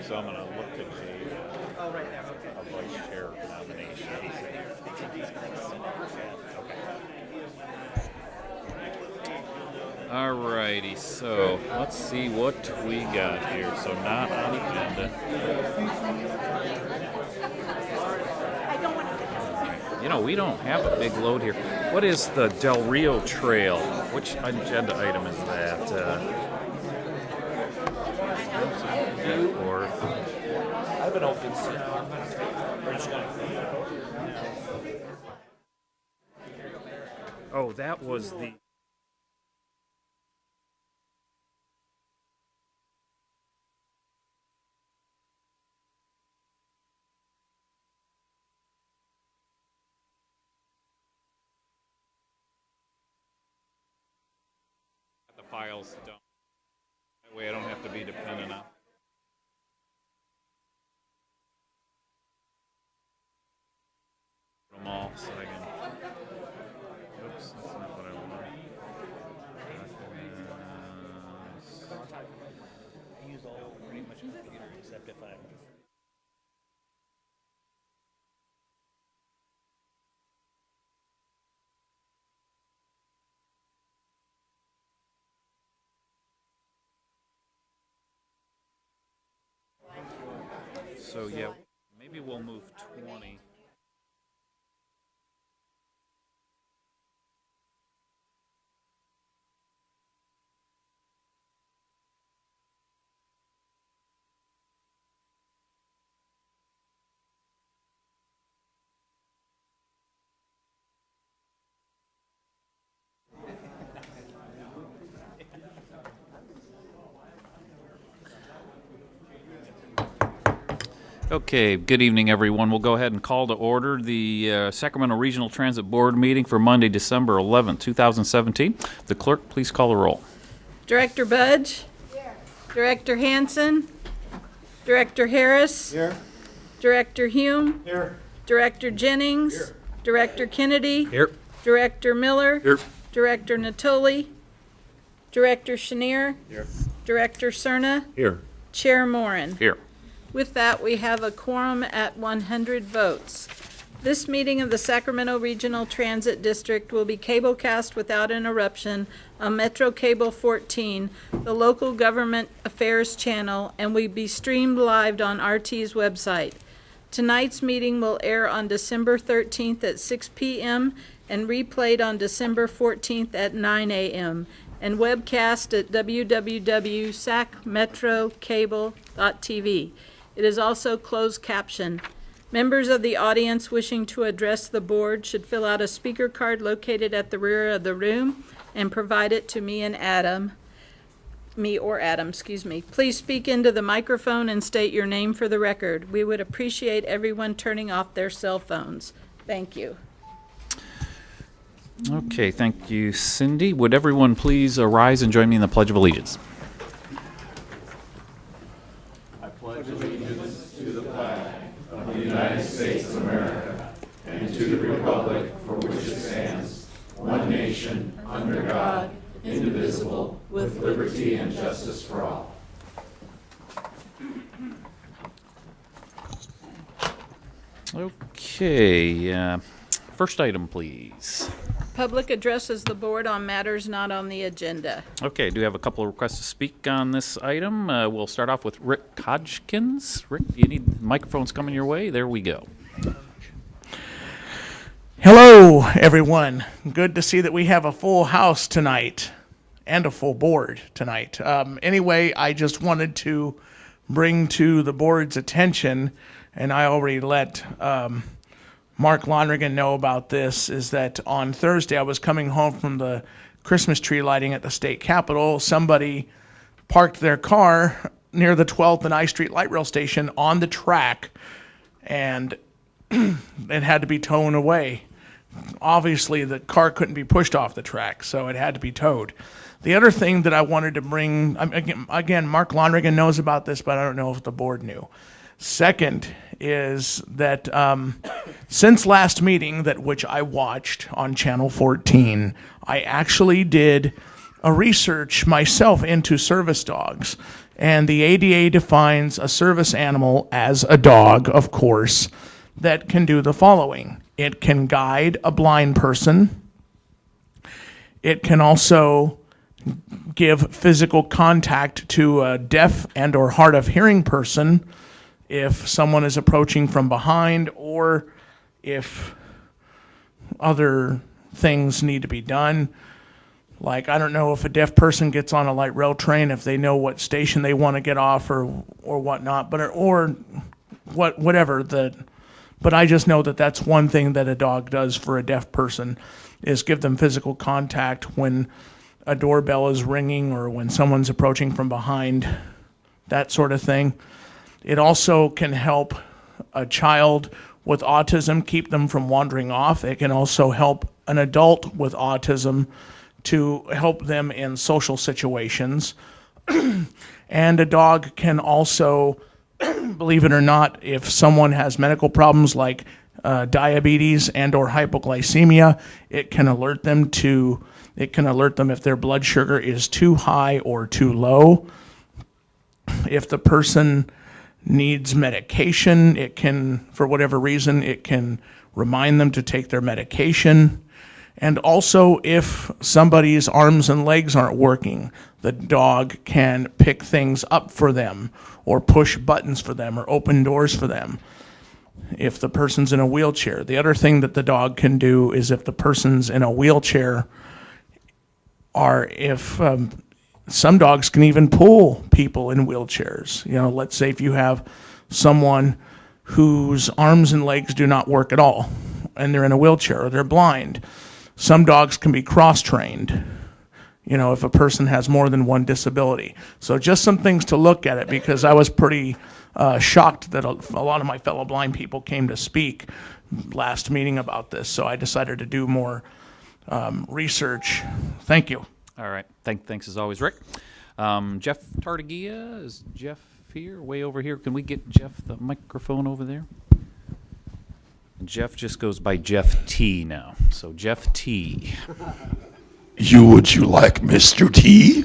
So I'm going to look at a vice chair nomination. Alrighty, so let's see what we got here. So not on the agenda. You know, we don't have a big load here. What is the Del Rio Trail? Which agenda item is that? Or I have an open seat. oh, that was the. The files done. That way I don't have to be dependent on. Them all so I can. Oops, that's not what I want. I use all pretty much a computer except if I'm. So yeah, maybe we'll move 20. Okay, good evening, everyone. We'll go ahead and call to order the Sacramento Regional Transit Board meeting for Monday, December 11th, 2017. The clerk, please call the roll. Director Budge? Here. Director Hanson? Director Harris? Here. Director Hume? Here. Director Jennings? Here. Director Kennedy? Here. Director Miller? Here. Director Natoli? Director Chenier? Here. Director Cerna? Here. Chair Morin. Here. With that, we have a quorum at 100 votes. This meeting of the Sacramento Regional Transit District will be cablecast without interruption on Metro Cable 14, the local government affairs channel, and will be streamed live on RT's website. Tonight's meeting will air on December 13th at 6 p.m. and replayed on December 14th at 9 a.m. and webcast at www.sacmetrocable.tv. It is also closed caption. Members of the audience wishing to address the board should fill out a speaker card located at the rear of the room and provide it to me or Adam. Please speak into the microphone and state your name for the record. We would appreciate everyone turning off their cell phones. Thank you. Okay, thank you, Cindy. Would everyone please rise and join me in the Pledge of Allegiance? I pledge allegiance to the flag of the United States of America and to the republic for which it stands, one nation, under God, indivisible, with liberty and justice for all. Okay, first item, please. Public addresses the board on matters not on the agenda. Okay, do you have a couple of requests to speak on this item? We'll start off with Rick Hodgkins. Rick, do you need microphones coming your way? There we go. Hello, everyone. Good to see that we have a full house tonight and a full board tonight. Anyway, I just wanted to bring to the board's attention, and I already let Mark Lonergan know about this, is that on Thursday I was coming home from the Christmas tree lighting at the state capitol. Somebody parked their car near the 12th and I Street light rail station on the track, and it had to be towed away. Obviously, the car couldn't be pushed off the track, so it had to be towed. The other thing that I wanted to bring, again, Mark Lonergan knows about this, but I don't know if the board knew. Second is that since last meeting, which I watched on Channel 14, I actually did a research myself into service dogs. And the ADA defines a service animal as a dog, of course, that can do the following. It can guide a blind person. It can also give physical contact to a deaf and or hard of hearing person if someone is approaching from behind, or if other things need to be done. Like, I don't know if a deaf person gets on a light rail train, if they know what station they want to get off or whatnot, but whatever. But I just know that that's one thing that a dog does for a deaf person, is give them physical contact when a doorbell is ringing or when someone's approaching from behind, that sort of thing. It also can help a child with autism keep them from wandering off. It can also help an adult with autism to help them in social situations. And a dog can also, believe it or not, if someone has medical problems like diabetes and or hypoglycemia, it can alert them if their blood sugar is too high or too low. If the person needs medication, it can, for whatever reason, it can remind them to take their medication. And also, if somebody's arms and legs aren't working, the dog can pick things up for them, or push buttons for them, or open doors for them. If the person's in a wheelchair. The other thing that the dog can do is, if the person's in a wheelchair, or if some dogs can even pull people in wheelchairs. You know, let's say if you have someone whose arms and legs do not work at all, and they're in a wheelchair, or they're blind. Some dogs can be cross-trained, you know, if a person has more than one disability. So just some things to look at it, because I was pretty shocked that a lot of my fellow blind people came to speak last meeting about this. So I decided to do more research. Thank you. All right. Thanks as always, Rick. Jeff Tartagia, is Jeff here? Way over here. Can we get Jeff the microphone over there? Jeff just goes by Jeff T now. So Jeff T. Would you like Mr. T?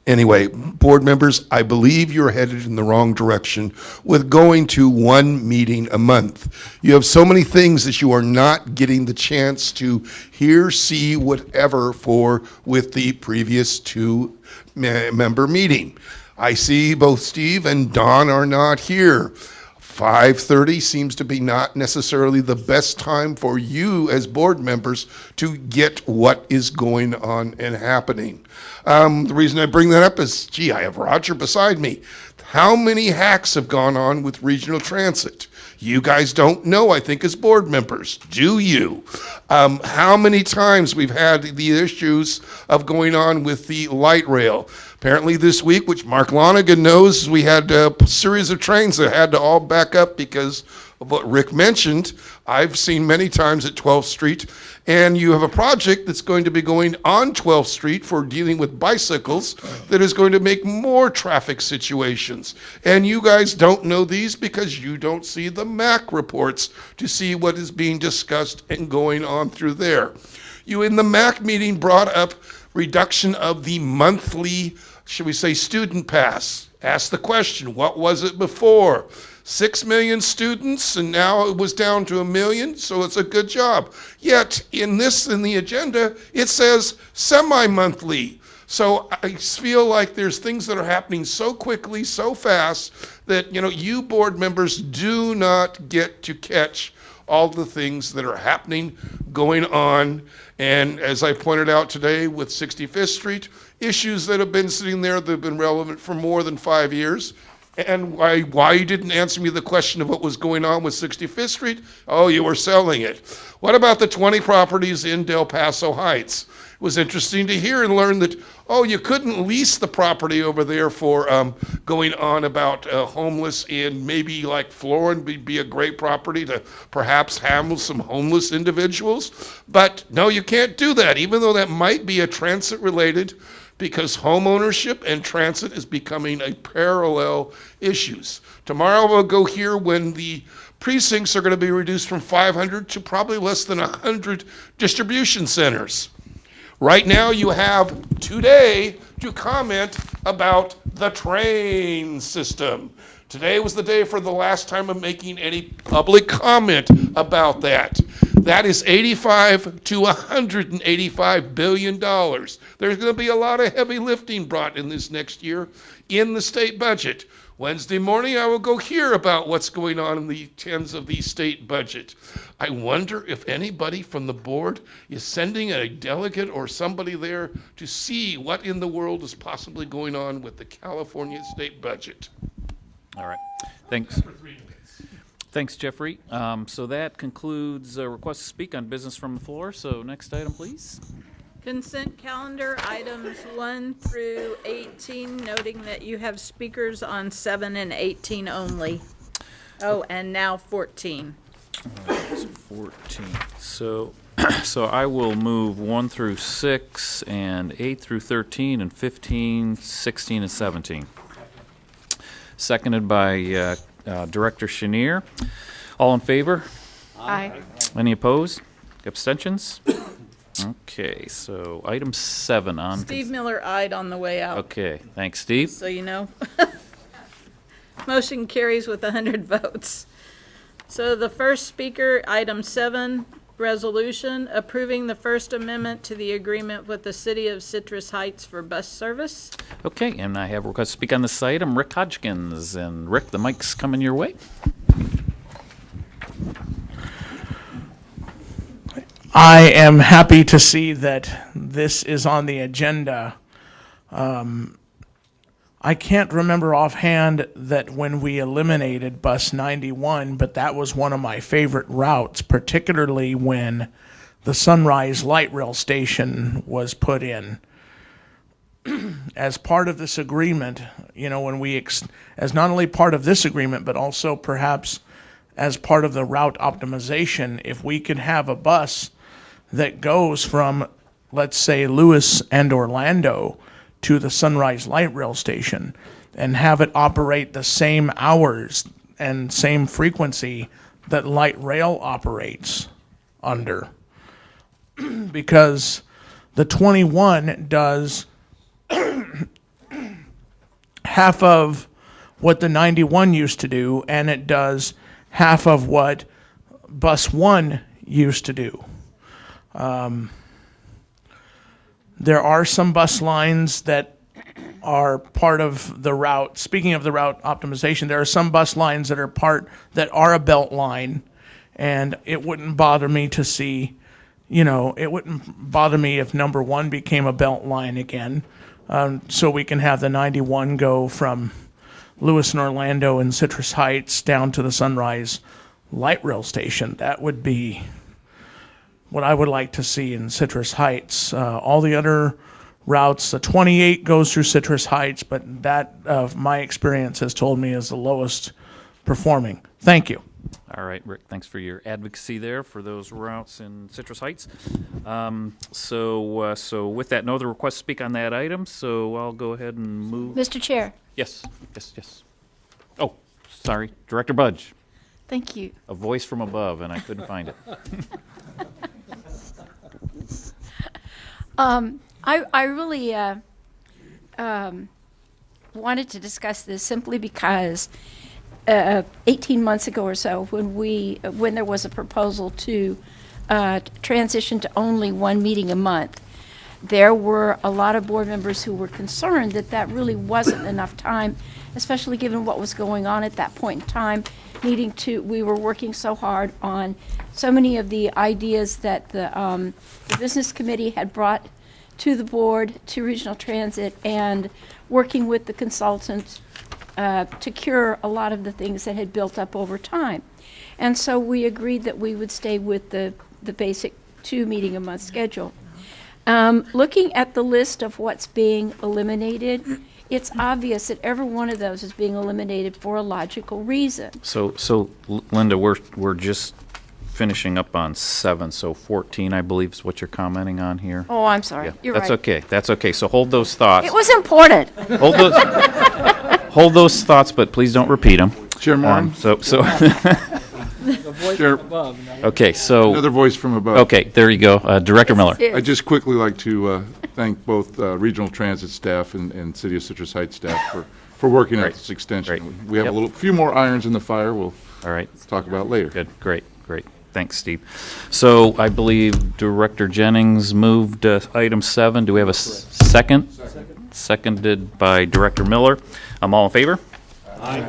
Anyway, board members, I believe you're headed in the wrong direction with going to one meeting a month. You have so many things that you are not getting the chance to hear, see, whatever for with the previous two-member meeting. I see both Steve and Don are not here. 5:30 seems to be not necessarily the best time for you as board members to get what is going on and happening. The reason I bring that up is, I have Roger beside me. How many hacks have gone on with regional transit? You guys don't know, I think, as board members. Do you? How many times we've had the issues of going on with the light rail? Apparently this week, which Mark Lonigan knows, we had a series of trains that had to all back up because of what Rick mentioned. I've seen many times at 12th Street, and you have a project that's going to be going on 12th Street for dealing with bicycles that is going to make more traffic situations. And you guys don't know these because you don't see the MAC reports to see what is being discussed and going on through there. You in the MAC meeting brought up reduction of the monthly, should we say, student pass. Ask the question, what was it before? 6 million students, and now it was down to 1 million, so it's a good job. Yet, in the agenda, it says semi-monthly. So I feel like there's things that are happening so quickly, so fast, that you board members do not get to catch all the things that are happening, going on. And as I pointed out today with 65th Street, issues that have been sitting there that have been relevant for more than 5 years. And why you didn't answer me the question of what was going on with 65th Street? Oh, you were selling it. What about the 20 properties in Del Paso Heights? It was interesting to hear and learn that, you couldn't lease the property over there for going on about homeless, and maybe like Florin would be a great property to perhaps handle some homeless individuals. But no, you can't do that, even though that might be a transit related, because home ownership and transit is becoming a parallel issues. Tomorrow we'll go here when the precincts are going to be reduced from 500 to probably less than 100 distribution centers. Right now you have today to comment about the train system. Today was the day for the last time of making any public comment about that. That is $85 to $185 billion. There's going to be a lot of heavy lifting brought in this next year in the state budget. Wednesday morning, I will go hear about what's going on in the tens of the state budget. I wonder if anybody from the board is sending a delegate or somebody there to see what in the world is possibly going on with the California state budget. All right. Thanks. Thanks, Jeffrey. So that concludes requests to speak on business from the floor. So next item, please. Consent calendar items 1 through 18, noting that you have speakers on 7 and 18 only. Oh, and now 14. 14. So I will move 1 through 6 and 8 through 13 and 15, 16, and 17. Seconded by Director Chenier. All in favor? Aye. Any opposed? Abstentions? Okay, so item 7 on. Steve Miller eyed on the way out, Okay, thanks, Steve. so you know. Motion carries with 100 votes. So the first speaker, item 7, resolution approving the First Amendment to the agreement with the City of Citrus Heights for bus service. Okay, and I have a request to speak on this item, Rick Hodgkins. And Rick, the mic's coming your way. I am happy to see that this is on the agenda. I can't remember offhand that when we eliminated Bus 91, but that was one of my favorite routes, particularly when the Sunrise Light Rail Station was put in. As part of this agreement, you know, when we, as not only part of this agreement, but also perhaps as part of the route optimization, if we could have a bus that goes from, let's say, Lewis and Orlando to the Sunrise Light Rail Station and have it operate the same hours and same frequency that light rail operates under. Because the 21 does half of what the 91 used to do, and it does half of what Bus 1 used to do. There are some bus lines that are part of the route. Speaking of the route optimization, there are some bus lines that are a belt line, and it wouldn't bother me to see, it wouldn't bother me if number 1 became a belt line again, so we can have the 91 go from Lewis and Orlando and Citrus Heights down to the Sunrise Light Rail Station. That would be what I would like to see in Citrus Heights. All the other routes, the 28 goes through Citrus Heights, but that, my experience has told me, is the lowest performing. Thank you. All right, Rick, thanks for your advocacy there for those routes in Citrus Heights. So with that, no other requests to speak on that item, so I'll go ahead and move. Mr. Chair, Yes. Oh, sorry, Director Budge. thank you. A voice from above, and I couldn't find it. I really wanted to discuss this simply because 18 months ago or so, when there was a proposal to transition to only 1 meeting a month, there were a lot of board members who were concerned that that really wasn't enough time, especially given what was going on at that point in time. We were working so hard on so many of the ideas that the business committee had brought to the board, to Regional Transit, and working with the consultant to cure a lot of the things that had built up over time. And so we agreed that we would stay with the basic 2 meeting a month schedule. Looking at the list of what's being eliminated, it's obvious that every one of those is being eliminated for a logical reason. So Linda, we're just finishing up on 7, so 14, I believe, is what you're commenting on here. Oh, I'm sorry. You're That's right. okay. That's okay. So hold those thoughts. It was important. Hold those thoughts, but please don't repeat them. Chair Moran? So voice Sure. from above. Okay, so, Another voice from above. okay, there you go. Director Miller. I'd just quickly like to thank both regional transit staff and City of Citrus Heights staff for working Great. out this extension. Great. We have Yep. a few more irons in the fire we'll All right. talk about later. Good, great. Thanks, Steve. So I believe Director Jennings moved item 7. Do we have a second? Seconded by Director Miller. All in favor? Aye.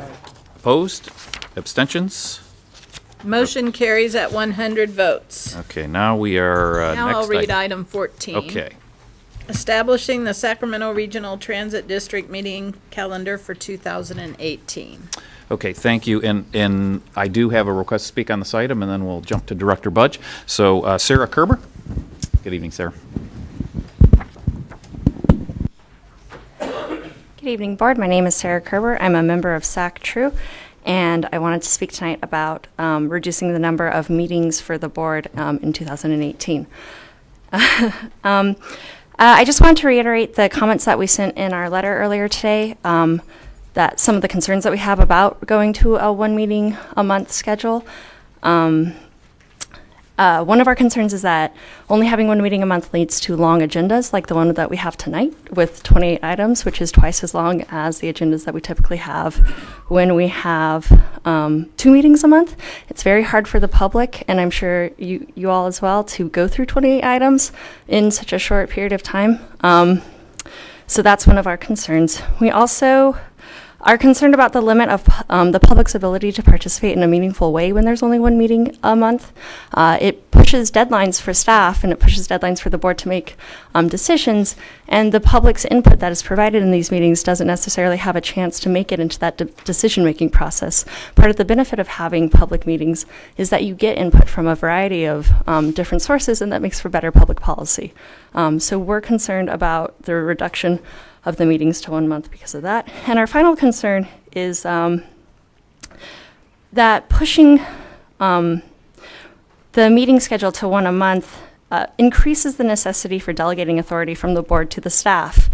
Opposed? Abstentions? Motion carries at 100 votes. Okay, now we are, Now I'll next read item. item 14. Okay, Establishing the Sacramento Regional Transit District meeting calendar for 2018. okay, thank you. And I do have a request to speak on this item, and then we'll jump to Director Budge. So Sarah Kerber? Good evening, Sarah. Good evening, Board. My name is Sarah Kerber. I'm a member of SAC-TRU, and I wanted to speak tonight about reducing the number of meetings for the Board in 2018. I just wanted to reiterate the comments that we sent in our letter earlier today, that some of the concerns that we have about going to a one meeting a month schedule. One of our concerns is that only having one meeting a month leads to long agendas like the one that we have tonight with 28 items, which is twice as long as the agendas that we typically have when we have 2 meetings a month. It's very hard for the public, and I'm sure you all as well, to go through 28 items in such a short period of time. So that's one of our concerns. We also are concerned about the limit of the public's ability to participate in a meaningful way when there's only one meeting a month. It pushes deadlines for staff, and it pushes deadlines for the board to make decisions, and the public's input that is provided in these meetings doesn't necessarily have a chance to make it into that decision-making process. Part of the benefit of having public meetings is that you get input from a variety of different sources, and that makes for better public policy. So we're concerned about the reduction of the meetings to 1 month because of that. And our final concern is that pushing the meeting schedule to 1 a month increases the necessity for delegating authority from the board to the staff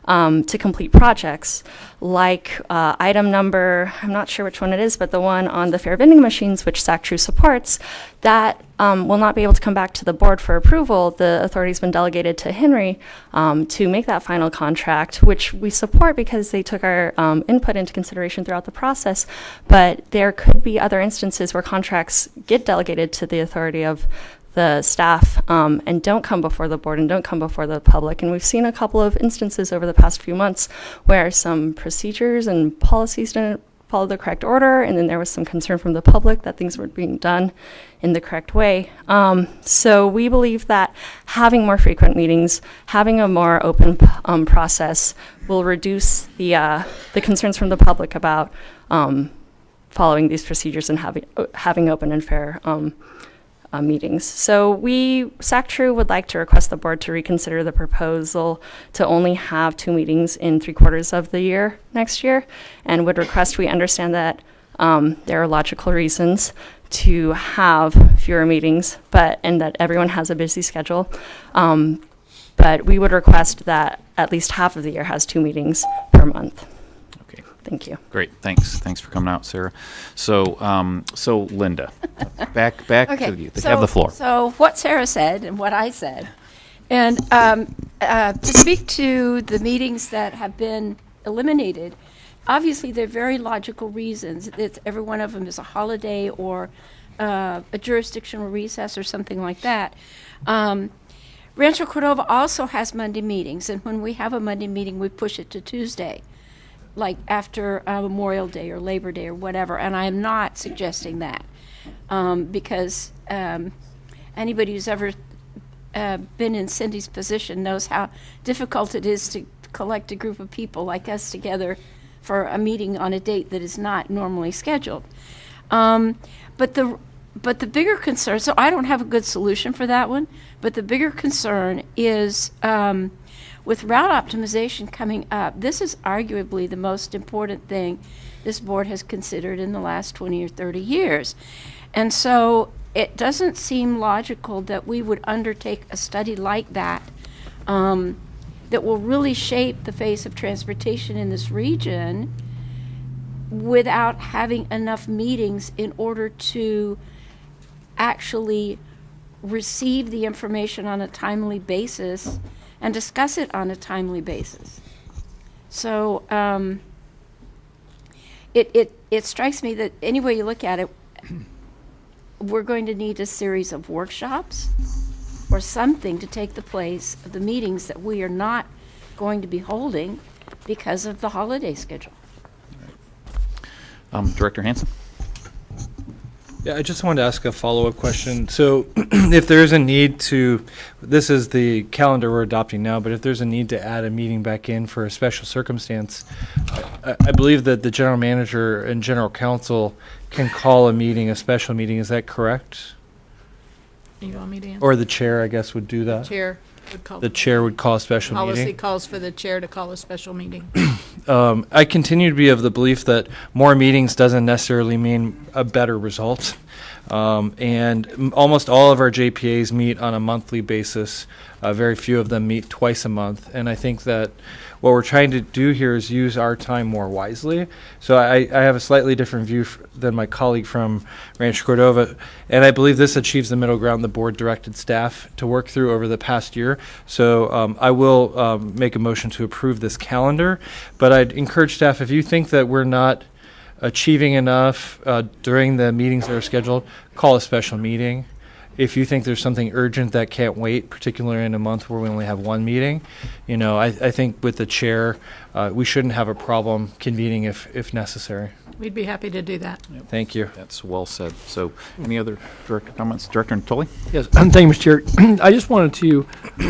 to complete projects, like item number, I'm not sure which one it is, but the one on the fair vending machines, which SAC-TRU supports, that will not be able to come back to the board for approval. The authority's been delegated to Henry to make that final contract, which we support because they took our input into consideration throughout the process. But there could be other instances where contracts get delegated to the authority of the staff and don't come before the board and don't come before the public. And we've seen a couple of instances over the past few months where some procedures and policies didn't follow the correct order, and then there was some concern from the public that things weren't being done in the correct way. So we believe that having more frequent meetings, having a more open process will reduce the concerns from the public about following these procedures and having open and fair meetings. So SAC-TRU would like to request the board to reconsider the proposal to only have 2 meetings in 3/4 of the year next year, and would request we understand that there are logical reasons to have fewer meetings, and that everyone has a busy schedule. But we would request that at least half of the year has 2 meetings per month. okay, Thank you. great, thanks for coming out, Sarah. So, so Linda, back to you. Have the floor. So what Sarah said and what I said, and to speak to the meetings that have been eliminated, obviously they're very logical reasons. Every one of them is a holiday or a jurisdictional recess or something like that. Rancho Cordova also has Monday meetings, and when we have a Monday meeting, we push it to Tuesday, like after Memorial Day or Labor Day or whatever. And I am not suggesting that because anybody who's ever been in Cindy's position knows how difficult it is to collect a group of people like us together for a meeting on a date that is not normally scheduled. But the bigger concern, so I don't have a good solution for that one, but the bigger concern is with route optimization coming up, this is arguably the most important thing this board has considered in the last 20 or 30 years. And so it doesn't seem logical that we would undertake a study like that that will really shape the face of transportation in this region without having enough meetings in order to actually receive the information on a timely basis and discuss it on a timely basis. So it strikes me that any way you look at it, we're going to need a series of workshops or something to take the place of the meetings that we are not going to be holding because of the holiday schedule. Director Hansen? Yeah, I just wanted to ask a follow-up question. So if there's a need to, this is the calendar we're adopting now, but if there's a need to add a meeting back in for a special circumstance, I believe that the general manager and general counsel can call a meeting, a special meeting. Is that correct? You want me to answer? Or the chair, I guess, would do that? Chair would call. The chair would call a special Policy meeting? calls for the chair to call a special meeting. I continue to be of the belief that more meetings doesn't necessarily mean a better result. And almost all of our JPAs meet on a monthly basis. Very few of them meet twice a month. And I think that what we're trying to do here is use our time more wisely. So I have a slightly different view than my colleague from Rancho Cordova. And I believe this achieves the middle ground the board directed staff to work through over the past year. So I will make a motion to approve this calendar. But I'd encourage staff, if you think that we're not achieving enough during the meetings that are scheduled, call a special meeting. If you think there's something urgent that can't wait, particularly in a month where we only have one meeting, I think with the chair, we shouldn't have a problem convening if necessary. We'd be happy to do that. Thank you. That's well said. So any other director comments? Director Natoli? Yes, thank you, Mr. Chair. I just wanted to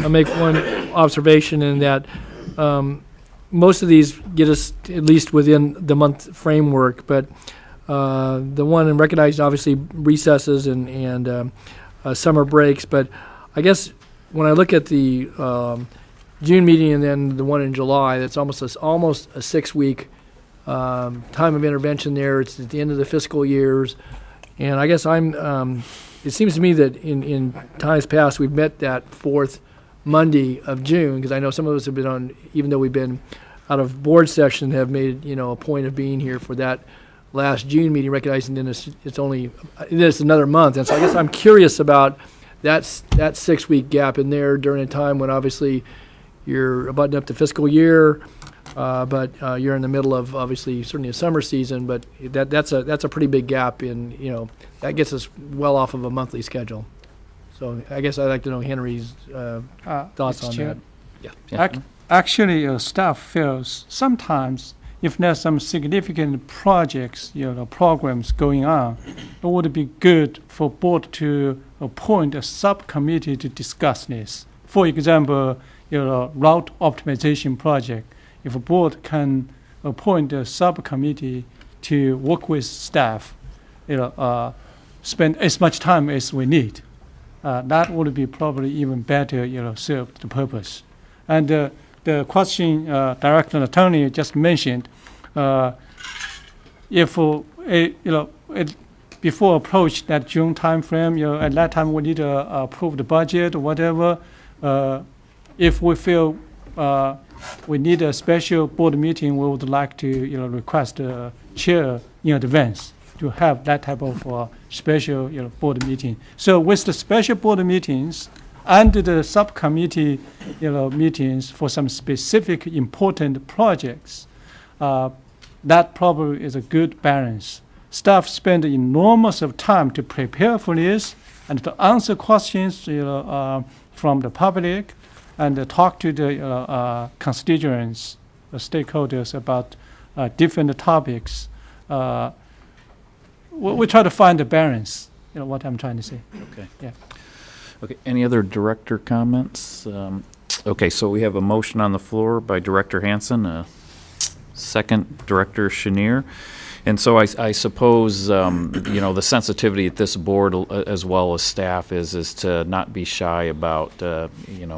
make one observation in that most of these get us at least within the month framework, but the one and recognized obviously recesses and summer breaks. But I guess when I look at the June meeting and then the one in July, that's almost a 6-week time of intervention there. It's at the end of the fiscal years, and I guess it seems to me that in times past we've met that fourth Monday of June, because I know some of us have been on, even though we've been out of board session, have made a point of being here for that last June meeting, recognizing then it's another month. And so I guess I'm curious about that 6-week gap in there during a time when obviously you're buttoning up the fiscal year, but you're in the middle of obviously certainly a summer season. But that's a pretty big gap in that gets us well off of a monthly schedule. So I guess I'd like to know Henry's thoughts on that. Yeah. Actually, staff feels sometimes if there's some significant projects, programs going on, it would be good for board to appoint a subcommittee to discuss this. For example, route optimization project. If a board can appoint a subcommittee to work with staff, spend as much time as we need. That would be probably even better, serve the purpose. And the question Director Attorney just mentioned, if before approach that June time frame, at that time we need to approve the budget or whatever. If we feel we need a special board meeting, we would like to request a chair in advance to have that type of special board meeting. So with the special board meetings and the subcommittee meetings for some specific important projects, that probably is a good balance. Staff spend enormous of time to prepare for this and to answer questions from the public and talk to the constituents, the stakeholders about different topics. We try to find a balance, what I'm trying to say. Okay. Yeah. Okay. Any other director comments? Okay, so we have a motion on the floor by Director Hansen, second Director Chenier. And so I suppose, the sensitivity at this board as well as staff is to not be shy about,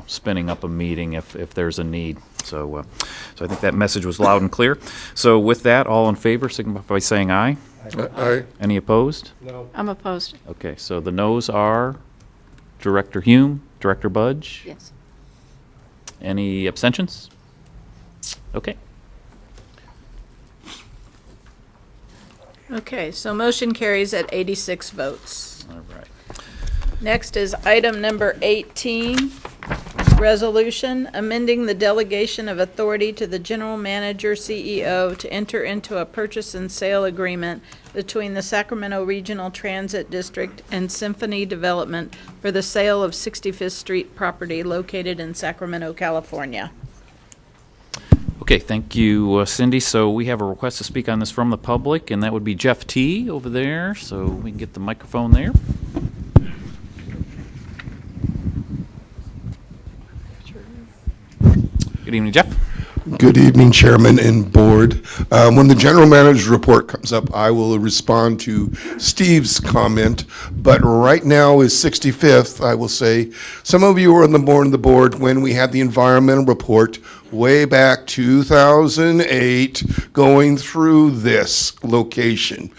spinning up a meeting if there's a need. So I think that message was loud and clear. So with that, all in favor, signify by saying aye. Aye. Any opposed? I'm opposed. Okay, so the noes are Director Hume, Director Budge. Yes. Any abstentions? Okay. Okay, so motion carries at 86 votes. All right. Next is item number 18, resolution amending the delegation of authority to the general manager CEO to enter into a purchase and sale agreement between the Sacramento Regional Transit District and Symphony Development for the sale of 65th Street property located in Sacramento, California. Okay, thank you, Cindy. So we have a request to speak on this from the public, and that would be Jeff T. over there. So we can get the microphone there. Good evening, Jeff. Good evening, Chairman and Board. When the General Manager's report comes up, I will respond to Steve's comment, but right now is 65th, I will say. Some of you were on the board when we had the environmental report way back 2008 going through this location.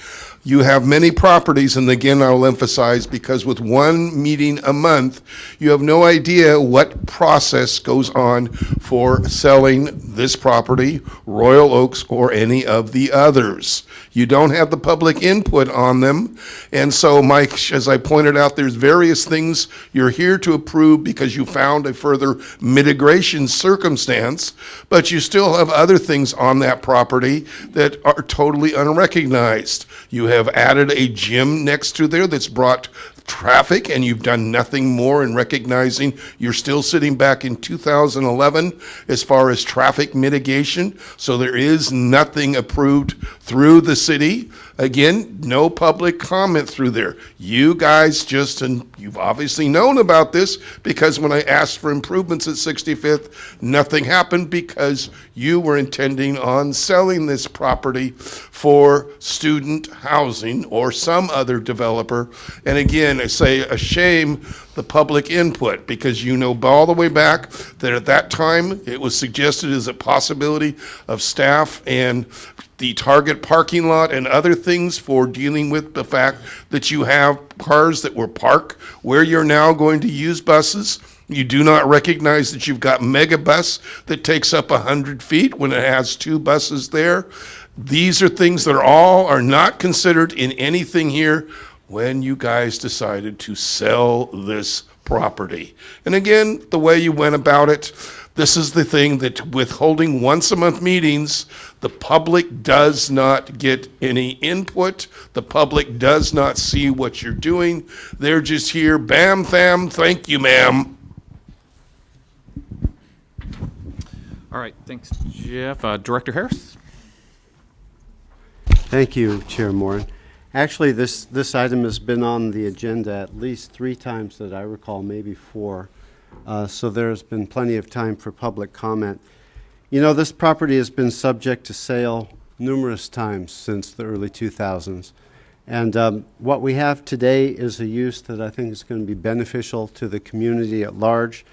You have many properties, and again, I'll emphasize, because with one meeting a month, you have no idea what process goes on for selling this property, Royal Oaks, or any of the others. You don't have the public input on them, and so, Mike, as I pointed out, there's various things you're here to approve because you found a further mitigation circumstance, but you still have other things on that property that are totally unrecognized. You have added a gym next to there that's brought traffic, and you've done nothing more in recognizing you're still sitting back in 2011 as far as traffic mitigation. So there is nothing approved through the city. Again, no public comment through there. You guys just, and you've obviously known about this because when I asked for improvements at 65th, nothing happened because you were intending on selling this property for student housing or some other developer. And again, I say a shame the public input, because you know all the way back that at that time it was suggested as a possibility of staff and the Target parking lot and other things for dealing with the fact that you have cars that were parked where you're now going to use buses. You do not recognize that you've got Megabus that takes up 100 feet when it has two buses there. These are things that are not considered in anything here when you guys decided to sell this property. And again, the way you went about it, this is the thing that with holding once a month meetings, the public does not get any input. The public does not see what you're doing. They're just here, bam, tham, thank you, ma'am. All right, thanks, Jeff. Director Harris? Thank you, Chair Moran. Actually, this item has been on the agenda at least 3 times that I recall, maybe 4. So there's been plenty of time for public comment. You know, this property has been subject to sale numerous times since the early 2000s. And what we have today is a use that I think is going to be beneficial to the community at large.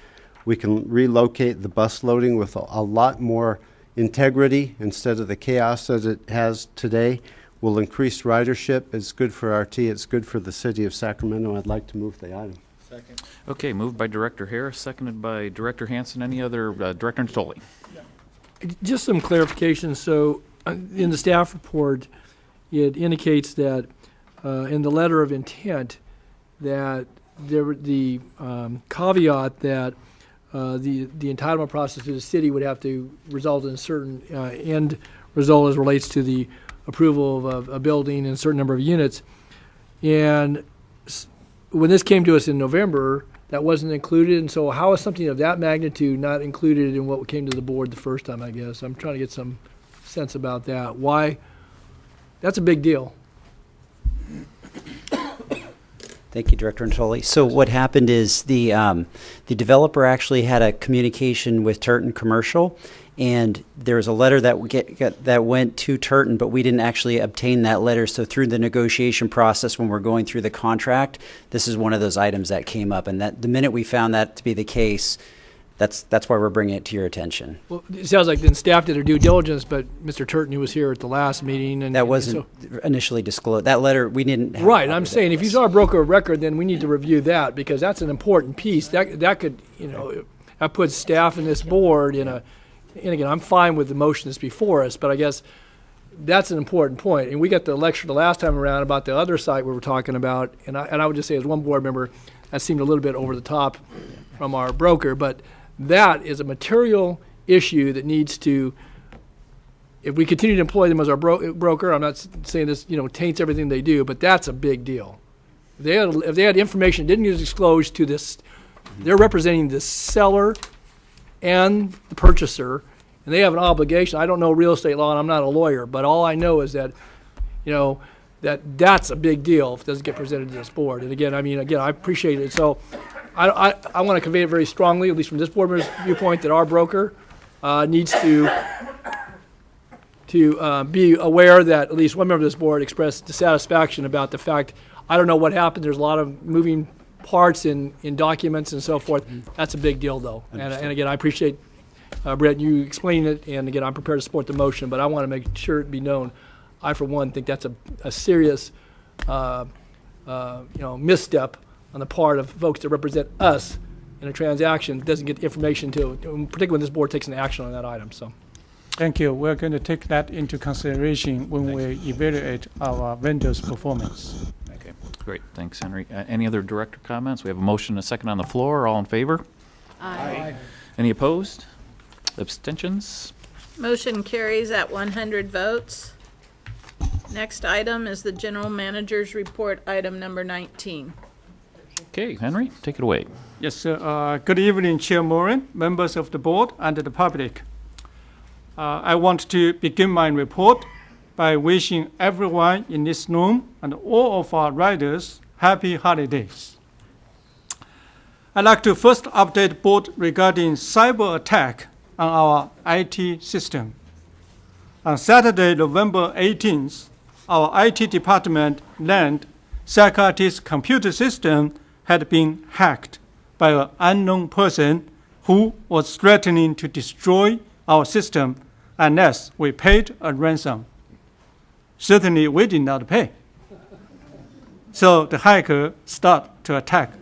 We can relocate the bus loading with a lot more integrity instead of the chaos that it has today. Will increase ridership. It's good for RT. It's good for the city of Sacramento. I'd like to move the item. Second. Okay, moved by Director Harris, seconded by Director Hanson. Any other, Director Natoli? Just some clarification. So in the staff report, it indicates that in the letter of intent that the caveat that the entitlement process to the city would have to result in a certain end result as relates to the approval of a building and a certain number of units. And when this came to us in November, that wasn't included. And so how is something of that magnitude not included in what came to the board the first time, I guess? I'm trying to get some sense about that. Why? That's a big deal. Thank you, Director Antoli. So what happened is the developer actually had a communication with Turton Commercial, and there was a letter that went to Turton, but we didn't actually obtain that letter. So through the negotiation process, when we're going through the contract, this is one of those items that came up. And that the minute we found that to be the case, that's why we're bringing it to your attention. Well, it sounds like then staff did their due diligence, but Mr. Turton, who was here at the last meeting, and that wasn't initially disclosed. That letter we didn't have. Right, I'm saying if you saw a broker of record, then we need to review that because that's an important piece. That could, that puts staff in this board in a. And again, I'm fine with the motion that's before us, but I guess that's an important point. And we got the lecture the last time around about the other site we were talking about, and I would just say as one board member, that seemed a little bit over the top from our broker, but that is a material issue that needs to, if we continue to employ them as our broker, I'm not saying this, taints everything they do, but that's a big deal. If they had information that didn't get disclosed to this, they're representing the seller and the purchaser, and they have an obligation. I don't know real estate law, and I'm not a lawyer, but all I know is that, that's a big deal if it doesn't get presented to this board. And again, I appreciate it. So I want to convey it very strongly, at least from this board member's viewpoint, that our broker needs to be aware that at least one member of this board expressed dissatisfaction about the fact, I don't know what happened. There's a lot of moving parts in documents and so forth. That's a big deal, though. And again, I appreciate, Brett, you explaining it. And again, I'm prepared to support the motion, but I want to make sure it be known. I, for one, think that's a serious, misstep on the part of folks that represent us in a transaction that doesn't get information to, particularly when this board takes an action on that item. So, Thank you. We're going to take that into consideration when we evaluate our vendor's performance. Okay, great. Thanks, Henry. Any other director comments? We have a motion and a second on the floor. All in favor? Aye. Any opposed? Abstentions? Motion carries at 100 votes. Next item is the general manager's report, item number 19. Okay, Henry, take it away. Yes, sir. Good evening, Chair Moran, members of the board, and the public. I want to begin my report by wishing everyone in this room and all of our riders happy holidays. I'd like to first update board regarding cyber attack on our IT system. On Saturday, November 18th, our IT department learned Sacramento's computer system had been hacked by an unknown person who was threatening to destroy our system unless we paid a ransom. Certainly, we did not pay. So the hacker started to attack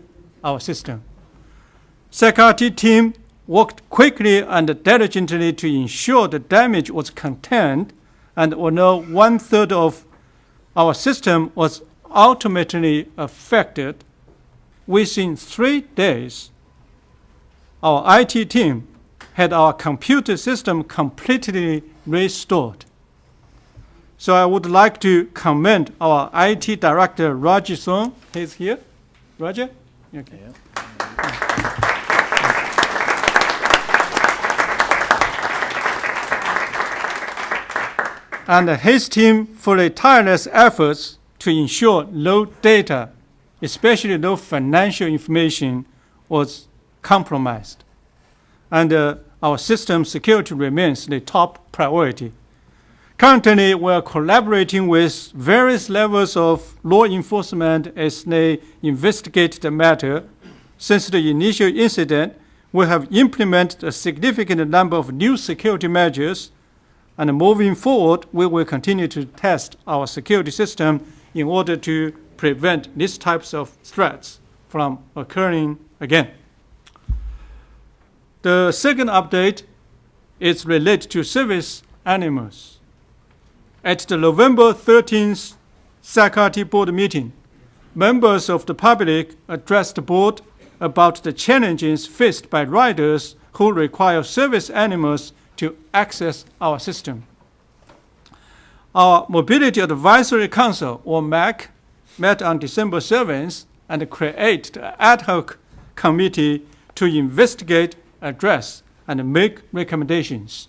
our system. Security team worked quickly and diligently to ensure the damage was contained, and although 1/3 of our system was ultimately affected, within 3 days, our IT team had our computer system completely restored. So I would like to commend our IT director, Roger Song. He's here. Roger? Okay. Yeah. And his team for the tireless efforts to ensure no data, especially no financial information, was compromised. And our system security remains the top priority. Currently, we are collaborating with various levels of law enforcement as they investigate the matter. Since the initial incident, we have implemented a significant number of new security measures, and moving forward, we will continue to test our security system in order to prevent these types of threats from occurring again. The second update is related to service animals. At the November 13th Sacramento board meeting, members of the public addressed the board about the challenges faced by riders who require service animals to access our system. Our Mobility Advisory Council, or MAC, met on December 7th and created an ad hoc committee to investigate, address, and make recommendations.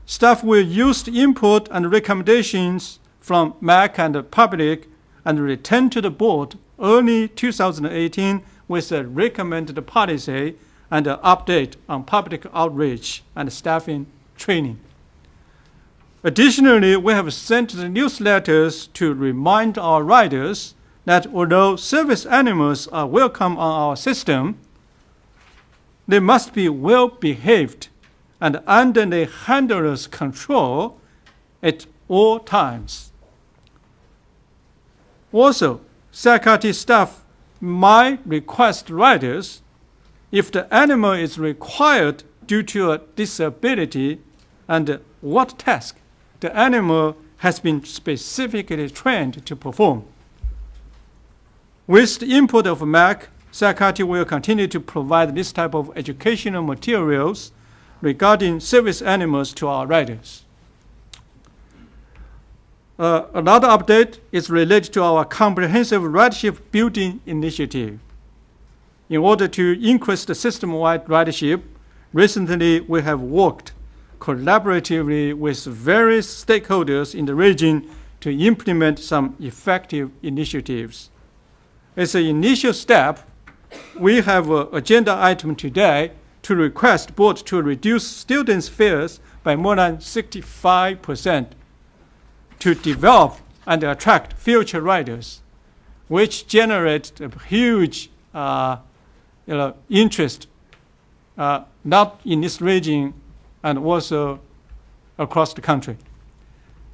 Staff will use the input and recommendations from MAC and the public and return to the board early 2018 with a recommended policy and an update on public outreach and staffing training. Additionally, we have sent the newsletters to remind our riders that although service animals are welcome on our system, they must be well behaved and under the handler's control at all times. Also, Sacramento staff might request riders, if the animal is required due to a disability and what task the animal has been specifically trained to perform. With the input of MAC, Sacramento will continue to provide this type of educational materials regarding service animals to our riders. Another update is related to our comprehensive ridership building initiative. In order to increase the system-wide ridership, recently we have worked collaboratively with various stakeholders in the region to implement some effective initiatives. As an initial step, we have an agenda item today to request board to reduce students' fares by more than 65% to develop and attract future riders, which generate a huge interest, not in this region and also across the country.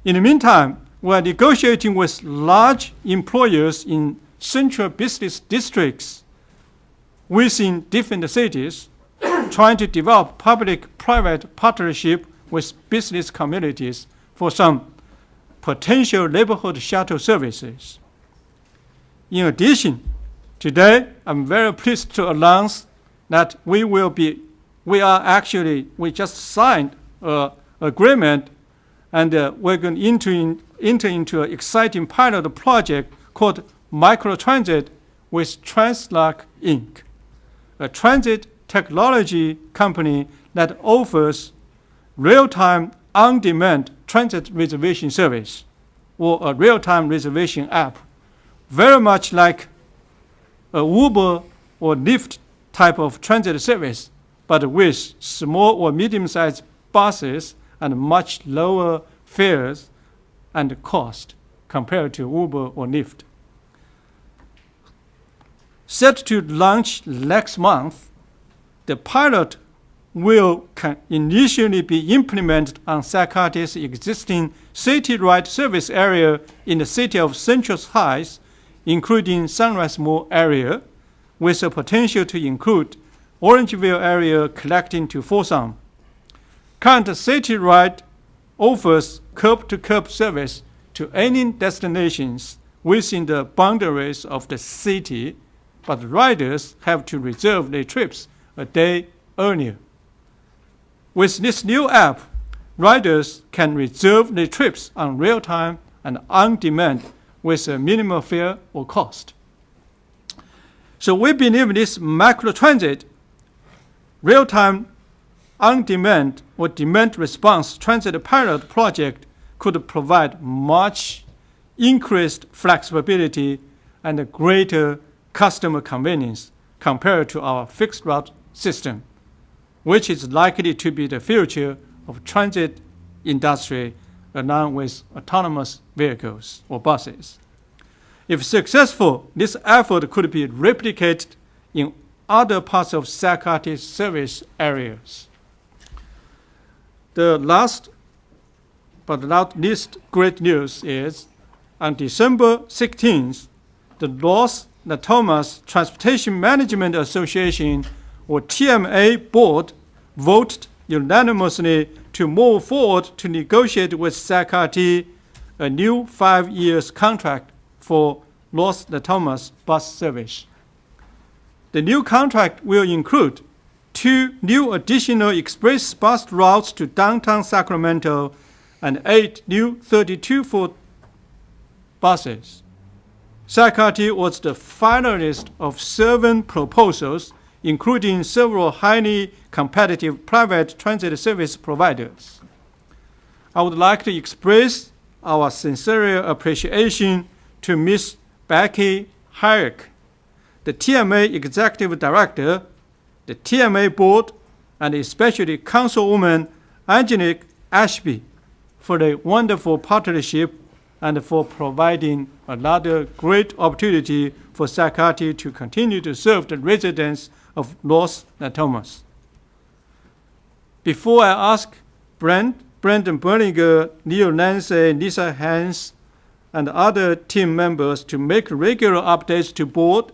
In the meantime, we are negotiating with large employers in central business districts within different cities, trying to develop public-private partnership with business communities for some potential neighborhood shuttle services. In addition, today I'm very pleased to announce that we just signed an agreement, and we're going to enter into an exciting pilot project called Microtransit with Translock Inc., a transit technology company that offers real-time, on-demand transit reservation service, or a real-time reservation app, very much like a Uber or Lyft type of transit service, but with small or medium-sized buses and much lower fares and cost compared to Uber or Lyft. Set to launch next month, the pilot will initially be implemented on Sacarte's existing city ride service area in the city of Central Heights, including Sunrise Mall area, with a potential to include Orangeville area connecting to Folsom. Current city ride offers curb-to-curb service to any destinations within the boundaries of the city, but riders have to reserve their trips a day earlier. With this new app, riders can reserve their trips on real-time and on-demand with a minimal fare or cost. So we believe this microtransit, real-time, on-demand, or demand response transit pilot project could provide much increased flexibility and a greater customer convenience compared to our fixed route system, which is likely to be the future of transit industry along with autonomous vehicles or buses. If successful, this effort could be replicated in other parts of Sacarte's service areas. The last but not least great news is on December 16th, the Los Natomas Transportation Management Association, or TMA board, voted unanimously to move forward to negotiate with Sacarte a new 5-year contract for Los Natomas bus service. The new contract will include 2 new additional express bus routes to downtown Sacramento and 8 new 32-foot buses. Sacarte was the finalist of 7 proposals, including several highly competitive private transit service providers. I would like to express our sincere appreciation to Ms. Becky Hayek, the TMA Executive Director, the TMA Board, and especially Councilwoman Angelique Ashby for the wonderful partnership and for providing another great opportunity for Sacarte to continue to serve the residents of Los Natomas. Before I ask Brandon Berlinger, Neil Nancy, Lisa Hans, and other team members to make regular updates to board,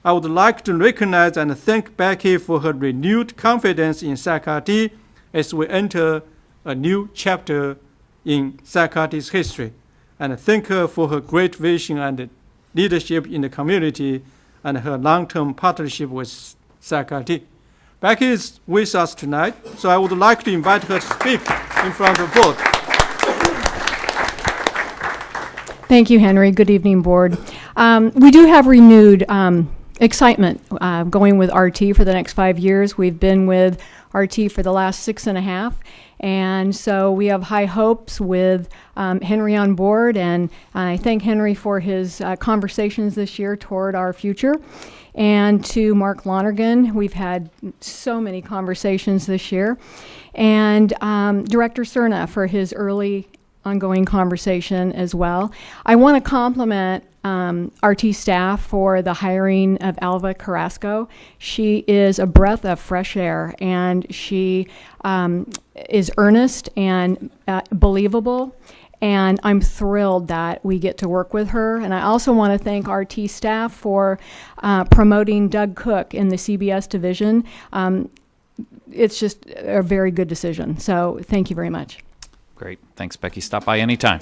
I would like to recognize and thank Becky for her renewed confidence in Sacarte as we enter a new chapter in Sacarte's history, and thank her for her great vision and leadership in the community and her long-term partnership with SAC-IT. Becky is with us tonight, so I would like to invite her to speak in front of the board. Thank you, Henry. Good evening, board. We do have renewed excitement going with RT for the next 5 years. We've been with RT for the last 6.5, and so we have high hopes with Henry on board, and I thank Henry for his conversations this year toward our future. And to Mark Lonergan, we've had so many conversations this year, and Director Cerna for his early ongoing conversation as well. I want to compliment RT staff for the hiring of Alva Carrasco. She is a breath of fresh air, and she is earnest and believable, and I'm thrilled that we get to work with her. And I also want to thank RT staff for promoting Doug Cook in the CBS division. It's just a very good decision, so thank you very much. Great. Thanks, Becky. Stop by anytime.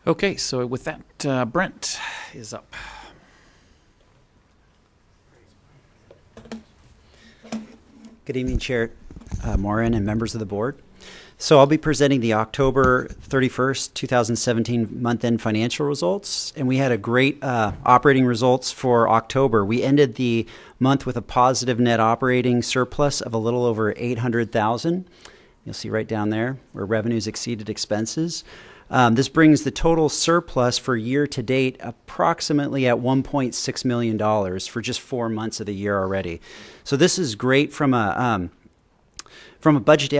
Okay, so with that, Brent is up. Good evening, Chair Morin and members of the board. So I'll be presenting the October 31st, 2017 month-end financial results, and we had a great operating results for October. We ended the month with a positive net operating surplus of a little over $800,000. You'll see right down there where revenues exceeded expenses. This brings the total surplus for year to date approximately at $1.6 million for just 4 months of the year already. So this is great from a budget to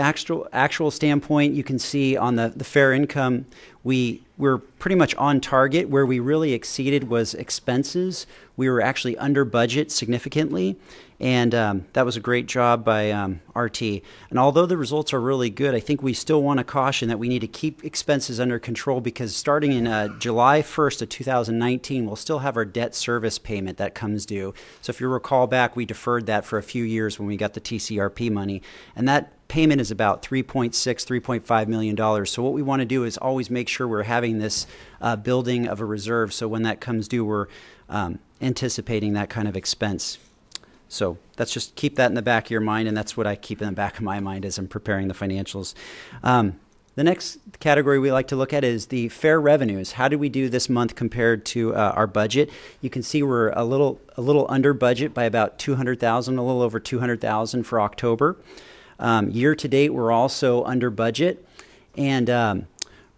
actual standpoint. You can see on the fair income, we're pretty much on target. Where we really exceeded was expenses. We were actually under budget significantly, and that was a great job by RT. And although the results are really good, I think we still want to caution that we need to keep expenses under control, because starting in July 1st of 2019, we'll still have our debt service payment that comes due. So if you recall back, we deferred that for a few years when we got the TCRP money, and that payment is about $3.5 million. So what we want to do is always make sure we're having this building of a reserve, so when that comes due, we're anticipating that kind of expense. So that's just keep that in the back of your mind, and that's what I keep in the back of my mind as I'm preparing the financials. The next category we like to look at is the fair revenues. How did we do this month compared to our budget? You can see we're a little under budget by about $200,000, a little over $200,000 for October. Year to date, we're also under budget, and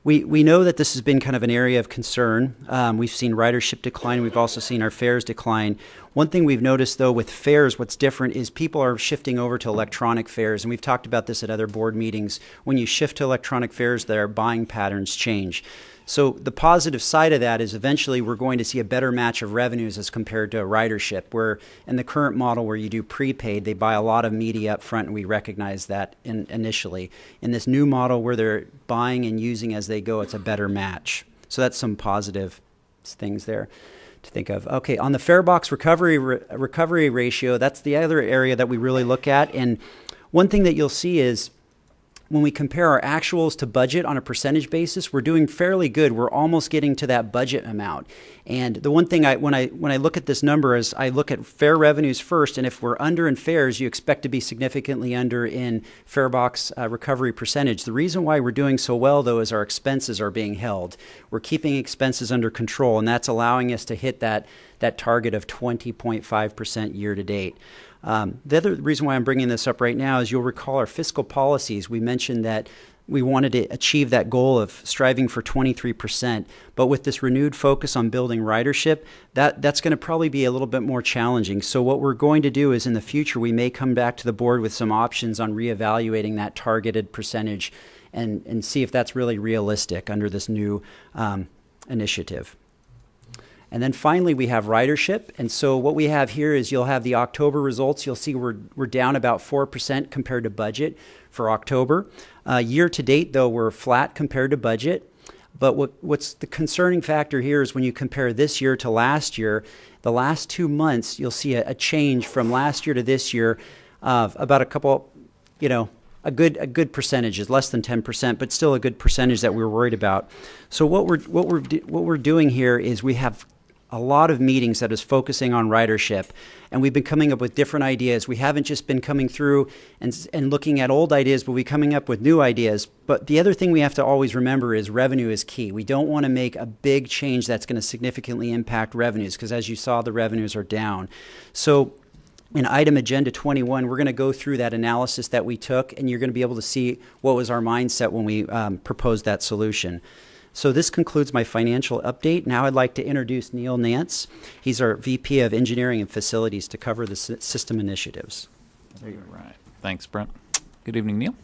we know that this has been kind of an area of concern. We've seen ridership decline. We've also seen our fares decline. One thing we've noticed, though, with fares, what's different is people are shifting over to electronic fares, and we've talked about this at other board meetings. When you shift to electronic fares, their buying patterns change. So the positive side of that is eventually we're going to see a better match of revenues as compared to a ridership, where in the current model where you do prepaid, they buy a lot of media up front, and we recognize that initially. In this new model where they're buying and using as they go, it's a better match. So that's some positive things there to think of. Okay, on the fare box recovery ratio, that's the other area that we really look at. And one thing that you'll see is when we compare our actuals to budget on a percentage basis, we're doing fairly good. We're almost getting to that budget amount. And the one thing when I look at this number is I look at fare revenues first, and if we're under in fares, you expect to be significantly under in fare box recovery percentage. The reason why we're doing so well, though, is our expenses are being held. We're keeping expenses under control, and that's allowing us to hit that target of 20.5% year to date. The other reason why I'm bringing this up right now is you'll recall our fiscal policies. We mentioned that we wanted to achieve that goal of striving for 23%, but with this renewed focus on building ridership, that's going to probably be a little bit more challenging. So what we're going to do is in the future, we may come back to the board with some options on reevaluating that targeted percentage and see if that's really realistic under this new initiative. And then finally, we have ridership. And so what we have here is you'll have the October results. You'll see we're down about 4% compared to budget for October. Year to date, though, we're flat compared to budget. But what's the concerning factor here is when you compare this year to last year, the last 2 months, you'll see a change from last year to this year of about a a good percentage, is less than 10%, but still a good percentage that we're worried about. So what we're doing here is we have a lot of meetings that is focusing on ridership, and we've been coming up with different ideas. We haven't just been coming through and looking at old ideas, but we're coming up with new ideas. But the other thing we have to always remember is revenue is key. We don't want to make a big change that's going to significantly impact revenues, because as you saw, the revenues are down. So in item agenda 21, we're going to go through that analysis that we took, and you're going to be able to see what was our mindset when we proposed that solution. So this concludes my financial update. Now I'd like to introduce Neil Nance. He's our VP of Engineering and Facilities to cover the system initiatives. All right. Thanks, Brent. Good evening, Neil.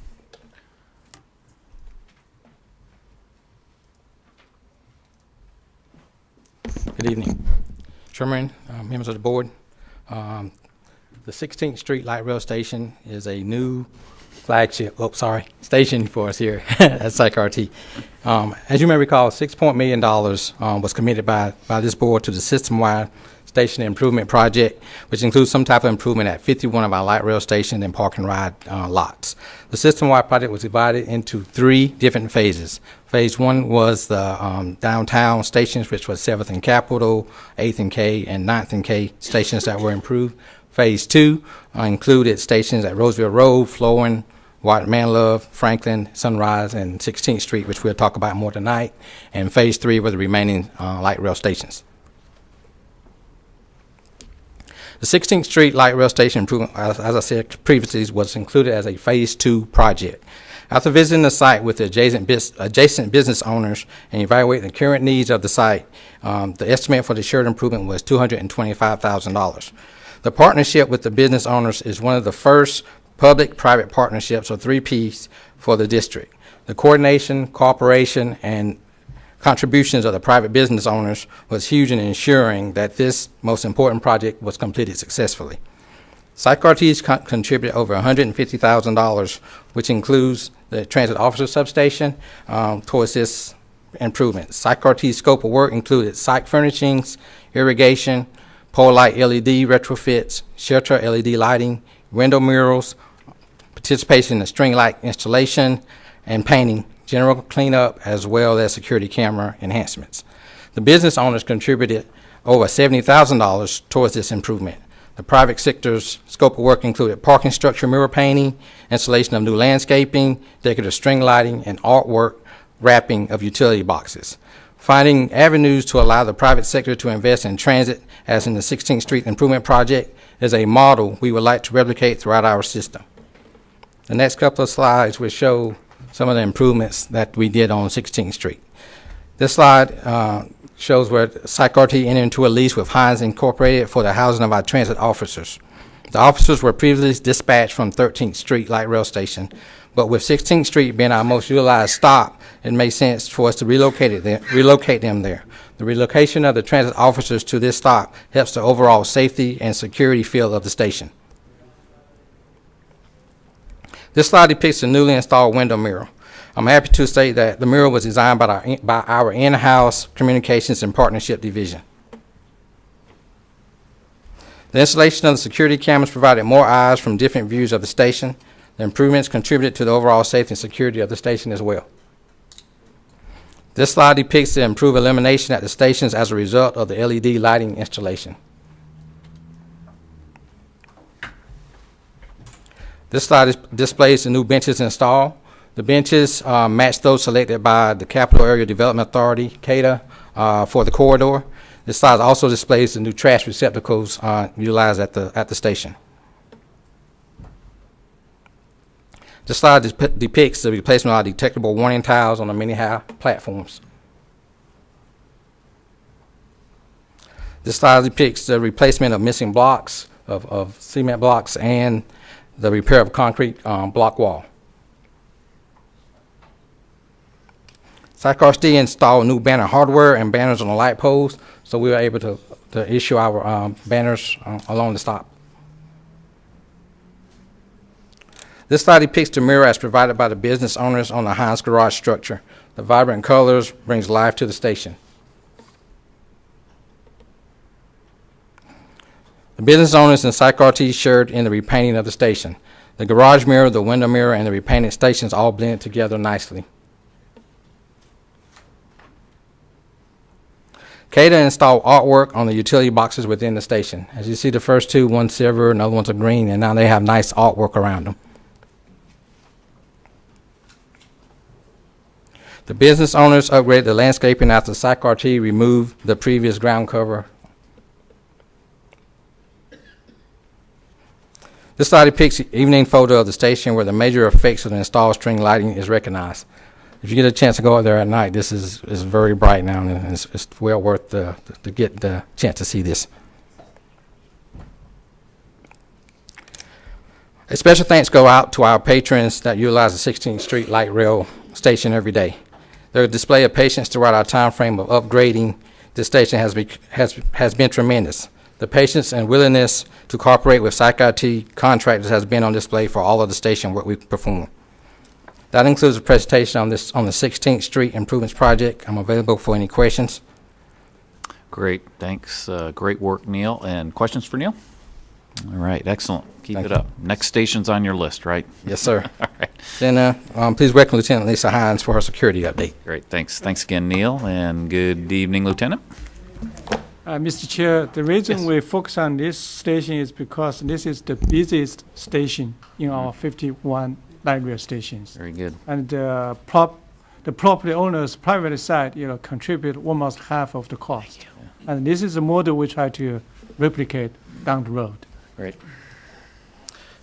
Good evening, Chairman, members of the board. The 16th Street Light Rail Station is a new flagship, station for us here at SACRT. As you may recall, $6 million was committed by this board to the system-wide station improvement project, which includes some type of improvement at 51 of our light rail station and park and ride lots. The system-wide project was divided into 3 different phases. Phase 1 was the downtown stations, which was 7th and Capitol, 8th and K, and 9th and K stations that were improved. Phase 2 included stations at Roseville Road, Florin, White Manlove, Franklin, Sunrise, and 16th Street, which we'll talk about more tonight. And Phase 3 were the remaining light rail stations. The 16th Street Light Rail Station improvement, as I said previously, was included as a Phase 2 project. After visiting the site with the adjacent business owners and evaluating the current needs of the site, the estimate for the shared improvement was $225,000. The partnership with the business owners is one of the first public-private partnerships, or 3Ps, for the district. The coordination, cooperation, and contributions of the private business owners was huge in ensuring that this most important project was completed successfully. SACRT's contributed over $150,000, which includes the transit officer substation, towards this improvement. SACRT's scope of work included site furnishings, irrigation, pole light LED retrofits, shelter LED lighting, window murals, participation in string light installation and painting, general cleanup, as well as security camera enhancements. The business owners contributed over $70,000 towards this improvement. The private sector's scope of work included parking structure mural painting, installation of new landscaping, decorative string lighting, and artwork wrapping of utility boxes. Finding avenues to allow the private sector to invest in transit, as in the 16th Street Improvement Project, is a model we would like to replicate throughout our system. The next couple of slides will show some of the improvements that we did on 16th Street. This slide shows where SACRT entered into a lease with Hines Incorporated for the housing of our transit officers. The officers were previously dispatched from 13th Street Light Rail Station, but with 16th Street being our most utilized stop, it made sense for us to relocate them there. The relocation of the transit officers to this stop helps the overall safety and security feel of the station. This slide depicts a newly installed window mural. I'm happy to say that the mural was designed by our in-house communications and partnership division. The installation of the security cameras provided more eyes from different views of the station. The improvements contributed to the overall safety and security of the station as well. This slide depicts the improved illumination at the stations as a result of the LED lighting installation. This slide displays the new benches installed. The benches match those selected by the Capital Area Development Authority, CADA, for the corridor. This slide also displays the new trash receptacles utilized at the station. This slide depicts the replacement of detectable warning tiles on the many-high platforms. This slide depicts the replacement of missing blocks, of cement blocks, and the repair of concrete block wall. SACRT installed new banner hardware and banners on the light poles, so we were able to issue our banners along the stop. This slide depicts the mural as provided by the business owners on the Hines garage structure. The vibrant colors brings life to the station. The business owners and SACRT shared in the repainting of the station. The garage mirror, the window mirror, and the repainted stations all blend together nicely. CADA installed artwork on the utility boxes within the station. As you see, the first two, one's silver, another one's a green, and now they have nice artwork around them. The business owners upgraded the landscaping after SAC-RT removed the previous ground cover. This slide depicts the evening photo of the station where the major effects of the installed string lighting is recognized. If you get a chance to go out there at night, this is very bright now, and it's well worth to get the chance to see this. A special thanks go out to our patrons that utilize the 16th Street Light Rail station every day. Their display of patience throughout our time frame of upgrading the station has been tremendous. The patience and willingness to cooperate with SAC-IT contractors has been on display for all of the station work we perform. That includes a presentation on the 16th Street Improvements Project. I'm available for any questions. Great, thanks. Great work, Neil. And questions for Neil? All right, excellent. Keep it up. Next station's on your list, right? Yes, sir. All right. Then please welcome Lieutenant Lisa Hines for her security update. Great, thanks. Thanks again, Neil, and good evening, Lieutenant. Mr. Chair, the reason we focus on this station is because this is the busiest station in our 51 light rail stations. Very good. And the property owners, private side, contribute almost half of the cost. And this is a model we try to replicate down the road. Great.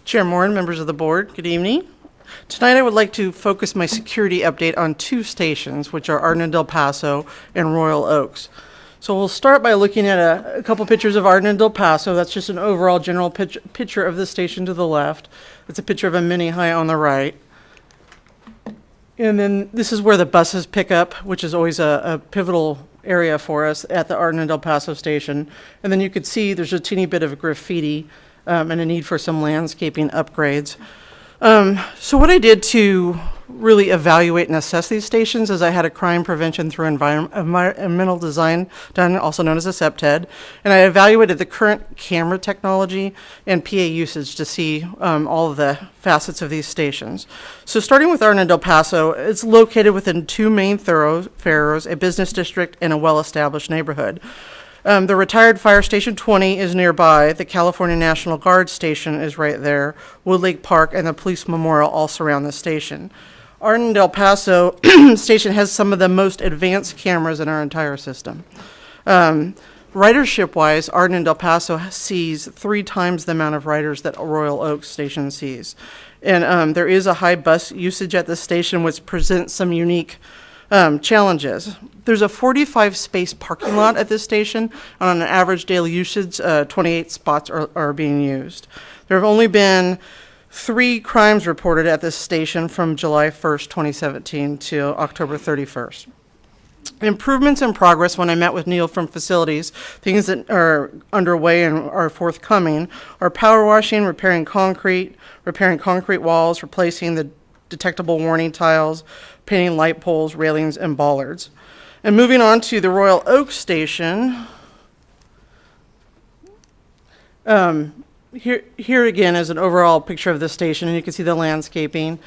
Chair Moran, members of the board, good evening. Tonight I would like to focus my security update on two stations, which are Arden and Del Paso and Royal Oaks. So we'll start by looking at a couple pictures of Arden and Del Paso. That's just an overall general picture of the station to the left. It's a picture of a mini high on the right. And then this is where the buses pick up, which is always a pivotal area for us at the Arden and Del Paso station. And then you could see there's a teeny bit of graffiti and a need for some landscaping upgrades. So what I did to really evaluate and assess these stations is I had a crime prevention through environmental design done, also known as a SEPTED, and I evaluated the current camera technology and PA usage to see all of the facets of these stations. So starting with Arden and Del Paso, it's located within two main thoroughfares, a business district, and a well-established neighborhood. The retired Fire Station 20 is nearby. The California National Guard station is right there. Wood Lake Park and the Police Memorial all surround the station. Arden and Del Paso station has some of the most advanced cameras in our entire system. Ridership-wise, Arden and Del Paso sees 3 times the amount of riders that Royal Oaks station sees. And there is a high bus usage at this station, which presents some unique challenges. There's a 45-space parking lot at this station. On an average daily usage, 28 spots are being used. There have only been 3 crimes reported at this station from July 1st, 2017 to October 31st. Improvements in progress when I met with Neil from facilities, things that are underway and are forthcoming, are power washing, repairing concrete walls, replacing the detectable warning tiles, painting light poles, railings, and bollards. And moving on to the Royal Oaks station, here again is an overall picture of the station, and you can see the landscaping.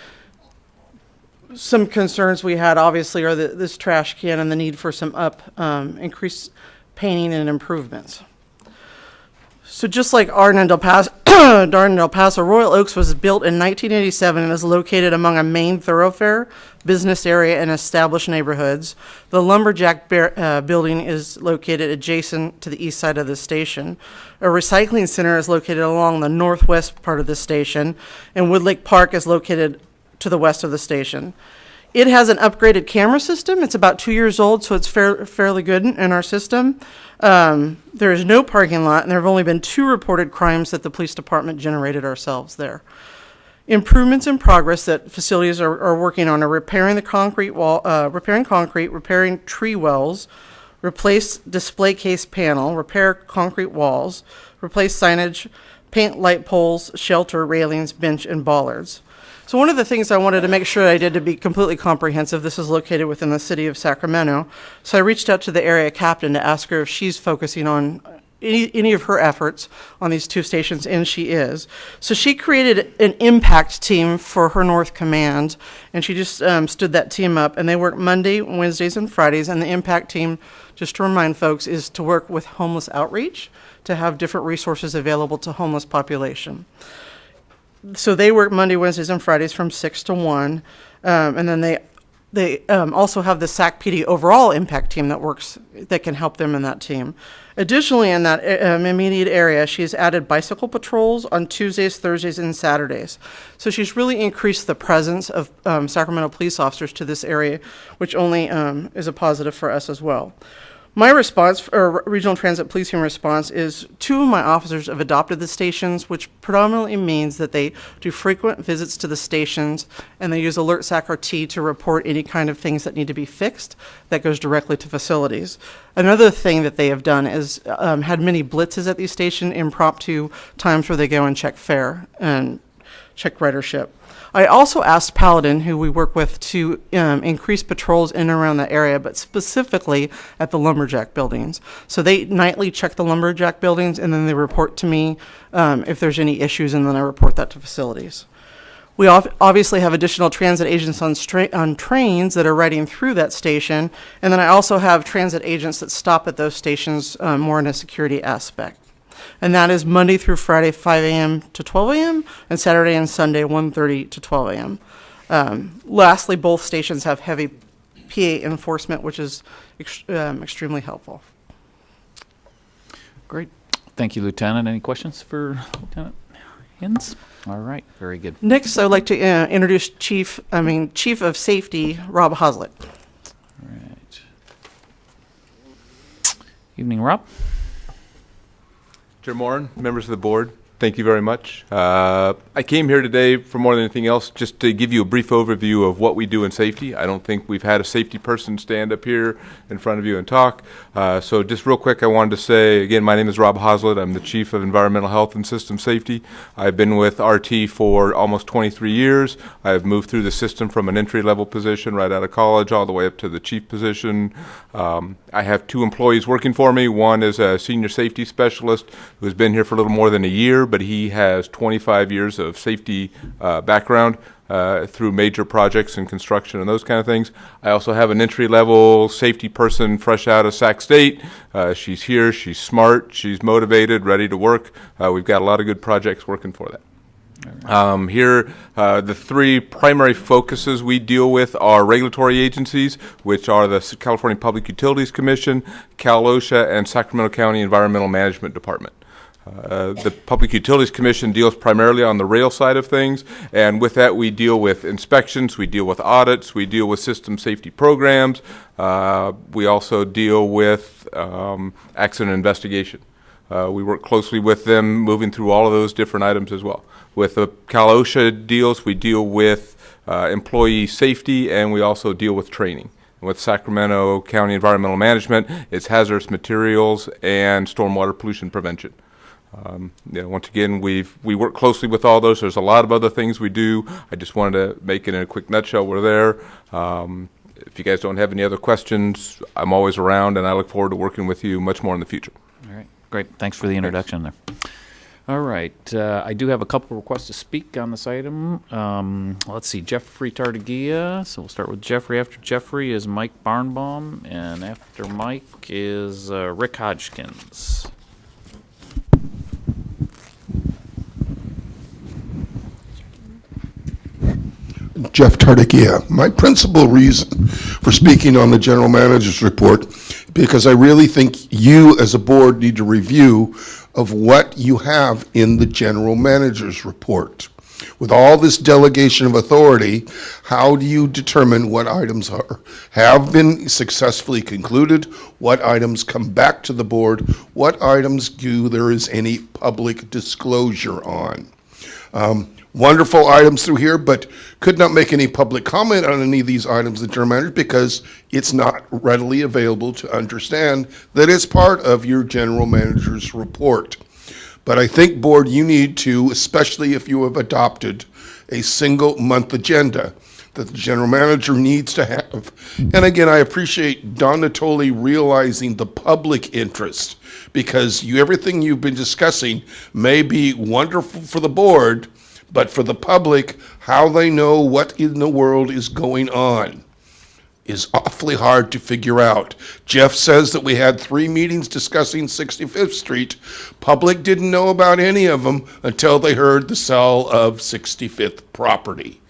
Some concerns we had obviously are this trash can and the need for some increased painting and improvements. So just like Arden and Del Paso, Royal Oaks was built in 1987 and is located among a main thoroughfare, business area, and established neighborhoods. The Lumberjack building is located adjacent to the east side of the station. A recycling center is located along the northwest part of the station, and Wood Lake Park is located to the west of the station. It has an upgraded camera system. It's about 2 years old, so it's fairly good in our system. There is no parking lot, and there have only been 2 reported crimes that the police department generated ourselves there. Improvements in progress that facilities are working on are repairing the concrete wall, repairing tree wells, replace display case panel, repair concrete walls, replace signage, paint light poles, shelter, railings, bench, and bollards. So one of the things I wanted to make sure I did to be completely comprehensive, this is located within the city of Sacramento, so I reached out to the area captain to ask her if she's focusing on any of her efforts on these two stations, and she is. So she created an impact team for her North Command, and she just stood that team up, and they work Monday, Wednesdays, and Fridays, and the impact team, just to remind folks, is to work with homeless outreach, to have different resources available to homeless population. So they work Monday, Wednesdays, and Fridays from 6 to 1, and then they also have the SAC PD overall impact team that can help them in that team. Additionally, in that immediate area, she's added bicycle patrols on Tuesdays, Thursdays, and Saturdays. So she's really increased the presence of Sacramento police officers to this area, which only is a positive for us as well. My response, or Regional Transit Policing response, is 2 of my officers have adopted the stations, which predominantly means that they do frequent visits to the stations, and they use Alert SAC-RT to report any kind of things that need to be fixed that goes directly to facilities. Another thing that they have done is had many blitzes at these stations, impromptu times where they go and check fare and check ridership. I also asked Paladin, who we work with, to increase patrols in and around the area, but specifically at the lumberjack buildings. So they nightly check the lumberjack buildings, and then they report to me if there's any issues, and then I report that to facilities. We obviously have additional transit agents on trains that are riding through that station, and then I also have transit agents that stop at those stations more in a security aspect. And that is Monday through Friday, 5 a.m. to 12 a.m., and Saturday and Sunday, 1:30 to 12 a.m. Lastly, both stations have heavy PA enforcement, which is extremely helpful. Great. Thank you, Lieutenant. Any questions for Lieutenant Hins? All right, very good. Next, I would like to introduce Chief of Safety, Rob Hoslett. All right. Evening, Rob. Chair Moran, members of the board, thank you very much. I came here today for more than anything else just to give you a brief overview of what we do in safety. I don't think we've had a safety person stand up here in front of you and talk. So just real quick, I wanted to say, again, my name is Rob Hoslett. I'm the Chief of Environmental Health and System Safety. I've been with RT for almost 23 years. I've moved through the system from an entry-level position right out of college all the way up to the chief position. I have 2 employees working for me. One is a senior safety specialist who's been here for a little more than a year, but he has 25 years of safety background through major projects and construction and those kind of things. I also have an entry-level safety person fresh out of Sac State. She's here, she's smart, she's motivated, ready to work. We've got a lot of good projects working for that. Here, the 3 primary focuses we deal with are regulatory agencies, which are the California Public Utilities Commission, Cal OSHA, and Sacramento County Environmental Management Department. The Public Utilities Commission deals primarily on the rail side of things, and with that we deal with inspections, we deal with audits, we deal with system safety programs, we also deal with accident investigation. We work closely with them moving through all of those different items as well. With the Cal OSHA deals, we deal with employee safety, and we also deal with training. With Sacramento County Environmental Management, it's hazardous materials and stormwater pollution prevention. Once again, we work closely with all those. There's a lot of other things we do. I just wanted to make it in a quick nutshell. We're there. If you guys don't have any other questions, I'm always around, and I look forward to working with you much more in the future. All right, great. Thanks for the introduction there. All right, I do have a couple requests to speak on this item. Let's see, Jeffrey Tartagia. So we'll start with Jeffrey. After Jeffrey is Mike Barnbaum, and after Mike is Rick Hodgkins. Jeff Tartagia. My principal reason for speaking on the general manager's report, because I really think you as a board need to review of what you have in the general manager's report. With all this delegation of authority, how do you determine what items have been successfully concluded, what items come back to the board, what items there is any public disclosure on? Wonderful items through here, but could not make any public comment on any of these items, the general manager, because it's not readily available to understand that it's part of your general manager's report. But I think, board, you need to, especially if you have adopted a single month agenda that the general manager needs to have. And again, I appreciate Don Natoli realizing the public interest, because everything you've been discussing may be wonderful for the board, but for the public, how they know what in the world is going on is awfully hard to figure out. Jeff says that we had 3 meetings discussing 65th Street. Public didn't know about any of them until they heard the sale of 65th property.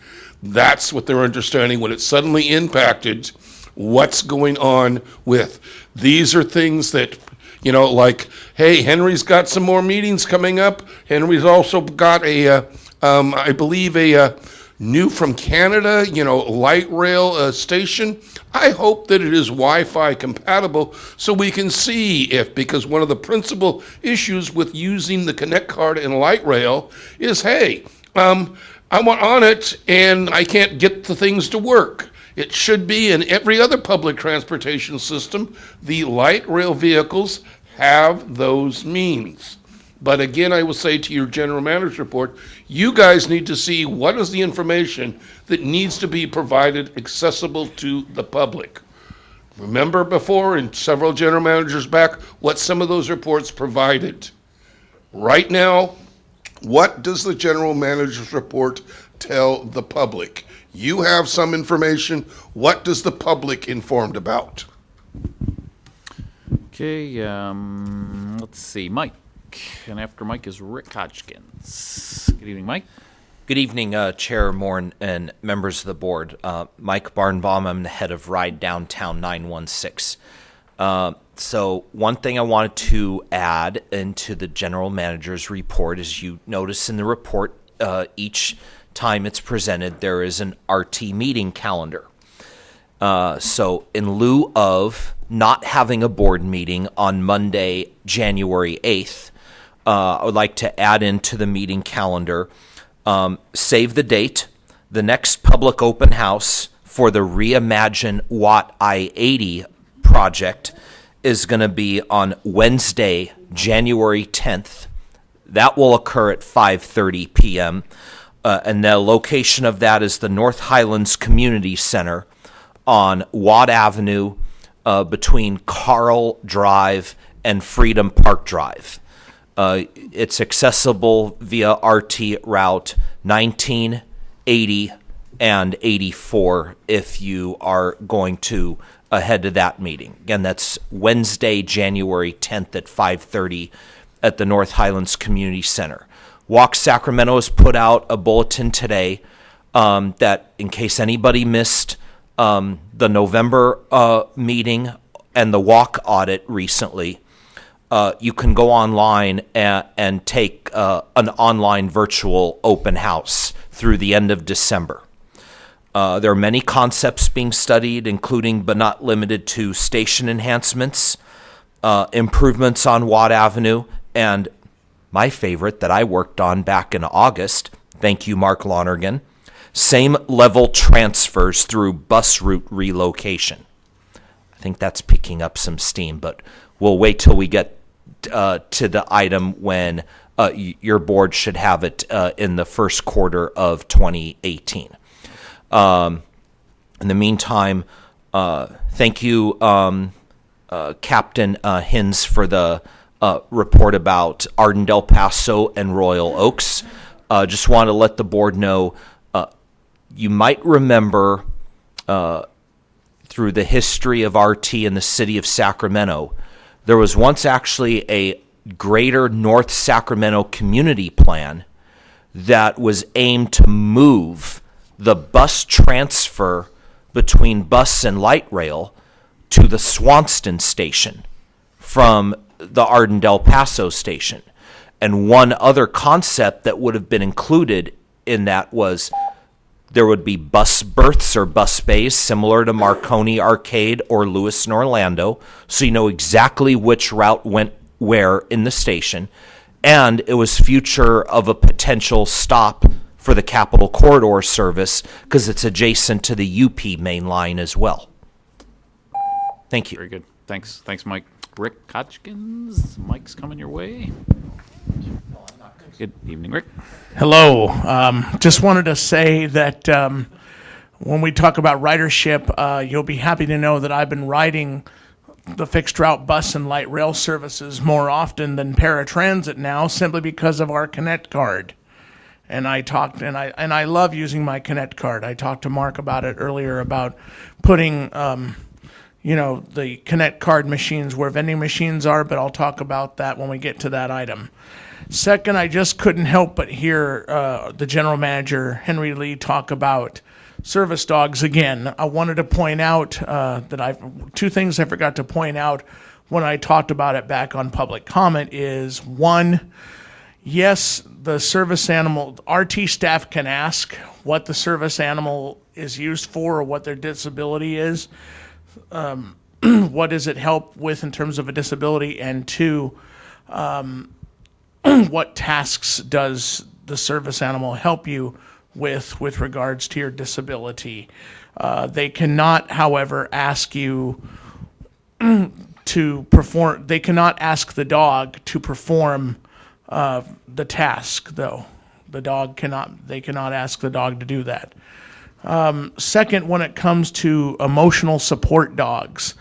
That's what they're understanding when it suddenly impacted what's going on with. These are things that, like, hey, Henry's got some more meetings coming up. Henry's also got I believe a new from Canada, light rail station. I hope that it is Wi-Fi compatible so we can see because one of the principal issues with using the Connect card and light rail is, hey, I'm on it and I can't get the things to work. It should be in every other public transportation system. The light rail vehicles have those means. But again, I will say to your general manager's report, you guys need to see what is the information that needs to be provided accessible to the public. Remember before, in several general managers back, what some of those reports provided. Right now, what does the general manager's report tell the public? You have some information. What does the public informed about? Okay, let's see, Mike. And after Mike is Rick Hodgkins. Good evening, Mike. Good evening, Chair Moore and members of the board. Mike Barnbaum, I'm the head of Ride Downtown 916. So one thing I wanted to add into the general manager's report is you notice in the report each time it's presented there is an RT meeting calendar. So in lieu of not having a board meeting on Monday, January 8th, I would like to add into the meeting calendar, save the date. The next public open house for the Reimagine Watt I-80 project is going to be on Wednesday, January 10th. That will occur at 5:30 p.m. And the location of that is the North Highlands Community Center on Watt Avenue between Carl Drive and Freedom Park Drive. It's accessible via RT route 19, 80, and 84 if you are going to head to that meeting. Again, that's Wednesday, January 10th at 5:30 at the North Highlands Community Center. Walk Sacramento has put out a bulletin today that in case anybody missed the November meeting and the walk audit recently, you can go online and take an online virtual open house through the end of December. There are many concepts being studied, including but not limited to station enhancements, improvements on Watt Avenue, and my favorite that I worked on back in August, thank you, Mark Lonergan, same level transfers through bus route relocation. I think that's picking up some steam, but we'll wait till we get to the item when your board should have it in the first quarter of 2018. In the meantime, thank you, Captain Hins, for the report about Arden Del Paso and Royal Oaks. Just want to let the board know, you might remember through the history of RT in the city of Sacramento, there was once actually a greater North Sacramento community plan that was aimed to move the bus transfer between bus and light rail to the Swanston station from the Arden Del Paso station. And one other concept that would have been included in that was there would be bus berths or bus bays similar to Marconi Arcade or Lewis and Orlando, so you know exactly which route went where in the station. And it was future of a potential stop for the Capitol Corridor service because it's adjacent to the UP main line as well. Thank you. Very good. Thanks, Mike. Rick Hodgkins, Mike's coming your way. Good evening, Rick. Hello. Just wanted to say that when we talk about ridership, you'll be happy to know that I've been riding the fixed route bus and light rail services more often than paratransit now, simply because of our Connect card. And I love using my Connect card. I talked to Mark about it earlier about putting, the Connect card machines where vending machines are, but I'll talk about that when we get to that item. Second, I just couldn't help but hear the general manager, Henry Lee, talk about service dogs again. I wanted to point out two things I forgot to point out when I talked about it back on public comment is, one, yes, the service animal, RT staff can ask what the service animal is used for or what their disability is. What does it help with in terms of a disability? And two, what tasks does the service animal help you with regards to your disability? They cannot, however, ask you to perform, they cannot ask the dog to perform the task, though. They cannot ask the dog to do that. Second, when it comes to emotional support dogs,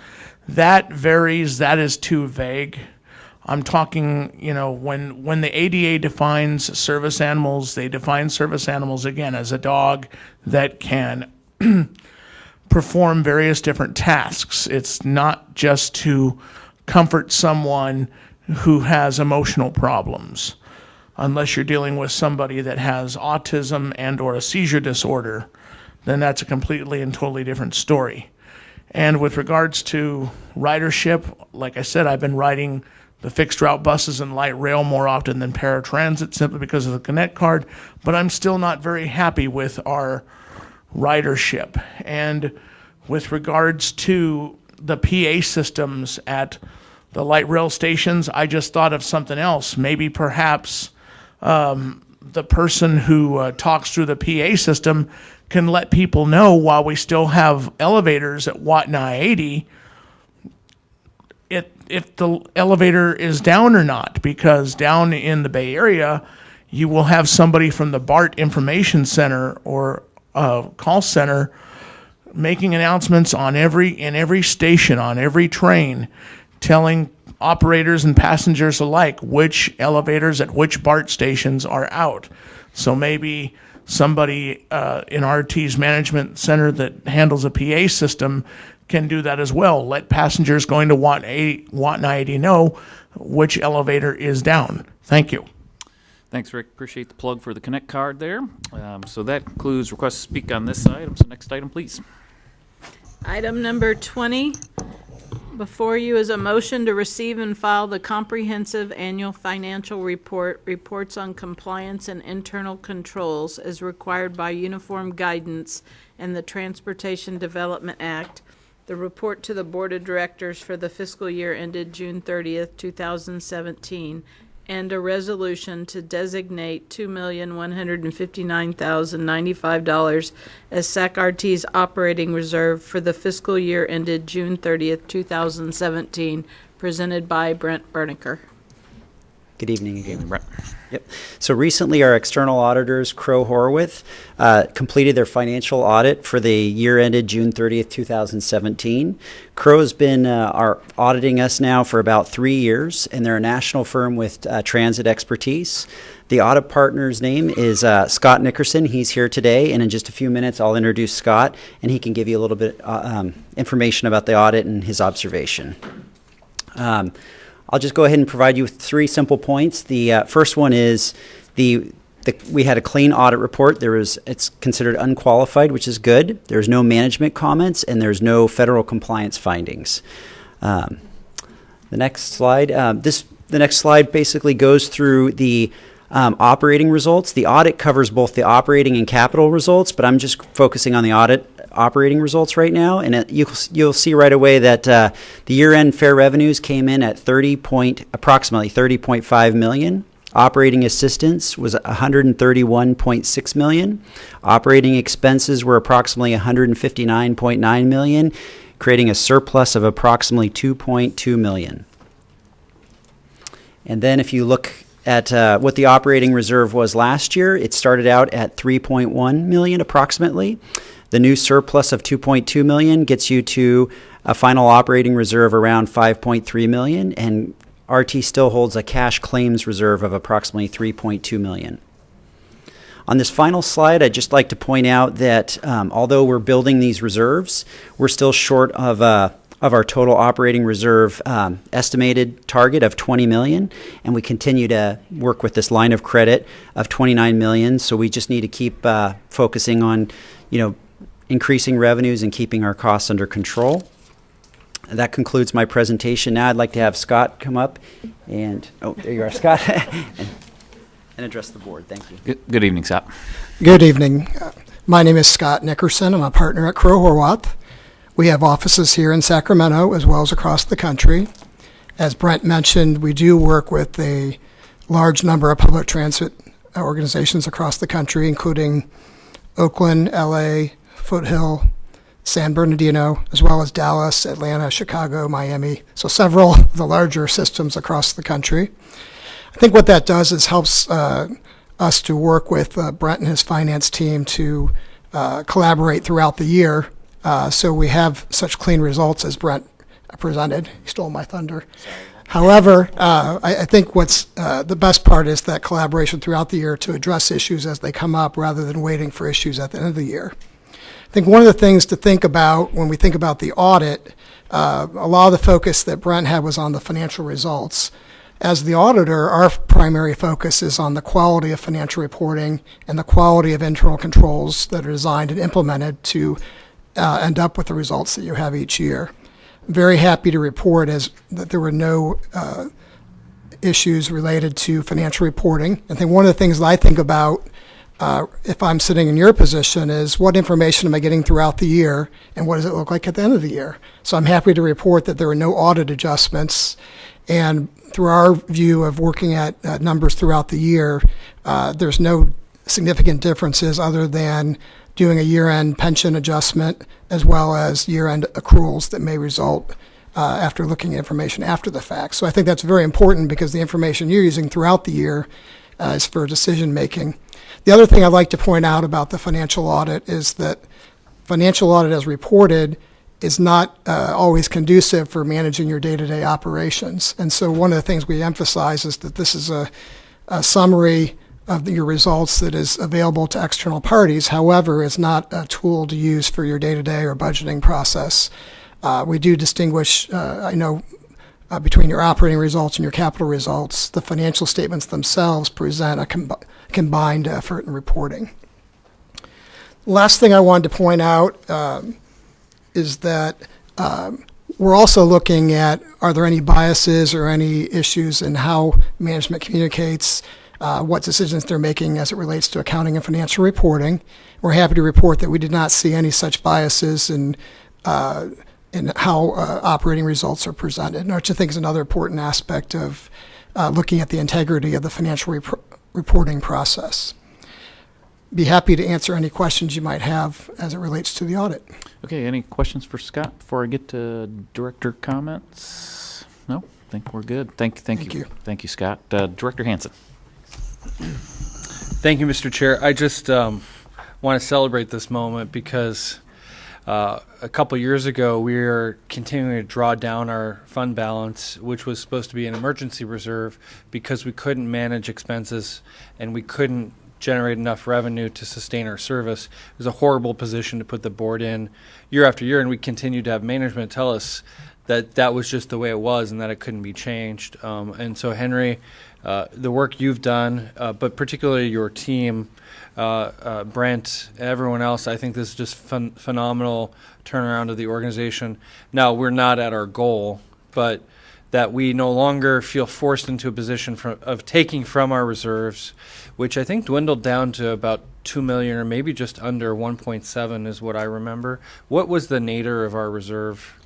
that varies, that is too vague. I'm talking, when the ADA defines service animals, they define service animals, again, as a dog that can perform various different tasks. It's not just to comfort someone who has emotional problems, unless you're dealing with somebody that has autism and or a seizure disorder, then that's a completely and totally different story. And with regards to ridership, like I said, I've been riding the fixed route buses and light rail more often than paratransit simply because of the Connect card, but I'm still not very happy with our ridership. And with regards to the PA systems at the light rail stations, I just thought of something else. Maybe perhaps the person who talks through the PA system can let people know while we still have elevators at Watna 80 if the elevator is down or not, because down in the Bay Area, you will have somebody from the BART Information Center or call center making announcements in every station, on every train, telling operators and passengers alike which elevators at which BART stations are out. So maybe somebody in RT's management center that handles a PA system can do that as well. Let passengers going to Watna 80 know which elevator is down. Thank you. Thanks, Rick. Appreciate the plug for the Connect card there. So that concludes requests to speak on this item. So next item, please. Item number 20. Before you is a motion to receive and file the comprehensive annual financial report, reports on compliance and internal controls as required by uniform guidance and the Transportation Development Act, the report to the Board of Directors for the fiscal year ended June 30th, 2017, and a resolution to designate $2,159,095 as SAC-RT's operating reserve for the fiscal year ended June 30th, 2017, presented by Brent Berniker. Good evening again. Good evening, Brent. Yep. So recently, our external auditors, Crowe Horwath, completed their financial audit for the year ended June 30th, 2017. Crowe has been auditing us now for about 3 years, and they're a national firm with transit expertise. The audit partner's name is Scott Nickerson. He's here today, and in just a few minutes, I'll introduce Scott, and he can give you a little bit information about the audit and his observation. I'll just go ahead and provide you with 3 simple points. The first one is we had a clean audit report. It's considered unqualified, which is good. There's no management comments, and there's no federal compliance findings. The next slide. The next slide basically goes through the operating results. The audit covers both the operating and capital results, but I'm just focusing on the operating results right now, and you'll see right away that the year-end fair revenues came in at approximately $30.5 million. Operating assistance was $131.6 million. Operating expenses were approximately $159.9 million, creating a surplus of approximately $2.2 million. And then if you look at what the operating reserve was last year, it started out at $3.1 million approximately. The new surplus of 2.2 million gets you to a final operating reserve around 5.3 million, and RT still holds a cash claims reserve of approximately 3.2 million. On this final slide, I'd just like to point out that although we're building these reserves, we're still short of our total operating reserve estimated target of 20 million, and we continue to work with this line of credit of 29 million. So we just need to keep focusing on, increasing revenues and keeping our costs under control. And that concludes my presentation. Now I'd like to have Scott come up and, there you are, Scott, and address the board. Thank you. Good evening, Scott. Good evening. My name is Scott Nickerson. I'm a partner at Crow Horwath. We have offices here in Sacramento as well as across the country. As Brent mentioned, we do work with a large number of public transit organizations across the country, including Oakland, LA, Foothill, San Bernardino, as well as Dallas, Atlanta, Chicago, Miami. So several of the larger systems across the country. I think what that does is helps us to work with Brent and his finance team to collaborate throughout the year, so we have such clean results as Brent presented. He stole my thunder. However, I think what's the best part is that collaboration throughout the year to address issues as they come up rather than waiting for issues at the end of the year. I think one of the things to think about when we think about the audit, a lot of the focus that Brent had was on the financial results. As the auditor, our primary focus is on the quality of financial reporting and the quality of internal controls that are designed and implemented to end up with the results that you have each year. I'm very happy to report that there were no issues related to financial reporting. I think one of the things that I think about if I'm sitting in your position is what information am I getting throughout the year and what does it look like at the end of the year? So I'm happy to report that there were no audit adjustments, and through our view of working at numbers throughout the year, there's no significant differences other than doing a year-end pension adjustment as well as year-end accruals that may result after looking at information after the fact. So I think that's very important because the information you're using throughout the year is for decision making. The other thing I'd like to point out about the financial audit is that financial audit as reported is not always conducive for managing your day-to-day operations. And so one of the things we emphasize is that this is a summary of your results that is available to external parties. However, it's not a tool to use for your day-to-day or budgeting process. We do distinguish, between your operating results and your capital results. The financial statements themselves present a combined effort in reporting. Last thing I wanted to point out is that we're also looking at, are there any biases or any issues in how management communicates, what decisions they're making as it relates to accounting and financial reporting. We're happy to report that we did not see any such biases in how operating results are presented, which I think is another important aspect of looking at the integrity of the financial reporting process. Be happy to answer any questions you might have as it relates to the audit. Okay, any questions for Scott before I get to director comments? No, I think we're good. Thank you. Thank you, Scott. Director Hansen. Thank you, Mr. Chair. I just want to celebrate this moment because a couple years ago, we were continuing to draw down our fund balance, which was supposed to be an emergency reserve, because we couldn't manage expenses and we couldn't generate enough revenue to sustain our service. It was a horrible position to put the board in year after year, and we continued to have management tell us that that was just the way it was and that it couldn't be changed. And so, Henry, the work you've done, but particularly your team, Brent, everyone else, I think this is just phenomenal turnaround of the organization. Now, we're not at our goal, but that we no longer feel forced into a position of taking from our reserves, which I think dwindled down to about 2 million or maybe just under 1.7 is what I remember. What was the nadir of our reserve?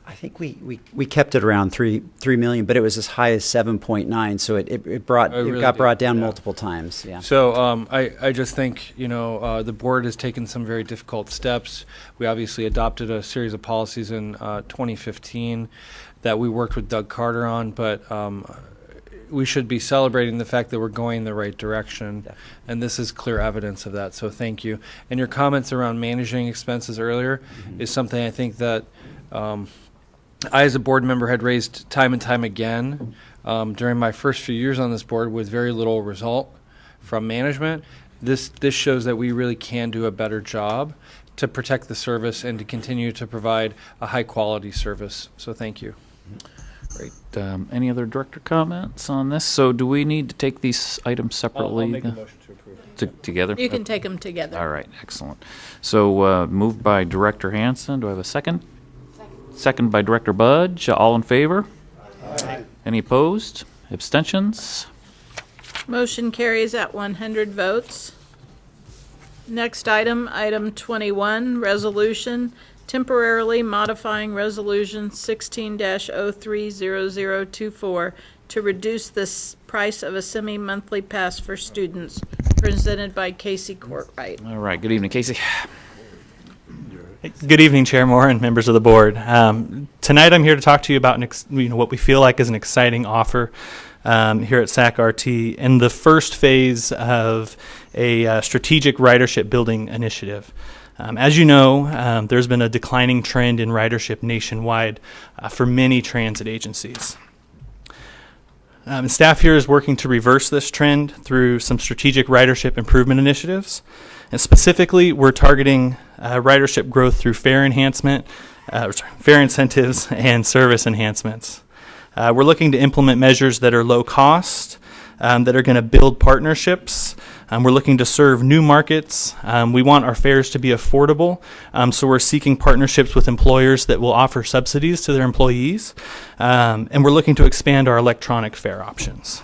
I think we kept it around 3 million, but it was as high as 7.9, so it got brought down multiple times. Yeah. So I just think the board has taken some very difficult steps. We obviously adopted a series of policies in 2015 that we worked with Doug Carter on, but we should be celebrating the fact that we're going in the right direction, and this is clear evidence of that. So thank you. And your comments around managing expenses earlier is something I think that I, as a board member, had raised time and time again during my first few years on this board with very little result from management. This shows that we really can do a better job to protect the service and to continue to provide a high quality service. So thank you. Great. Any other director comments on this? So do we need to take these items separately? I'll make a motion to approve. Together? You can take them together. All right, excellent. So moved by Director Hanson. Do I have a second? Second by Director Budge. All in favor? Aye. Any opposed? Abstentions? Motion carries at 100 votes. Next item, item 21, resolution temporarily modifying resolution 16-030024 to reduce the price of a semi-monthly pass for students, presented by Casey Courtwright. All right, good evening, Casey. Good evening, Chair Moore and members of the board. Tonight I'm here to talk to you about what we feel like is an exciting offer here at SAC-RT in the first phase of a strategic ridership building initiative. As you know, there's been a declining trend in ridership nationwide for many transit agencies. Staff here is working to reverse this trend through some strategic ridership improvement initiatives. And specifically, we're targeting ridership growth through fare incentives and service enhancements. We're looking to implement measures that are low cost, that are going to build partnerships. We're looking to serve new markets. We want our fares to be affordable, so we're seeking partnerships with employers that will offer subsidies to their employees. And we're looking to expand our electronic fare options.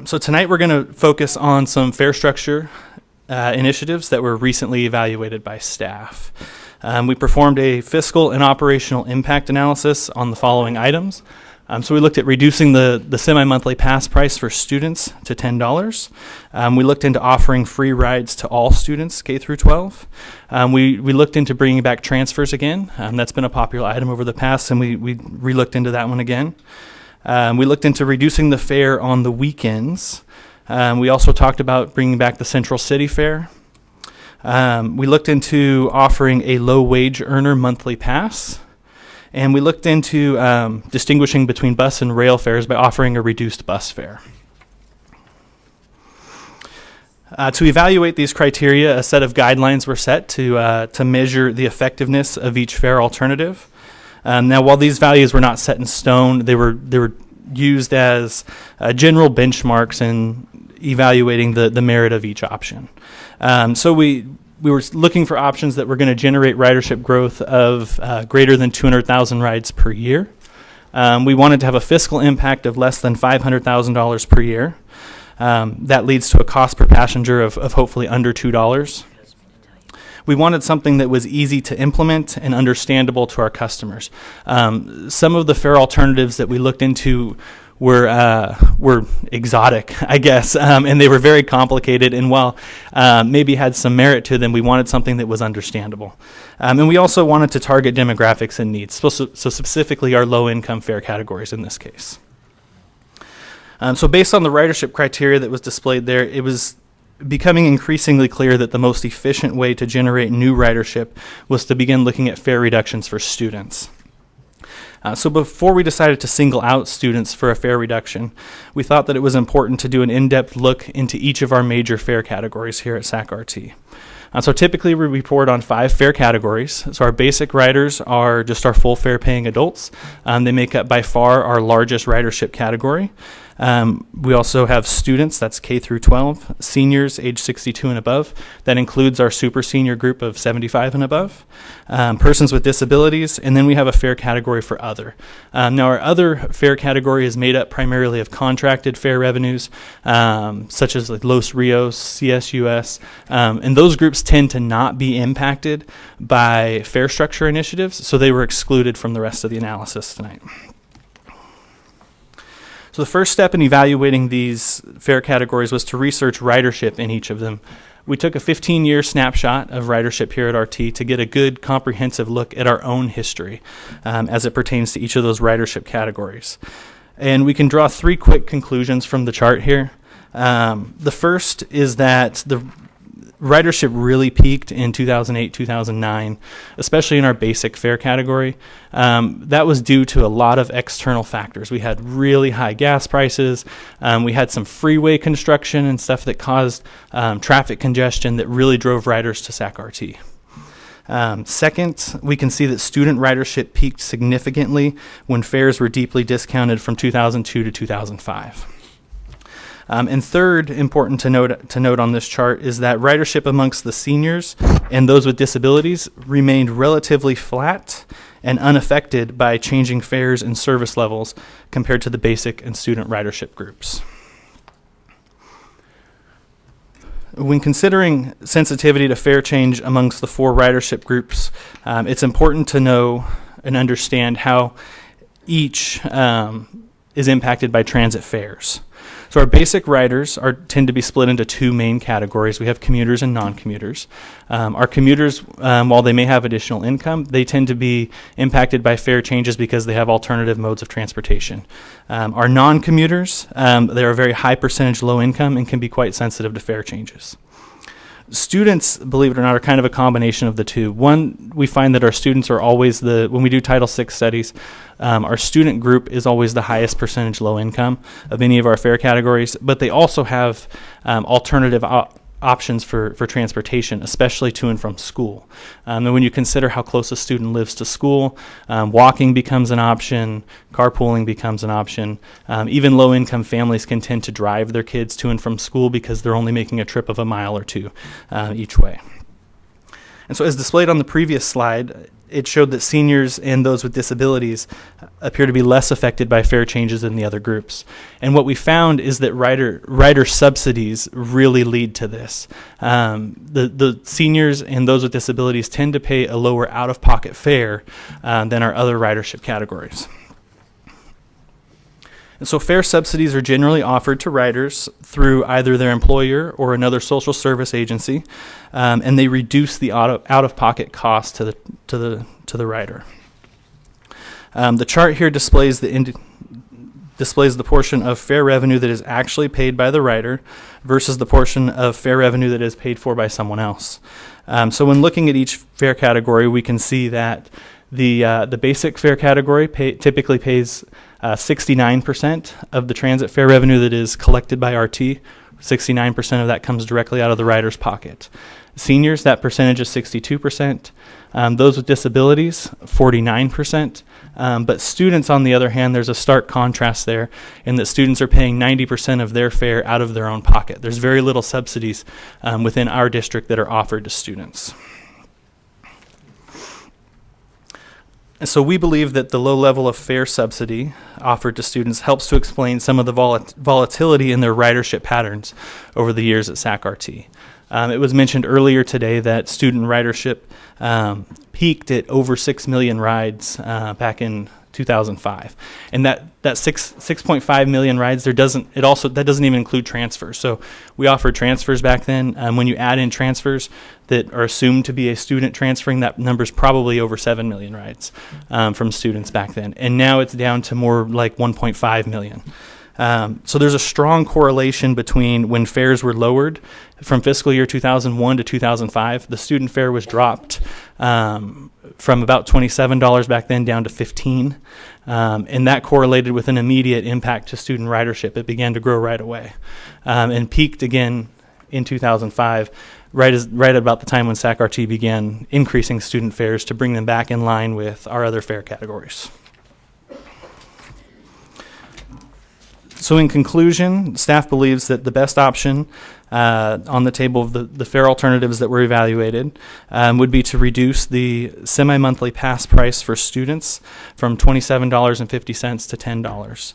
So tonight we're going to focus on some fare structure initiatives that were recently evaluated by staff. We performed a fiscal and operational impact analysis on the following items. So we looked at reducing the semi-monthly pass price for students to $10. We looked into offering free rides to all students, K through 12. We looked into bringing back transfers again. That's been a popular item over the past, and we re-looked into that one again. We looked into reducing the fare on the weekends. We also talked about bringing back the Central City fare. We looked into offering a low-wage earner monthly pass. And we looked into distinguishing between bus and rail fares by offering a reduced bus fare. To evaluate these criteria, a set of guidelines were set to measure the effectiveness of each fare alternative. Now, while these values were not set in stone, they were used as general benchmarks in evaluating the merit of each option. So we were looking for options that were going to generate ridership growth of greater than 200,000 rides per year. We wanted to have a fiscal impact of less than $500,000 per year. That leads to a cost per passenger of hopefully under $2. We wanted something that was easy to implement and understandable to our customers. Some of the fare alternatives that we looked into were exotic, I guess, and they were very complicated, and while maybe had some merit to them, we wanted something that was understandable. And we also wanted to target demographics and needs, so specifically our low-income fare categories in this case. So based on the ridership criteria that was displayed there, it was becoming increasingly clear that the most efficient way to generate new ridership was to begin looking at fare reductions for students. So before we decided to single out students for a fare reduction, we thought that it was important to do an in-depth look into each of our major fare categories here at SAC-RT. So typically we report on 5 fare categories. So our basic riders are just our full fare paying adults. They make up by far our largest ridership category. We also have students, that's K through 12, seniors age 62 and above. That includes our super senior group of 75 and above, persons with disabilities, and then we have a fare category for other. Now our other fare category is made up primarily of contracted fare revenues, such as like Los Rios, CSUS, and those groups tend to not be impacted by fare structure initiatives, so they were excluded from the rest of the analysis tonight. So the first step in evaluating these fare categories was to research ridership in each of them. We took a 15-year snapshot of ridership here at RT to get a good comprehensive look at our own history as it pertains to each of those ridership categories. And we can draw three quick conclusions from the chart here. The first is that the ridership really peaked in 2008, 2009, especially in our basic fare category. That was due to a lot of external factors. We had really high gas prices. We had some freeway construction and stuff that caused traffic congestion that really drove riders to SAC-RT. Second, we can see that student ridership peaked significantly when fares were deeply discounted from 2002 to 2005. And third, important to note on this chart is that ridership amongst the seniors and those with disabilities remained relatively flat and unaffected by changing fares and service levels compared to the basic and student ridership groups. When considering sensitivity to fare change amongst the four ridership groups, it's important to know and understand how each is impacted by transit fares. So our basic riders tend to be split into two main categories. We have commuters and non-commuters. Our commuters, while they may have additional income, they tend to be impacted by fare changes because they have alternative modes of transportation. Our non-commuters, they're a very high percentage low income and can be quite sensitive to fare changes. Students, believe it or not, are kind of a combination of the two. One, we find that our students are always when we do Title VI studies, our student group is always the highest percentage low income of any of our fare categories, but they also have alternative options for transportation, especially to and from school. And when you consider how close a student lives to school, walking becomes an option, carpooling becomes an option. Even low-income families can tend to drive their kids to and from school because they're only making a trip of a mile or two each way. And so as displayed on the previous slide, it showed that seniors and those with disabilities appear to be less affected by fare changes than the other groups. And what we found is that rider subsidies really lead to this. The seniors and those with disabilities tend to pay a lower out-of-pocket fare than our other ridership categories. And so fare subsidies are generally offered to riders through either their employer or another social service agency, and they reduce the out-of-pocket cost to the rider. The chart here displays the portion of fare revenue that is actually paid by the rider versus the portion of fare revenue that is paid for by someone else. So when looking at each fare category, we can see that the basic fare category typically pays 69% of the transit fare revenue that is collected by RT. 69% of that comes directly out of the rider's pocket. Seniors, that percentage is 62%. Those with disabilities, 49%. But students, on the other hand, there's a stark contrast there in that students are paying 90% of their fare out of their own pocket. There's very little subsidies within our district that are offered to students. So we believe that the low level of fare subsidy offered to students helps to explain some of the volatility in their ridership patterns over the years at SAC-RT. It was mentioned earlier today that student ridership peaked at over 6 million rides back in 2005, and that 6.5 million rides that doesn't even include transfers. So we offered transfers back then. When you add in transfers that are assumed to be a student transferring, that number's probably over 7 million rides from students back then, and now it's down to more like 1.5 million. So there's a strong correlation between when fares were lowered from fiscal year 2001 to 2005. The student fare was dropped from about $27 back then down to $15, and that correlated with an immediate impact to student ridership. It began to grow right away and peaked again in 2005, right at about the time when SAC-RT began increasing student fares to bring them back in line with our other fare categories. So in conclusion, staff believes that the best option on the table of the fare alternatives that were evaluated would be to reduce the semi-monthly pass price for students from $27.50 to $10.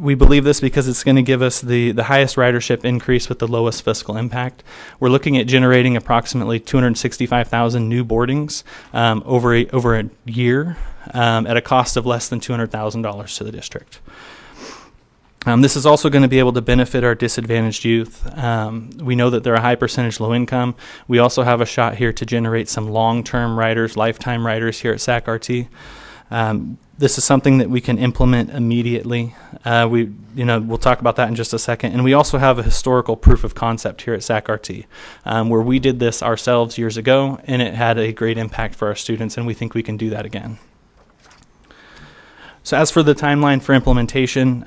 We believe this because it's going to give us the highest ridership increase with the lowest fiscal impact. We're looking at generating approximately 265,000 new boardings over a year at a cost of less than $200,000 to the district. This is also going to be able to benefit our disadvantaged youth. We know that they're a high percentage low income. We also have a shot here to generate some long-term riders, lifetime riders here at SAC-RT. This is something that we can implement immediately. We'll talk about that in just a second. And we also have a historical proof of concept here at SAC-RT, where we did this ourselves years ago, and it had a great impact for our students, and we think we can do that again. So as for the timeline for implementation,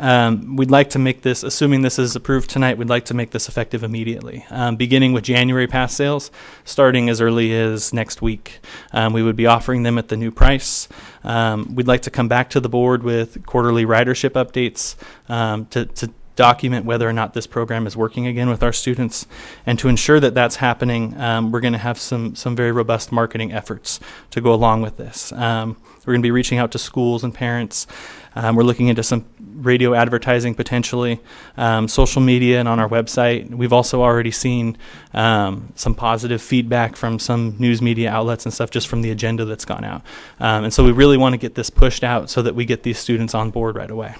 we'd like to make this, assuming this is approved tonight, we'd like to make this effective immediately, beginning with January pass sales, starting as early as next week. We would be offering them at the new price. We'd like to come back to the board with quarterly ridership updates to document whether or not this program is working again with our students. And to ensure that that's happening, we're going to have some very robust marketing efforts to go along with this. We're going to be reaching out to schools and parents. We're looking into some radio advertising potentially, social media, and on our website. We've also already seen some positive feedback from some news media outlets and stuff just from the agenda that's gone out. And so we really want to get this pushed out so that we get these students on board right away.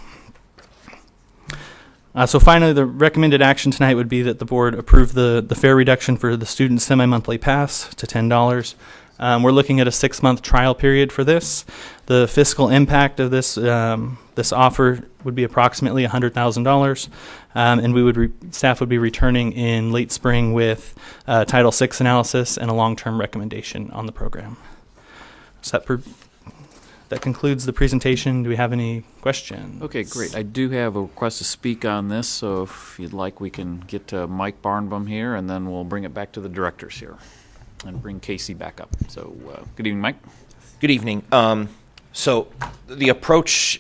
So finally, the recommended action tonight would be that the board approve the fare reduction for the student semi-monthly pass to $10. We're looking at a 6-month trial period for this. The fiscal impact of this this offer would be approximately $100,000, and staff would be returning in late spring with Title VI analysis and a long-term recommendation on the program. So that concludes the presentation. Do we have any questions? Okay, great. I do have a request to speak on this, so if you'd like, we can get Mike Barnbaum here, and then we'll bring it back to the directors here and bring Casey back up. So good evening, Mike. Good evening. So the approach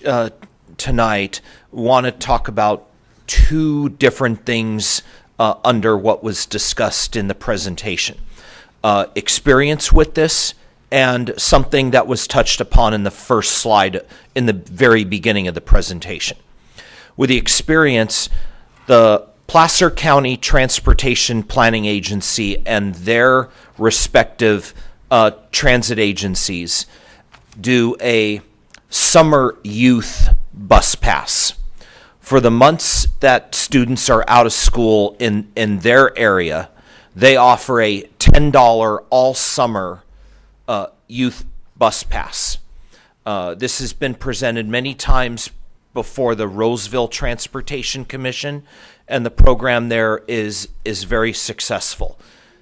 tonight, want to talk about two different things under what was discussed in the presentation. Experience with this and something that was touched upon in the first slide in the very beginning of the presentation. With the experience, the Placer County Transportation Planning Agency and their respective transit agencies do a summer youth bus pass. For the months that students are out of school in their area, they offer a $10 all summer youth bus pass. This has been presented many times before the Roseville Transportation Commission, and the program there is very successful.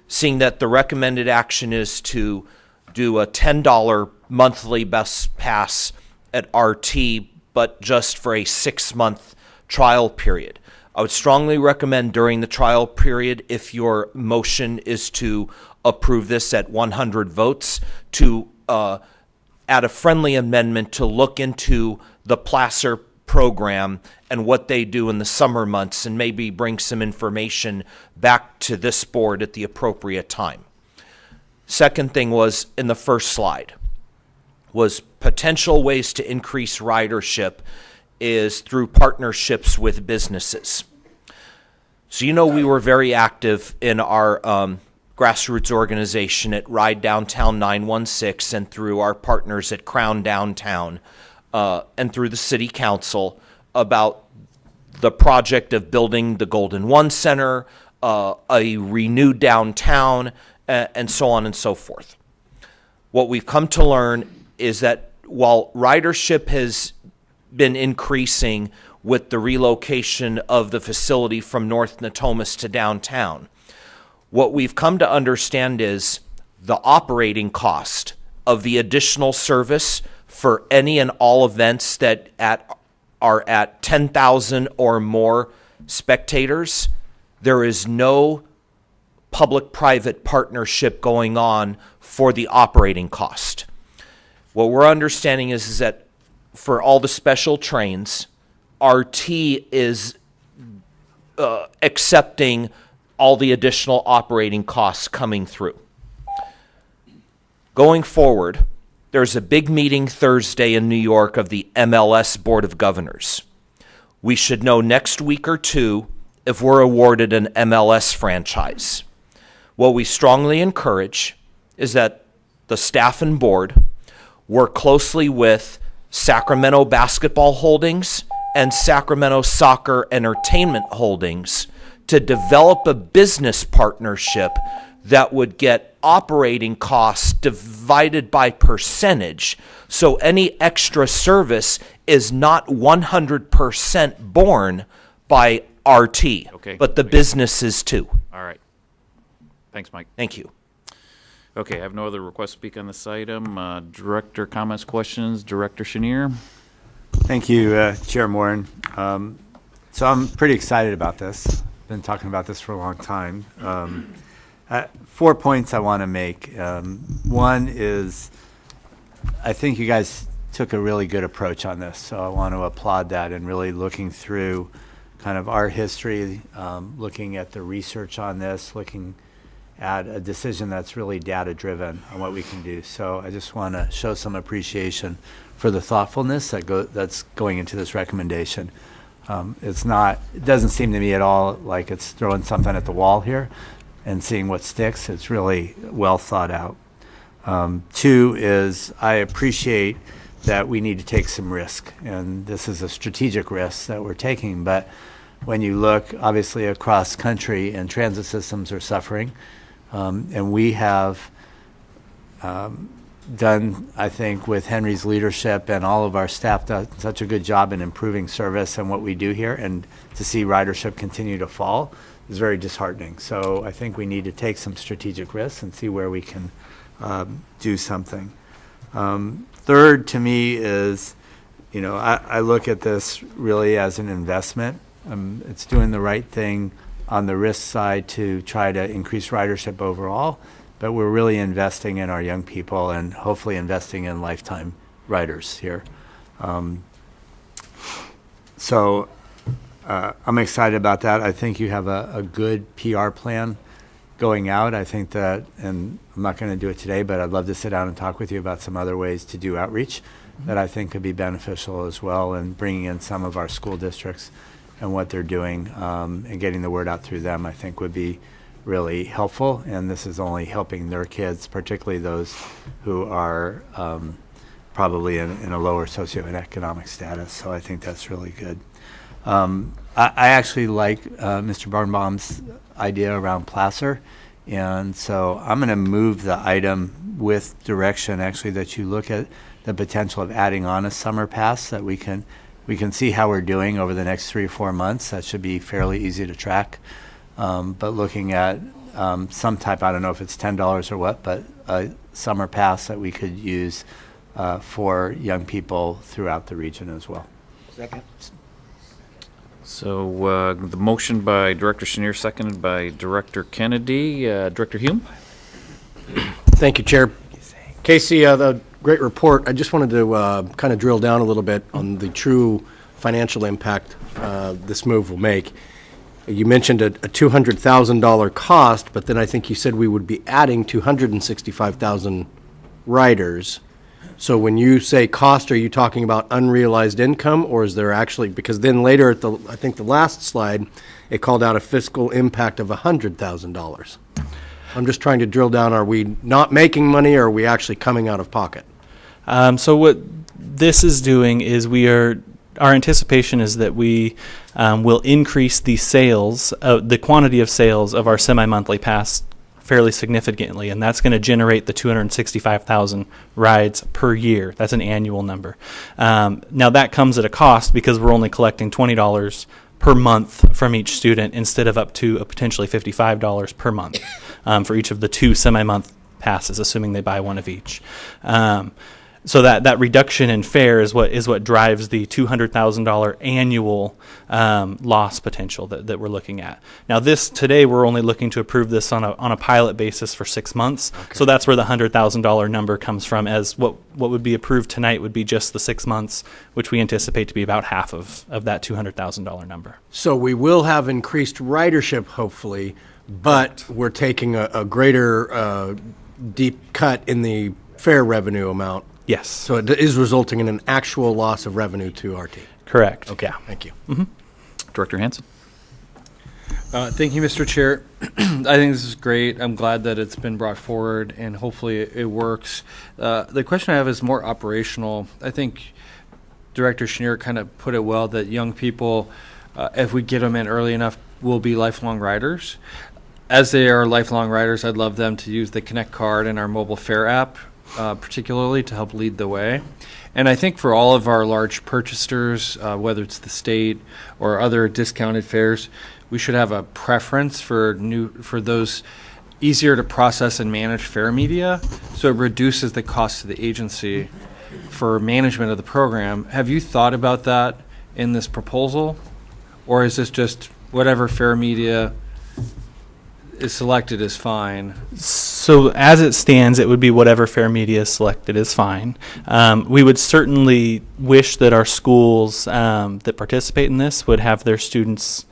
Seeing that the recommended action is to do a $10 monthly bus pass at RT, but just for a 6-month trial period. I would strongly recommend during the trial period, if your motion is to approve this at 100 votes, to add a friendly amendment to look into the Placer program and what they do in the summer months, and maybe bring some information back to this board at the appropriate time. Second thing was in the first slide was potential ways to increase ridership is through partnerships with businesses. So we were very active in our grassroots organization at Ride Downtown 916 and through our partners at Crown Downtown and through the City Council about the project of building the Golden One Center, a renewed downtown, and so on and so forth. What we've come to learn is that while ridership has been increasing with the relocation of the facility from North Natomas to downtown, what we've come to understand is the operating cost of the additional service for any and all events that are at 10,000 or more spectators. There is no public-private partnership going on for the operating cost. What we're understanding is that for all the special trains, RT is accepting all the additional operating costs coming through. Going forward, there's a big meeting Thursday in New York of the MLS Board of Governors. We should know next week or two if we're awarded an MLS franchise. What we strongly encourage is that the staff and board work closely with Sacramento Basketball Holdings and Sacramento Soccer Entertainment Holdings to develop a business partnership that would get operating costs divided by percentage. So any extra service is not 100% borne by RT, but the businesses too. All right. Thanks, Mike. Thank you. Okay, I have no other requests to speak on this item. Director, comments, questions? Director Chenier? Thank you, Chair Moran. So I'm pretty excited about this. Been talking about this for a long time. 4 points I want to make. One is, I think you guys took a really good approach on this, so I want to applaud that, and really looking through kind of our history, looking at the research on this, looking at a decision that's really data-driven on what we can do. So I just want to show some appreciation for the thoughtfulness that's going into this recommendation. It doesn't seem to me at all like it's throwing something at the wall here and seeing what sticks. It's really well thought out. Two is, I appreciate that we need to take some risk, and this is a strategic risk that we're taking, but when you look obviously across country and transit systems are suffering, and we have done, I think, with Henry's leadership and all of our staff, done such a good job in improving service and what we do here, and to see ridership continue to fall is very disheartening. So I think we need to take some strategic risks and see where we can do something. Third, to me, is, I look at this really as an investment. It's doing the right thing on the risk side to try to increase ridership overall, but we're really investing in our young people and hopefully investing in lifetime riders here. So I'm excited about that. I think you have a good PR plan going out. I think that, and I'm not going to do it today, but I'd love to sit down and talk with you about some other ways to do outreach that I think could be beneficial as well, and bringing in some of our school districts and what they're doing, and getting the word out through them, I think would be really helpful. And this is only helping their kids, particularly those who are probably in a lower socioeconomic status. So I think that's really good. I actually like Mr. Barnbaum's idea around Placer, and so I'm going to move the item with direction, actually, that you look at the potential of adding on a summer pass, that we can see how we're doing over the next 3 or 4 months. That should be fairly easy to track. But looking at some type, I don't know if it's $10 or what, but a summer pass that we could use for young people throughout the region as well. Second. So the motion by Director Chenier, seconded by Director Kennedy. Director Hume? Thank you, Chair. Casey, the great report. I just wanted to kind of drill down a little bit on the true financial impact this move will make. You mentioned a $200,000 cost, but then I think you said we would be adding 265,000 riders. So when you say cost, are you talking about unrealized income, or is there actually, because then later at I think the last slide, it called out a fiscal impact of $100,000. I'm just trying to drill down, are we not making money, or are we actually coming out of pocket? So what this is doing is our anticipation is that we will increase the sales, the quantity of sales of our semi-monthly pass fairly significantly, and that's going to generate the 265,000 rides per year. That's an annual number. Now that comes at a cost because we're only collecting $20 per month from each student instead of up to potentially $55 per month for each of the 2 semi-month passes, assuming they buy one of each. So that reduction in fare is what drives the $200,000 annual loss potential that we're looking at. Now, today we're only looking to approve this on a pilot basis for 6 months. Okay. So that's where the $100,000 number comes from. As what would be approved tonight would be just the 6 months, which we anticipate to be about half of that $200,000 number. So we will have increased ridership, hopefully, but we're taking a greater deep cut in the fare revenue amount. Yes. So it is resulting in an actual loss of revenue to RT. Correct. Okay. Yeah. Thank you. Mm-hmm. Director Hansen? Thank you, Mr. Chair. I think this is great. I'm glad that it's been brought forward, and hopefully it works. The question I have is more operational. I think Director Chenier kind of put it well, that young people, if we get them in early enough, will be lifelong riders. as they are lifelong riders, I'd love them to use the Connect card and our mobile fare app, particularly to help lead the way. And I think for all of our large purchasers, whether it's the state or other discounted fares, we should have a preference for those easier to process and manage fare media, so it reduces the cost to the agency for management of the program. Have you thought about that in this proposal, or is this just whatever fare media is selected is fine? So as it stands, it would be whatever fare media is selected is fine. We would certainly wish that our schools that participate in this would have their students,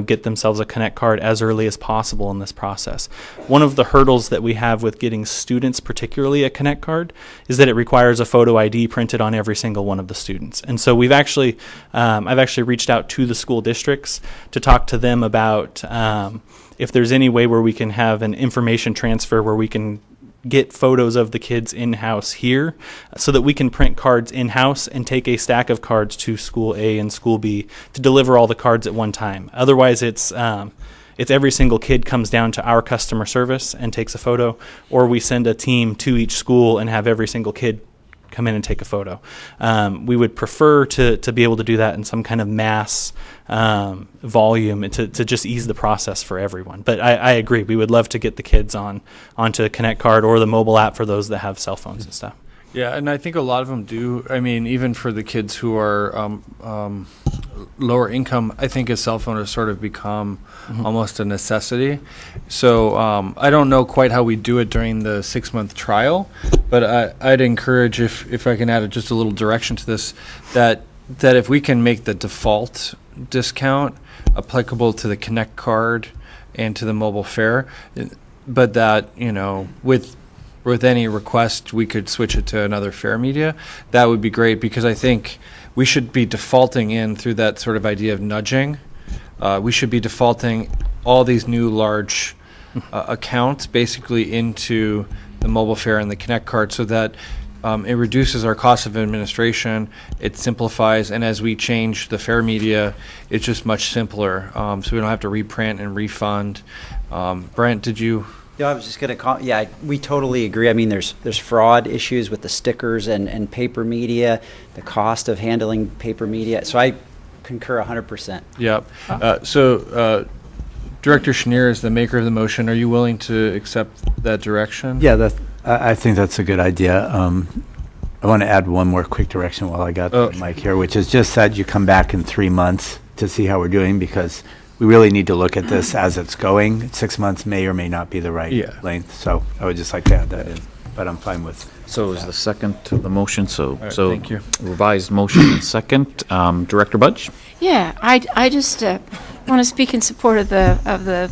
get themselves a Connect card as early as possible in this process. One of the hurdles that we have with getting students, particularly a Connect card, is that it requires a photo ID printed on every single one of the students. And so I've actually reached out to the school districts to talk to them about if there's any way where we can have an information transfer where we can get photos of the kids in-house here so that we can print cards in-house and take a stack of cards to school A and school B to deliver all the cards at one time. Otherwise, it's every single kid comes down to our customer service and takes a photo, or we send a team to each school and have every single kid come in and take a photo. We would prefer to be able to do that in some kind of mass volume to just ease the process for everyone. But I agree. We would love to get the kids onto Connect Card or the mobile app for those that have cell phones and stuff. Yeah, and I think a lot of them do. I mean, even for the kids who are lower income, I think a cell phone has sort of become almost a necessity. So I don't know quite how we do it during the 6-month trial, but I'd encourage, if I can add just a little direction to this, that if we can make the default discount applicable to the Connect card and to the mobile fare, but that, with any request, we could switch it to another fare media, that would be great, because I think we should be defaulting in through that sort of idea of nudging. We should be defaulting all these new large accounts basically into the mobile fare and the Connect card, so that it reduces our cost of administration, it simplifies, and as we change the fare media, it's just much simpler, so we don't have to reprint and refund. Brent, did you... Yeah, I was just going to yeah, we totally agree. I mean, there's fraud issues with the stickers and paper media, the cost of handling paper media. So I concur 100%. Yep. So Director Schneer is the maker of the motion. Are you willing to accept that direction? Yeah, I think that's a good idea. I want to add one more quick direction while I got the mic here, which is just that you come back in 3 months to see how we're doing, because we really need to look at this as it's going. 6 months may or may not be the right length. So I would just like to add that in, but I'm fine with. So is the second to the motion, so right, so thank you. Revised motion and second. Director Budge? Yeah, I just want to speak in support of the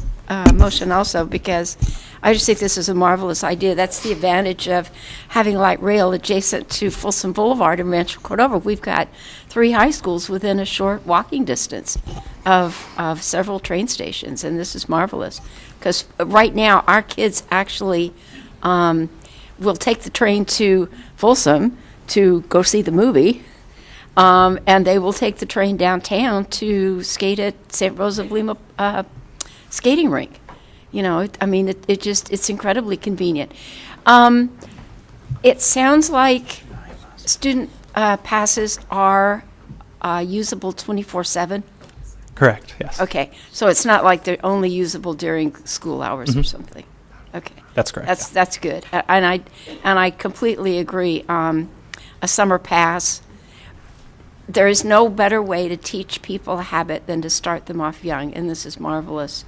motion also, because I just think this is a marvelous idea. That's the advantage of having light rail adjacent to Folsom Boulevard in Rancho Cordova. We've got 3 high schools within a short walking distance of several train stations, and this is marvelous. Because right now, our kids actually will take the train to Folsom to go see the movie, and they will take the train downtown to skate at St. Rose of Lima skating rink. It's incredibly convenient. It sounds like student passes are usable 24/7. Correct, yes. Okay, so it's not like they're only usable during school hours or something. Okay. That's correct. That's good. And I completely agree. A summer pass, there is no better way to teach people a habit than to start them off young, and this is marvelous.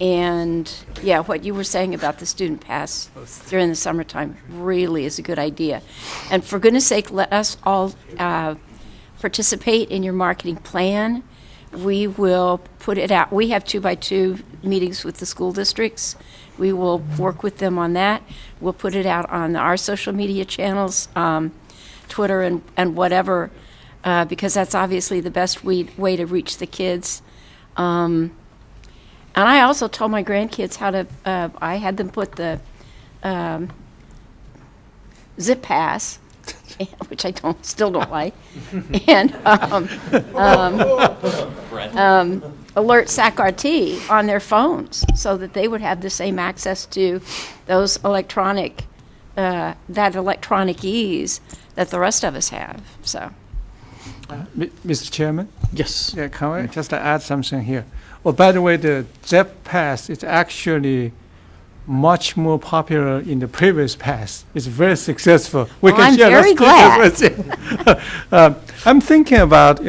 And yeah, what you were saying about the student pass during the summertime really is a good idea. And for goodness sake, let us all participate in your marketing plan. We will put it out. We have 2x2 meetings with the school districts. We will work with them on that. We'll put it out on our social media channels, Twitter and whatever, because that's obviously the best way to reach the kids. And I also told my grandkids how to, I had them put the zip pass which I still don't like, and alert SAC-RT on their phones so that they would have the same access to those electronic ease that the rest of us have. So, Mr. Chairman? Yes. Yeah, can I just add something here? Oh, by the way, the ZEP pass is actually much more popular in the previous pass. It's very successful. We I'm share very those details with you. I'm thinking about,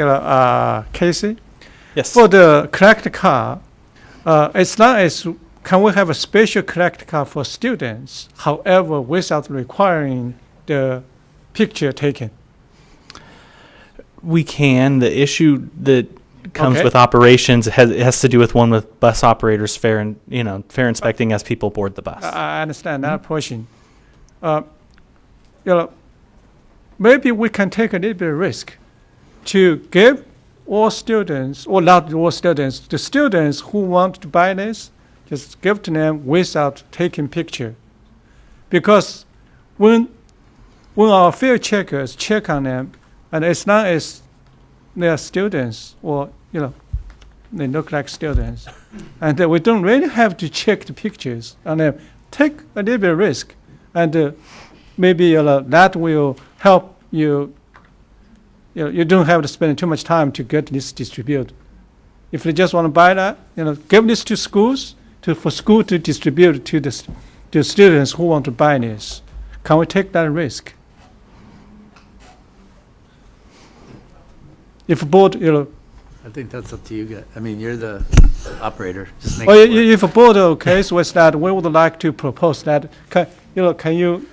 Casey. Yes. For the collect car, it's not as can we have a special collect car for students, however, without requiring the picture taken? We can. The issue that comes Okay. with operations has to do with bus operators fair inspecting as people board the bus. I understand that portion. Maybe we can take a little bit of risk to give all students, or not all students, the students who want to buy this, just give to them without taking picture. Because when our field checkers check on them, and as long as they are students, or they look like students, and we don't really have to check the pictures on them. Take a little bit of risk, and maybe that will help you. You don't have to spend too much time to get this distributed. If you just want to buy that, give this to schools for school to distribute to the students who want to buy this. Can we take that risk? If board, I think that's up to you guys. I mean, you're the operator. Just make well, it work. if a board okay with that, we would like to propose that. Can you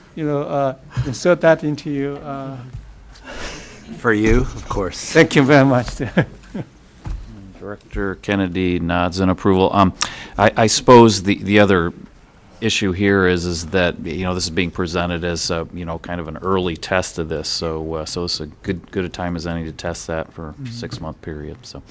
insert that into your? For you, of course. Thank you very much. Director Kennedy nods in approval. I suppose the other issue here is that this is being presented as kind of an early test of this, so it's a good a time as any to test that for a 6-month period. So,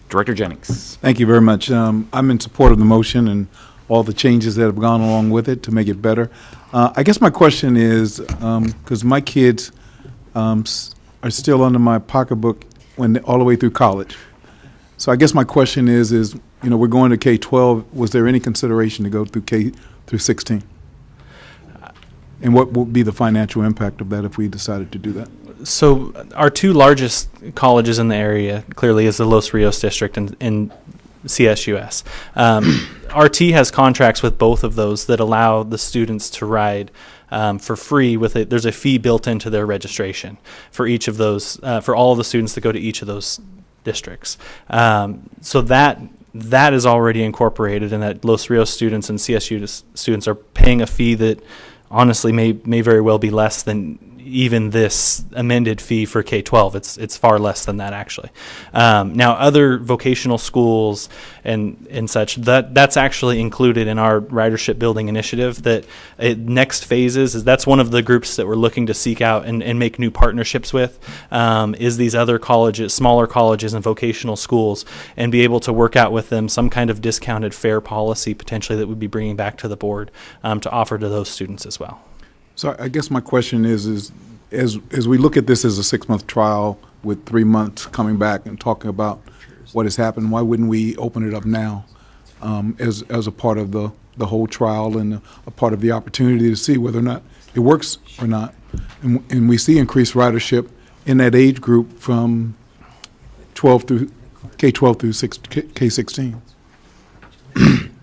Director Jennings. Thank you very much. I'm in support of the motion and all the changes that have gone along with it to make it better. I guess my question is, because my kids are still under my pocketbook all the way through college. So I guess my question is we're going to K-12. Was there any consideration to go through K through 16? And what would be the financial impact of that if we decided to do that? So our two largest colleges in the area clearly is the Los Rios District and CSUS. RT has contracts with both of those that allow the students to ride for free with it. There's a fee built into their registration for each of those, for all of the students that go to each of those districts. So that is already incorporated, and that Los Rios students and CSU students are paying a fee that honestly may very well be less than even this amended fee for K-12. It's far less than that, actually. Now, other vocational schools and such, that's actually included in our ridership building initiative. That next phases that's one of the groups that we're looking to seek out and make new partnerships with, is these other colleges, smaller colleges and vocational schools, and be able to work out with them some kind of discounted fare policy potentially that we'd be bringing back to the board to offer to those students as well. So I guess my question is as we look at this as a 6-month trial with 3 months coming back and talking about what has happened, why wouldn't we open it up now as a part of the whole trial and a part of the opportunity to see whether or not it works or not? And we see increased ridership in that age group from K-12 through K-16.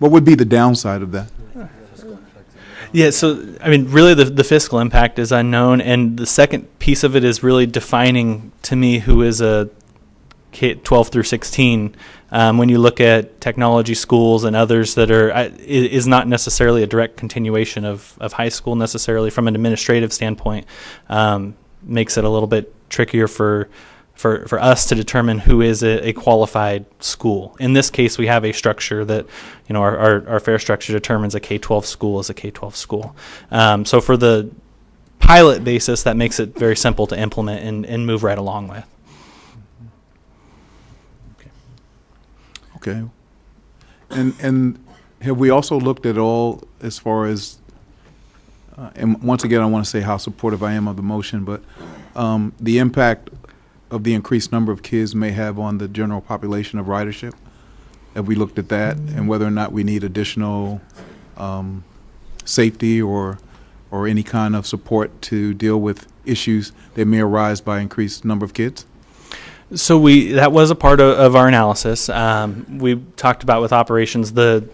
What would be the downside of that? Yeah, so I mean, really, the fiscal impact is unknown, and the second piece of it is really defining to me who is a K-12 through 16. When you look at technology schools and others that is not necessarily a direct continuation of high school necessarily from an administrative standpoint, makes it a little bit trickier for us to determine who is a qualified school. In this case, we have a structure that, our fare structure determines a K-12 school is a K-12 school. So for the pilot basis, that makes it very simple to implement and move right along with. Okay. And have we also looked at all as far as and once again, I want to say how supportive I am of the motion, but the impact of the increased number of kids may have on the general population of ridership. Have we looked at that and whether or not we need additional safety or any kind of support to deal with issues that may arise by increased number of kids? So that was a part of our analysis. We talked about with operations the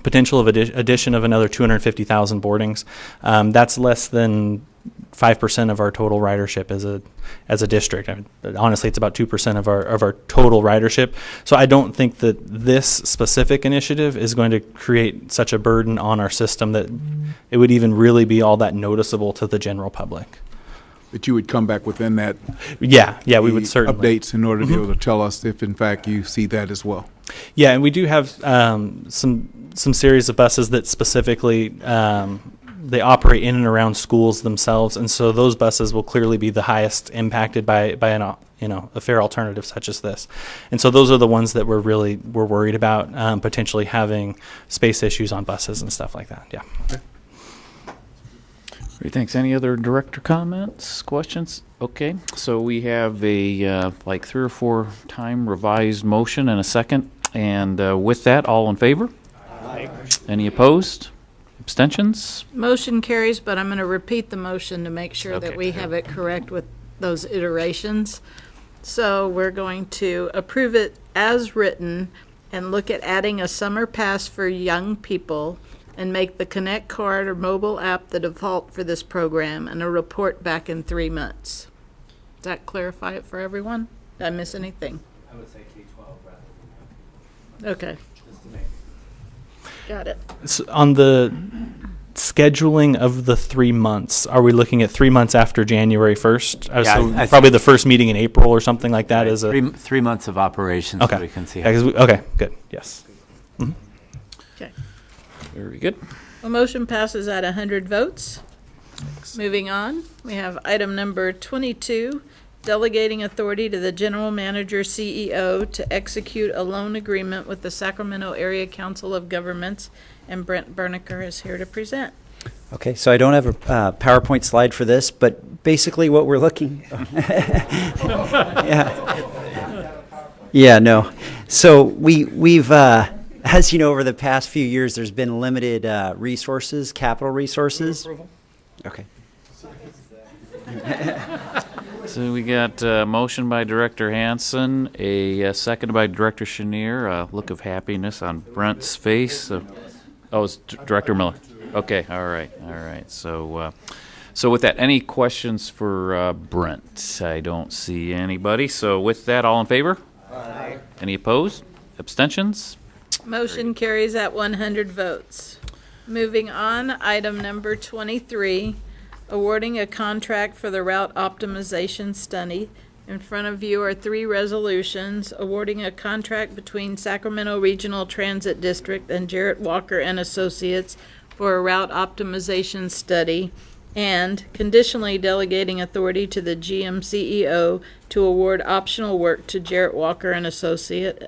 potential of addition of another 250,000 boardings. That's less than 5% of our total ridership as a district. I mean, honestly, it's about 2% of our total ridership. So I don't think that this specific initiative is going to create such a burden on our system that it would even really be all that noticeable to the general public. But you would come back within that. Yeah, we would certainly. Updates in order to be able to tell us if, in fact, you see that as well. Yeah, and we do have some series of buses that specifically they operate in and around schools themselves, and so those buses will clearly be the highest impacted by a fare alternative such as this. And so those are the ones that we're worried about potentially having space issues on buses and stuff like that. Yeah. Okay. Great, thanks. Any other director comments, questions? Okay, so we have a 3 or 4 time revised motion and a second. And with that, all in favor? Aye. Any opposed? Abstentions? Motion carries, but I'm going to repeat the motion to make sure that we have it correct with those iterations. So we're going to approve it as written and look at adding a summer pass for young people and make the Connect card or mobile app the default for this program and a report back in 3 months. Does that clarify it for everyone? Did I miss anything? I would say K-12 rather than. Okay. Got it. So on the scheduling of the 3 months, are we looking at 3 months after January 1st? Yeah, so probably the first meeting in April or something like that. Is a 3 months of operations. Okay. So we can see. Yeah, okay, good. Yes. Mm-hmm. Okay. Very good. A motion passes at 100 votes. Moving on, we have item number 22, delegating authority to the general manager CEO to execute a loan agreement with the Sacramento Area Council of Governments, and Brent Berniker is here to present. Okay, so I don't have a PowerPoint slide for this, but basically what we're looking. Yeah, no. So we've as you know, over the past few years, there's been limited resources, capital resources. Okay. So we got a motion by Director Hanson, a second by Director Chenier, a look of happiness on Brent's face. It's Director Miller. Okay, all right. So with that, any questions for Brent? I don't see anybody. So with that, all in favor? Aye. Any opposed? Abstentions? Motion carries at 100 votes. Moving on, item number 23, awarding a contract for the route optimization study. In front of you are 3 resolutions awarding a contract between Sacramento Regional Transit District and Jarrett Walker and Associates for a route optimization study, and conditionally delegating authority to the GM CEO to award optional work to Jarrett Walker and Associates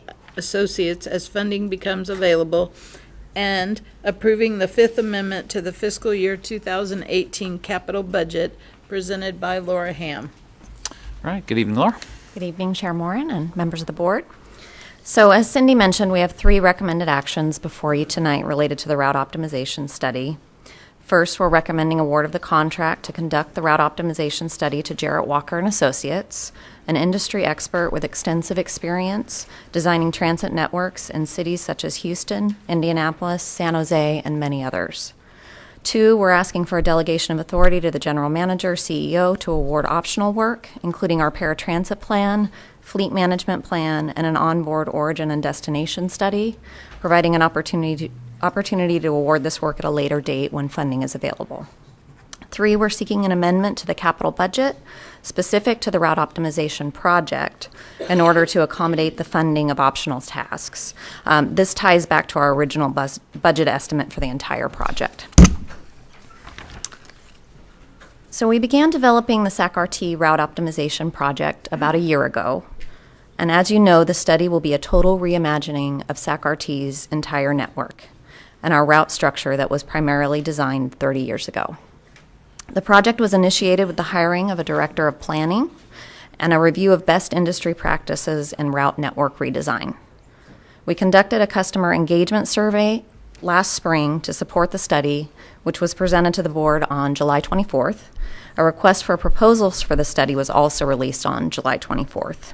as funding becomes available, and approving the 5th Amendment to the fiscal year 2018 capital budget presented by Laura Ham. All right, good evening, Laura. Good evening, Chair Moran and members of the board. So as Cindy mentioned, we have 3 recommended actions before you tonight related to the route optimization study. First, we're recommending award of the contract to conduct the route optimization study to Jarrett Walker and Associates, an industry expert with extensive experience designing transit networks in cities such as Houston, Indianapolis, San Jose, and many others. 2, we're asking for a delegation of authority to the general manager, CEO, to award optional work, including our paratransit plan, fleet management plan, and an onboard origin and destination study, providing an opportunity to award this work at a later date when funding is available. 3, we're seeking an amendment to the capital budget specific to the route optimization project in order to accommodate the funding of optional tasks. This ties back to our original budget estimate for the entire project. So we began developing the SAC-RT route optimization project about a year ago. And as you know, the study will be a total reimagining of SAC-RT's entire network and our route structure that was primarily designed 30 years ago. The project was initiated with the hiring of a director of planning and a review of best industry practices in route network redesign. We conducted a customer engagement survey last spring to support the study, which was presented to the board on July 24th. A request for proposals for the study was also released on July 24th.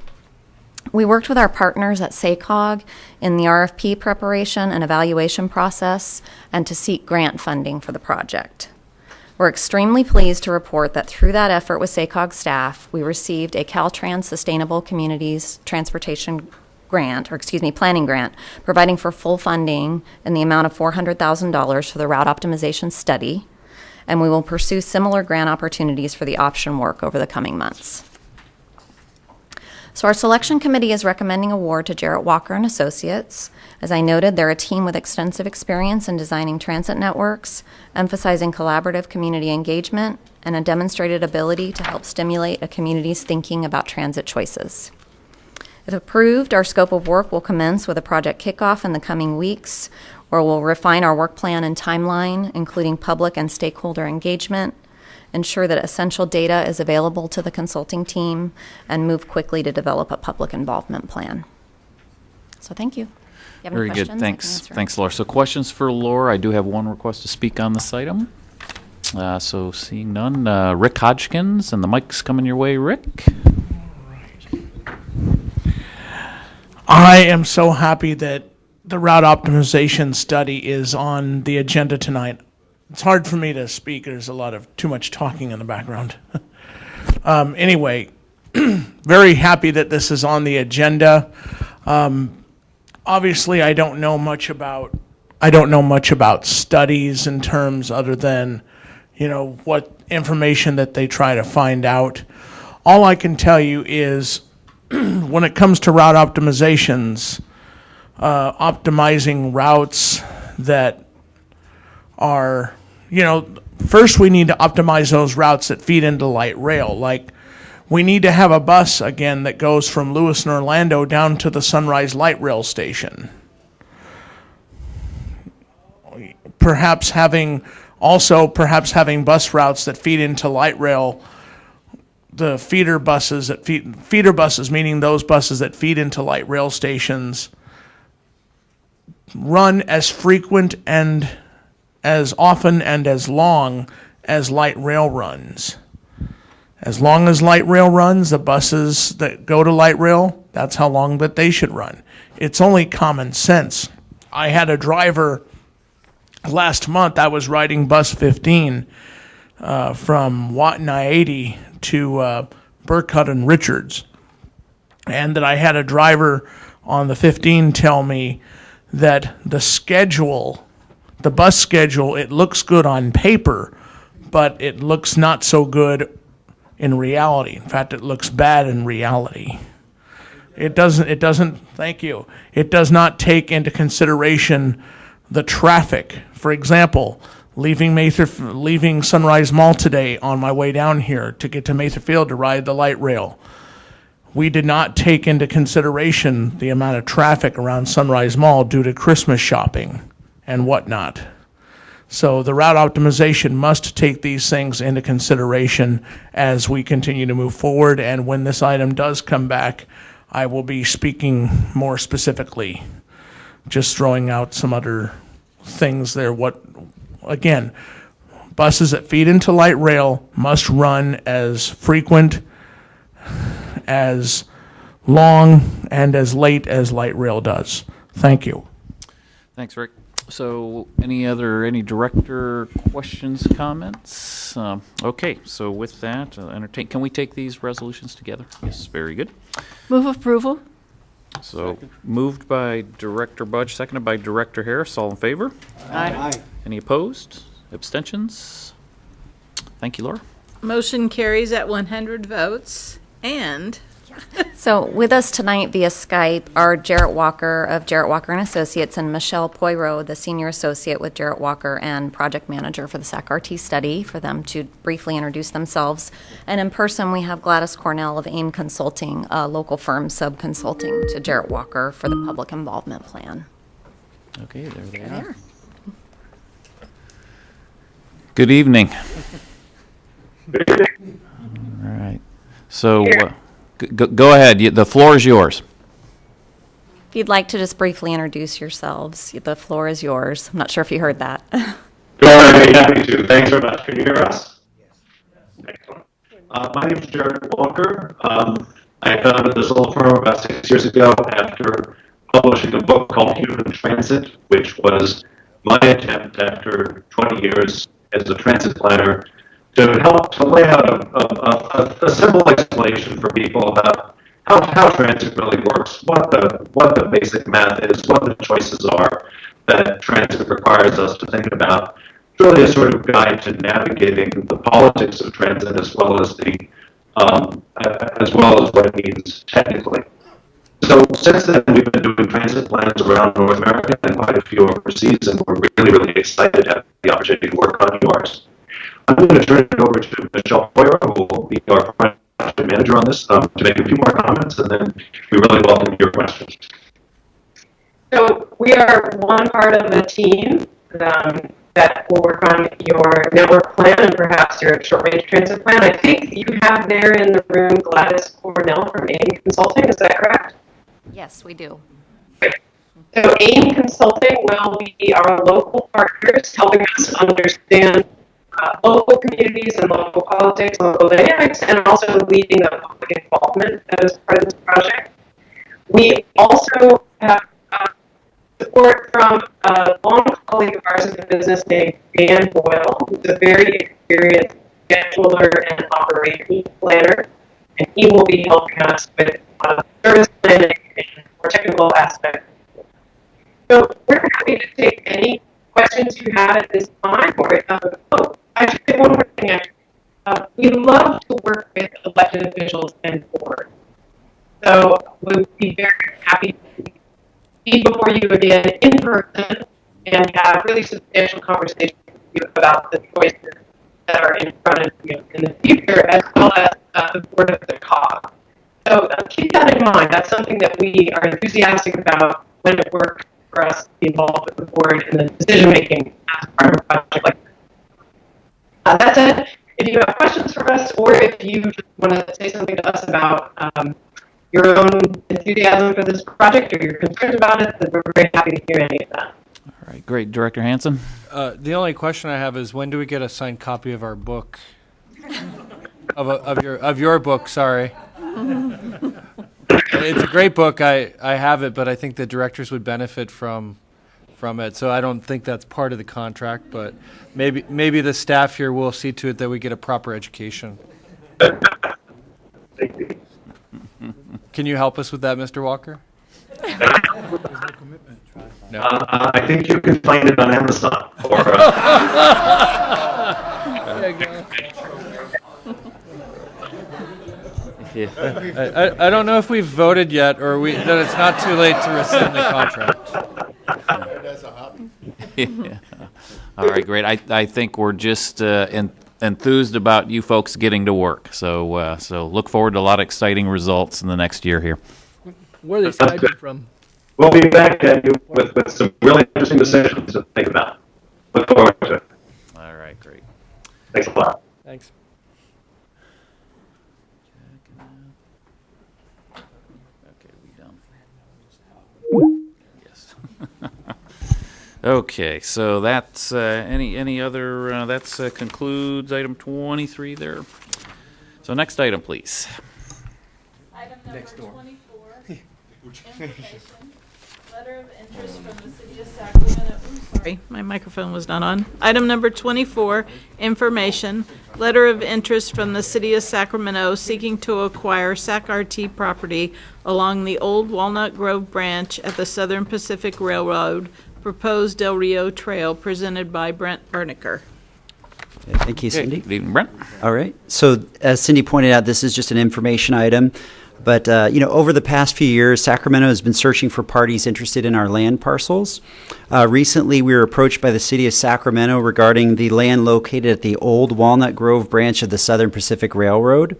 We worked with our partners at SACOG in the RFP preparation and evaluation process and to seek grant funding for the project. We're extremely pleased to report that through that effort with SACOG staff, we received a Caltrans Sustainable Communities Transportation grant, planning grant, providing for full funding in the amount of $400,000 for the route optimization study, and we will pursue similar grant opportunities for the option work over the coming months. So our selection committee is recommending award to Jarrett Walker and Associates. As I noted, they're a team with extensive experience in designing transit networks, emphasizing collaborative community engagement, and a demonstrated ability to help stimulate a community's thinking about transit choices. If approved, our scope of work will commence with a project kickoff in the coming weeks, where we'll refine our work plan and timeline, including public and stakeholder engagement, ensure that essential data is available to the consulting team, and move quickly to develop a public involvement plan. So thank you. If you have any Very questions, good. I Thanks. can answer them. Thanks, Laura. So questions for Laura? I do have one request to speak on this item. So seeing none, Rick Hodgkins, and the mic's coming your way, Rick. I am so happy that the route optimization study is on the agenda tonight. It's hard for me to speak. There's too much talking in the background. Anyway, very happy that this is on the agenda. Obviously, I don't know much about studies in terms other than, what information that they try to find out. All I can tell you is when it comes to route optimizations, optimizing routes that are, first we need to optimize those routes that feed into light rail. Like, we need to have a bus, again, that goes from Lewis and Orlando down to the Sunrise Light Rail Station. Perhaps having bus routes that feed into light rail, the feeder buses, meaning those buses that feed into light rail stations, run as frequent and as often and as long as light rail runs. As long as light rail runs, the buses that go to light rail, that's how long that they should run. It's only common sense. I had a driver last month. I was riding bus 15 from Watton I-80 to Burkett and Richards, and that I had a driver on the 15 tell me that the bus schedule, it looks good on paper, but it looks not so good in reality. In fact, it looks bad in reality. It doesn't, thank you. It does not take into consideration the traffic. For example, leaving Sunrise Mall today on my way down here to get to Mather Field to ride the light rail, we did not take into consideration the amount of traffic around Sunrise Mall due to Christmas shopping and whatnot. So the route optimization must take these things into consideration as we continue to move forward. And when this item does come back, I will be speaking more specifically, just throwing out some other things there. Again, buses that feed into light rail must run as frequent, as long, and as late as light rail does. Thank you. Thanks, Rick. So any director questions, comments? Okay, so with that, can we take these resolutions together? Yes, very good. Move approval. So moved by Director Budge, seconded by Director Harris. All in favor? Aye. Any opposed? Abstentions? Thank you, Laura. Motion carries at 100 votes. And So with us tonight via Skype are Jarrett Walker of Jarrett Walker and Associates and Michelle Poirot, the senior associate with Jarrett Walker and project manager for the SAC-RT study, for them to briefly introduce themselves. And in person, we have Gladys Cornell of AIM Consulting, a local firm sub-consulting to Jarrett Walker for the public involvement plan. Okay, there they are. Good evening. All right. So go ahead. The floor is yours. If you'd like to just briefly introduce yourselves, the floor is yours. I'm not sure if you heard that. Sure, I'd be happy to. Thanks very much. Can you hear us? Excellent. My name is Jared Walker. I founded this little firm about 6 years ago after publishing a book called Human Transit, which was my attempt after 20 years as a transit planner to help to lay out a simple explanation for people about how transit really works, what the basic math is, what the choices are that transit requires us to think about. It's really a sort of guide to navigating the politics of transit as well as what it means technically. So since then, we've been doing transit plans around North America and quite a few overseas, and we're really, really excited to have the opportunity to work on yours. I'm going to turn it over to Michelle Hoyer, who will be our project manager on this, to make a few more comments, and then we really welcome your questions. So we are one part of a team that will work on your network plan and perhaps your short-range transit plan. I think you have there in the room Gladys Cornell from AIM Consulting. Is that correct? Yes, we do. Great. So AIM Consulting will be our local partners helping us understand local communities and local politics, local dynamics, and also leading the public involvement as part of this project. We also have support from a long colleague of ours in the business named Dan Boyle, who's a very experienced scheduler and operations planner, and he will be helping us with service planning and more technical aspects. So we're happy to take any questions you have at this time. Or I should say one more thing. We love to work with elected officials and boards. So we'll be very happy to be before you again in person and have really substantial conversations with you about the choices that are in front of you in the future, as well as the board of the COG. So keep that in mind. That's something that we are enthusiastic about when it works for us to be involved with the board in the decision making as part of a project like this. That said, if you have questions for us, or if you just want to say something to us about your own enthusiasm for this project or your concerns about it, then we're very happy to hear any of that. All right, great. Director Hansen? The only question I have is, when do we get a signed copy of our book? of your book, sorry. It's a great book. I have it, but I think the directors would benefit from it. So I don't think that's part of the contract, but maybe the staff here will see to it that we get a proper education. Can you help us with that, Mr. Walker? No. I think you can find it on Amazon. Or, Yeah. I don't know if we've voted yet, or that it's not too late to rescind the contract. Yeah. All right, great. I think we're just enthused about you folks getting to work. So look forward to a lot of exciting results in the next year here. Where are they Skyping from? We'll be back at you with some really interesting decisions to think about. Look forward to it. All right, great. Thanks a lot. Thanks. Okay, we done. Yes. Okay, so that's any other that concludes item 23 there. So next item, please. Item number 24, information, letter of interest from the city of Sacramento. Sorry, my microphone was not on. Item number 24, information, letter of interest from the city of Sacramento seeking to acquire SAC-RT property along the old Walnut Grove branch at the Southern Pacific Railroad, proposed Del Rio Trail, presented by Brent Bernicker. Thank you, Cindy. Good evening, Brent. All right. So as Cindy pointed out, this is just an information item. But, over the past few years, Sacramento has been searching for parties interested in our land parcels. Recently, we were approached by the city of Sacramento regarding the land located at the old Walnut Grove branch of the Southern Pacific Railroad.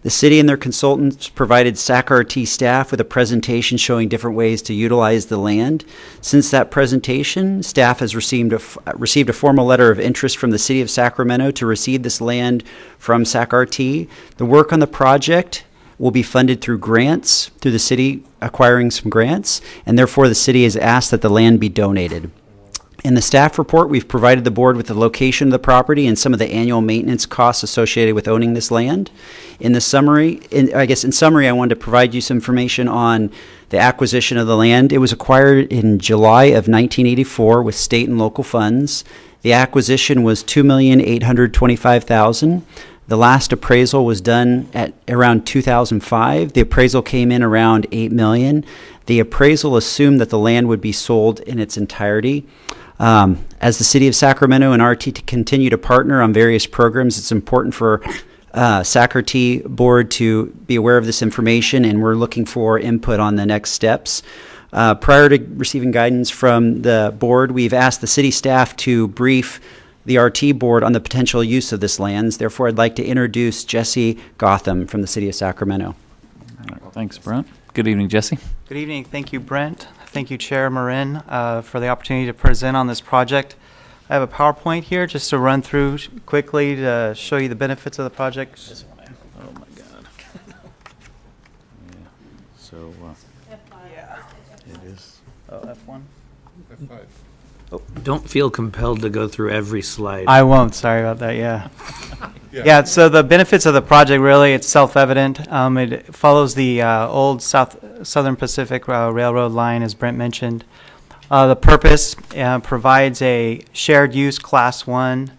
The city and their consultants provided SACRT staff with a presentation showing different ways to utilize the land. Since that presentation, staff has received a formal letter of interest from the city of Sacramento to receive this land from SACRT. The work on the project will be funded through grants, through the city acquiring some grants, and therefore the city has asked that the land be donated. In the staff report, we've provided the board with the location of the property and some of the annual maintenance costs associated with owning this land. In summary, I wanted to provide you some information on the acquisition of the land. It was acquired in July of 1984 with state and local funds. The acquisition was $2,825,000. The last appraisal was done at around 2005. The appraisal came in around $8 million. The appraisal assumed that the land would be sold in its entirety. As the City of Sacramento and RT continue to partner on various programs, it's important for SACRT board to be aware of this information, and we're looking for input on the next steps. Prior to receiving guidance from the board, we've asked the city staff to brief the RT board on the potential use of this lands. Therefore, I'd like to introduce Jesse Gotham from the City of Sacramento. Thanks, Brent. Good evening, Jesse. Good evening. Thank you, Brent. Thank you, Chair Marin, for the opportunity to present on this project. I have a PowerPoint here just to run through quickly to show you the benefits of the project. Oh, my God. Yeah. So, yeah. It is. Oh, F1? F5. Don't feel compelled to go through every slide. I won't. Sorry about that. Yeah. Yeah. So the benefits of the project, really, it's self-evident. It follows the old Southern Pacific Railroad line, as Brent mentioned. The purpose provides a shared use Class 1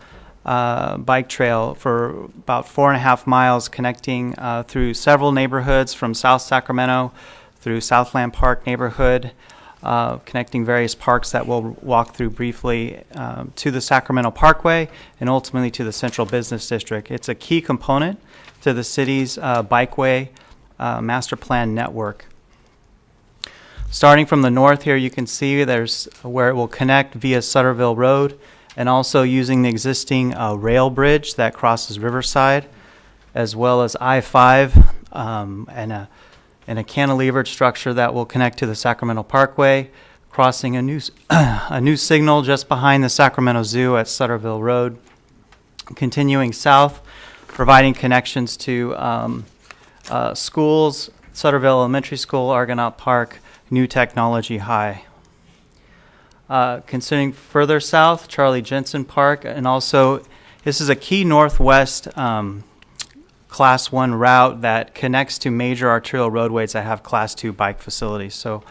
bike trail for about 4.5 miles, connecting through several neighborhoods from South Sacramento through Southland Park neighborhood. Connecting various parks that we'll walk through briefly to the Sacramento Parkway and ultimately to the Central Business District. It's a key component to the city's bikeway master plan network. Starting from the north here, you can see there's where it will connect via Sutterville Road, and also using the existing rail bridge that crosses Riverside, as well as I-5 and a cantilevered structure that will connect to the Sacramento Parkway, crossing a new signal just behind the Sacramento Zoo at Sutterville Road, continuing south, providing connections to schools, Sutterville Elementary School, Argonaut Park, New Technology High. Considering further south, Charlie Jensen Park, and also this is a key northwest Class 1 route that connects to major arterial roadways that have Class 2 bike facilities. So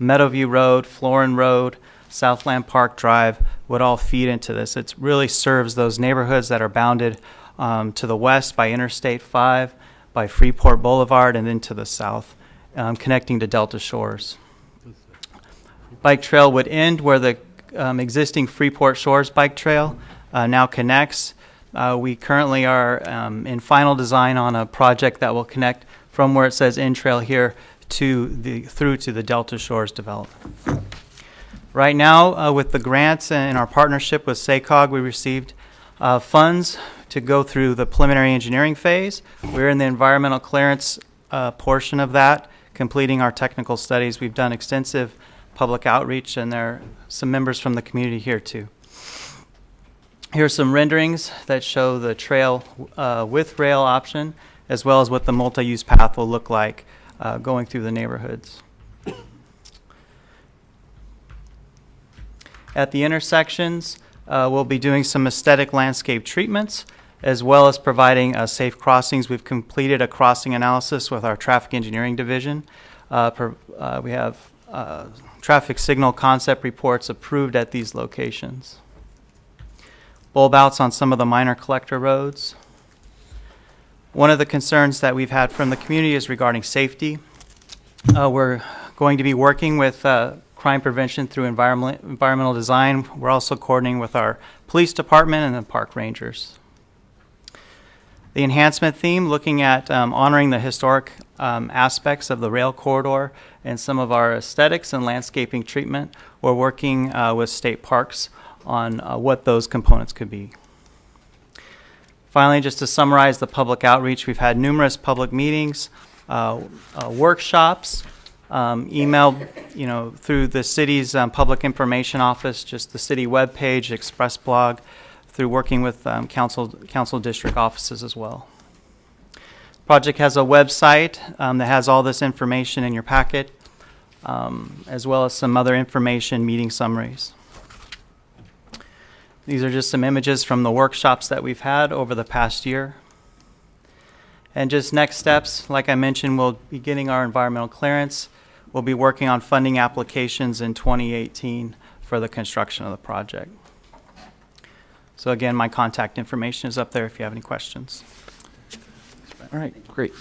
Meadowview Road, Florin Road, Southland Park Drive would all feed into this. It really serves those neighborhoods that are bounded to the west by Interstate 5, by Freeport Boulevard, and then to the south, connecting to Delta Shores. Bike trail would end where the existing Freeport Shores bike trail now connects. We currently are in final design on a project that will connect from where it says in trail here through to the Delta Shores development. Right now, with the grants and our partnership with SACOG, we received funds to go through the preliminary engineering phase. We're in the environmental clearance portion of that, completing our technical studies. We've done extensive public outreach, and there are some members from the community here too. Here are some renderings that show the trail with rail option, as well as what the multi-use path will look like going through the neighborhoods. At the intersections, we'll be doing some aesthetic landscape treatments, as well as providing safe crossings. We've completed a crossing analysis with our traffic engineering division. We have traffic signal concept reports approved at these locations. Bulb outs on some of the minor collector roads. One of the concerns that we've had from the community is regarding safety. We're going to be working with crime prevention through environmental design. We're also coordinating with our police department and the park rangers. The enhancement theme, looking at honoring the historic aspects of the rail corridor and some of our aesthetics and landscaping treatment. We're working with state parks on what those components could be. Finally, just to summarize the public outreach, we've had numerous public meetings, workshops, email, through the city's public information office, just the city webpage, Express blog, through working with council district offices as well. Project has a website that has all this information in your packet, as well as some other information, meeting summaries. These are just some images from the workshops that we've had over the past year. And just next steps, like I mentioned, we'll be getting our environmental clearance. We'll be working on funding applications in 2018 for the construction of the project. So again, my contact information is up there if you have any questions. All right, great.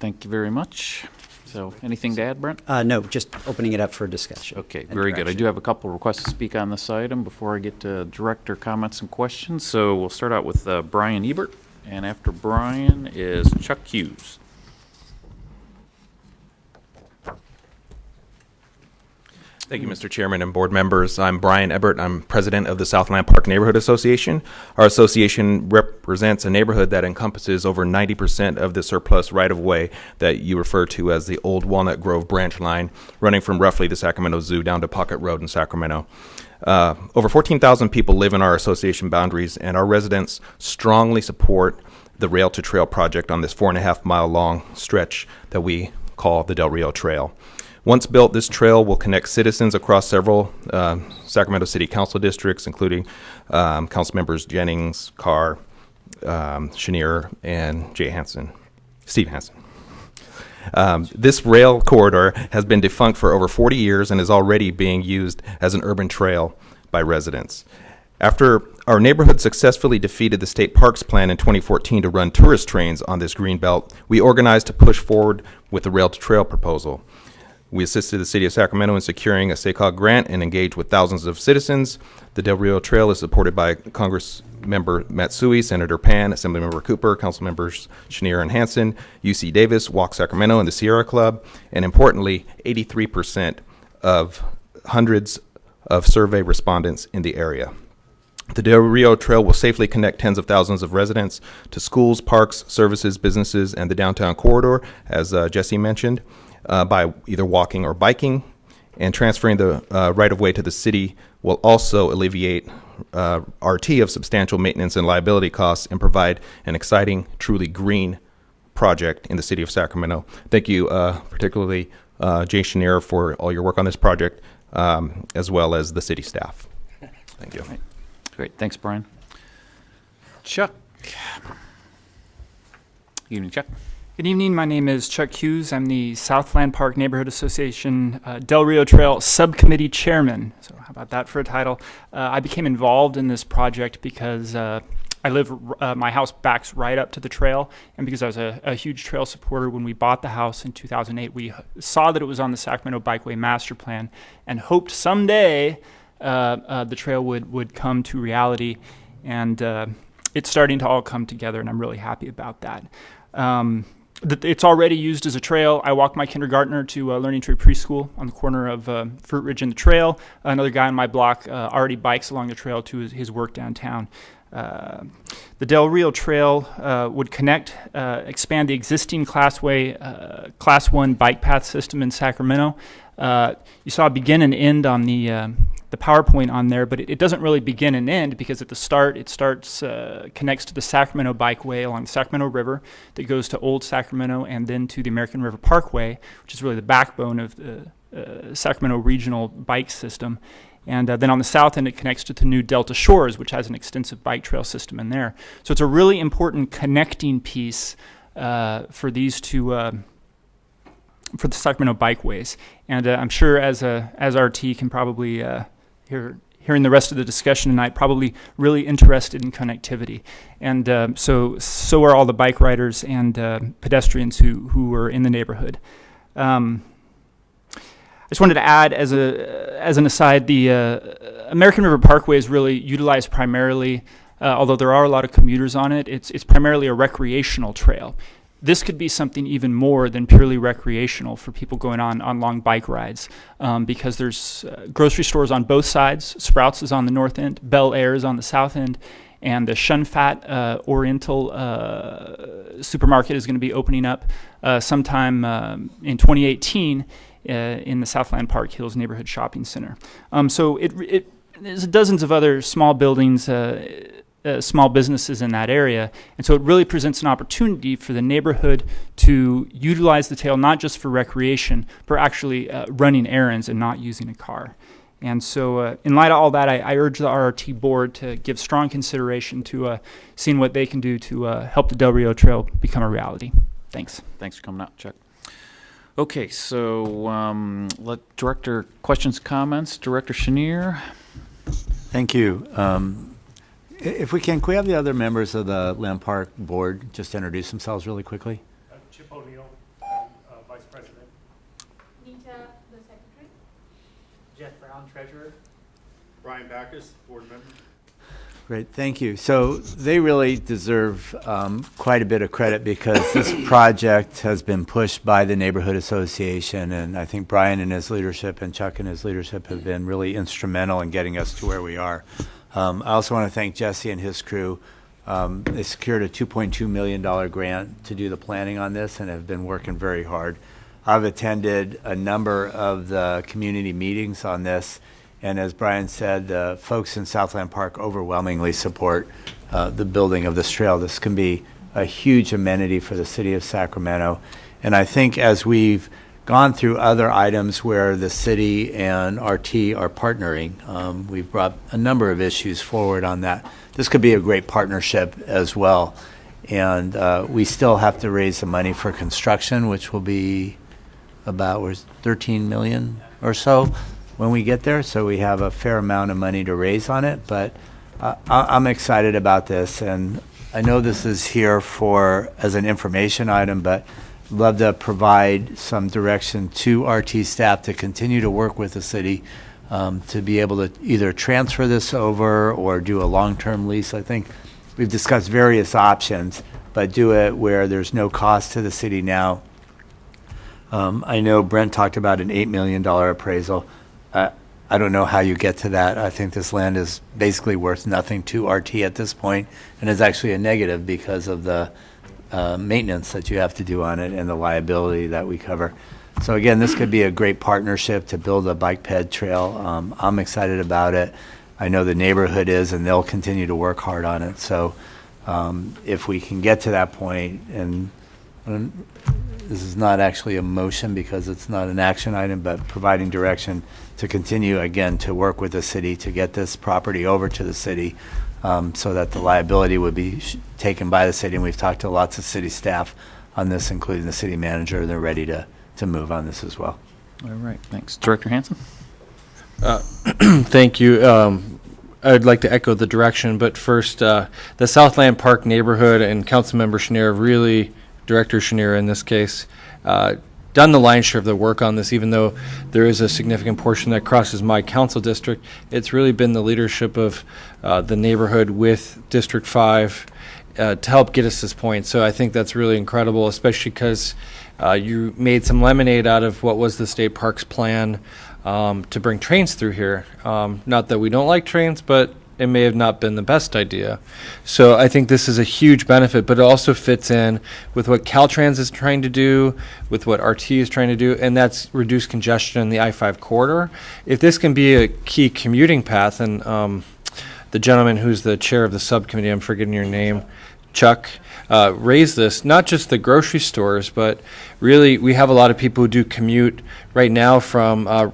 Thank you very much. So anything to add, Brent? No, just opening it up for discussion. Okay, very good. I do have a couple requests to speak on this item before I get to director comments and questions. So we'll start out with Brian Ebert, and after Brian is Chuck Hughes. Thank you, Mr. Chairman and board members. I'm Brian Ebert. I'm president of the Southland Park Neighborhood Association. Our association represents a neighborhood that encompasses over 90% of the surplus right-of-way that you refer to as the old Walnut Grove branch line, running from roughly the Sacramento Zoo down to Pocket Road in Sacramento. Over 14,000 people live in our association boundaries, and our residents strongly support the Rail to Trail project on this 4.5-mile long stretch that we call the Del Rio Trail. Once built, this trail will connect citizens across several Sacramento City Council districts, including Council members Jennings, Carr, Chenier, and Steve Hansen. This rail corridor has been defunct for over 40 years and is already being used as an urban trail by residents. After our neighborhood successfully defeated the state parks plan in 2014 to run tourist trains on this green belt, we organized to push forward with the rail to trail proposal. We assisted the city of Sacramento in securing a SACOG grant and engaged with thousands of citizens. The Del Rio Trail is supported by Congress member Matsui, Senator Pan, Assemblymember Cooper, Council members Chenier and Hansen, UC Davis, Walk Sacramento, and the Sierra Club, and importantly, 83% of hundreds of survey respondents in the area. The Del Rio Trail will safely connect tens of thousands of residents to schools, parks, services, businesses, and the downtown corridor, as Jesse mentioned, by either walking or biking, and transferring the right-of-way to the city will also alleviate RT of substantial maintenance and liability costs and provide an exciting, truly green project in the city of Sacramento. Thank you particularly Jay Chenier for all your work on this project, as well as the city staff. Thank you. Great, thanks, Brian. Chuck. Good evening, Chuck. Good evening. My name is Chuck Hughes. I'm the Southland Park Neighborhood Association Del Rio Trail Subcommittee Chairman. So how about that for a title? I became involved in this project because my house backs right up to the trail, and because I was a huge trail supporter when we bought the house in 2008, we saw that it was on the Sacramento Bikeway Master Plan and hoped someday the trail would come to reality, and it's starting to all come together, and I'm really happy about that. It's already used as a trail. I walk my kindergartner to Learning Tree Preschool on the corner of Fruit Ridge and the trail. Another guy on my block already bikes along the trail to his work downtown. The Del Rio Trail would expand the existing Class 1 bike path system in Sacramento. You saw a begin and end on the PowerPoint on there, but it doesn't really begin and end, because at the start it connects to the Sacramento Bikeway along the Sacramento River that goes to Old Sacramento and then to the American River Parkway, which is really the backbone of the Sacramento regional bike system. And then on the south end, it connects to the new Delta Shores, which has an extensive bike trail system in there. So it's a really important connecting piece for these two, for the Sacramento bikeways. And I'm sure as RT can probably hearing the rest of the discussion tonight, probably really interested in connectivity. And so are all the bike riders and pedestrians who are in the neighborhood. I just wanted to add, as an aside, the American River Parkway is really utilized primarily, although there are a lot of commuters on it, it's primarily a recreational trail. This could be something even more than purely recreational for people going on long bike rides, because there's grocery stores on both sides. Sprouts is on the north end, Bel Air is on the south end, and the Shunfat Oriental supermarket is going to be opening up sometime in 2018 in the Southland Park Hills Neighborhood Shopping Center. So there's dozens of other small buildings, small businesses in that area, and so it really presents an opportunity for the neighborhood to utilize the trail not just for recreation, but actually running errands and not using a car. And so in light of all that, I urge the RRT board to give strong consideration to seeing what they can do to help the Del Rio Trail become a reality. Thanks. Thanks for coming out, Chuck. Okay, so let Director, questions, comments? Director Chenier? Thank you. If we can we have the other members of the Land Park Board just introduce themselves really quickly? Chip O'Neill, Vice President. Nita, the Secretary. Jeff Brown, Treasurer. Brian Backus, Board Member. Great, thank you. So they really deserve quite a bit of credit because this project has been pushed by the Neighborhood Association, and I think Brian and his leadership and Chuck and his leadership have been really instrumental in getting us to where we are. I also want to thank Jesse and his crew. They secured a $2.2 million grant to do the planning on this and have been working very hard. I've attended a number of the community meetings on this, and as Brian said, the folks in Southland Park overwhelmingly support the building of this trail. This can be a huge amenity for the city of Sacramento. And I think as we've gone through other items where the city and RT are partnering, we've brought a number of issues forward on that. This could be a great partnership as well. And we still have to raise the money for construction, which will be about $13 million or so when we get there. So we have a fair amount of money to raise on it. But I'm excited about this. And I know this is here as an information item, but love to provide some direction to RT staff to continue to work with the city to be able to either transfer this over or do a long-term lease. I think we've discussed various options, but do it where there's no cost to the city now. I know Brent talked about an $8 million appraisal. I don't know how you get to that. I think this land is basically worth nothing to RT at this point, and is actually a negative because of the maintenance that you have to do on it and the liability that we cover. So again, this could be a great partnership to build a bike ped trail. I'm excited about it. I know the neighborhood is, and they'll continue to work hard on it. So if we can get to that point, and this is not actually a motion because it's not an action item, but providing direction to continue again to work with the city to get this property over to the city so that the liability would be taken by the city. And we've talked to lots of city staff on this, including the city manager. They're ready to move on this as well. All right, thanks. Director Hansen? Thank you. I'd like to echo the direction, but first, the Southland Park neighborhood and Councilmember Chenier really, Director Chenier in this case, done the lion's share of the work on this, even though there is a significant portion that crosses my council district. It's really been the leadership of the neighborhood with District 5 to help get us this point. So I think that's really incredible, especially because you made some lemonade out of what was the state parks plan to bring trains through here. Not that we don't like trains, but it may have not been the best idea. So I think this is a huge benefit, but it also fits in with what Caltrans is trying to do, with what RT is trying to do, and that's reduce congestion in the I-5 corridor. If this can be a key commuting path, and the gentleman who's the chair of the subcommittee, I'm forgetting your name, Chuck, raised this, not just the grocery stores, but really we have a lot of people who do commute right now from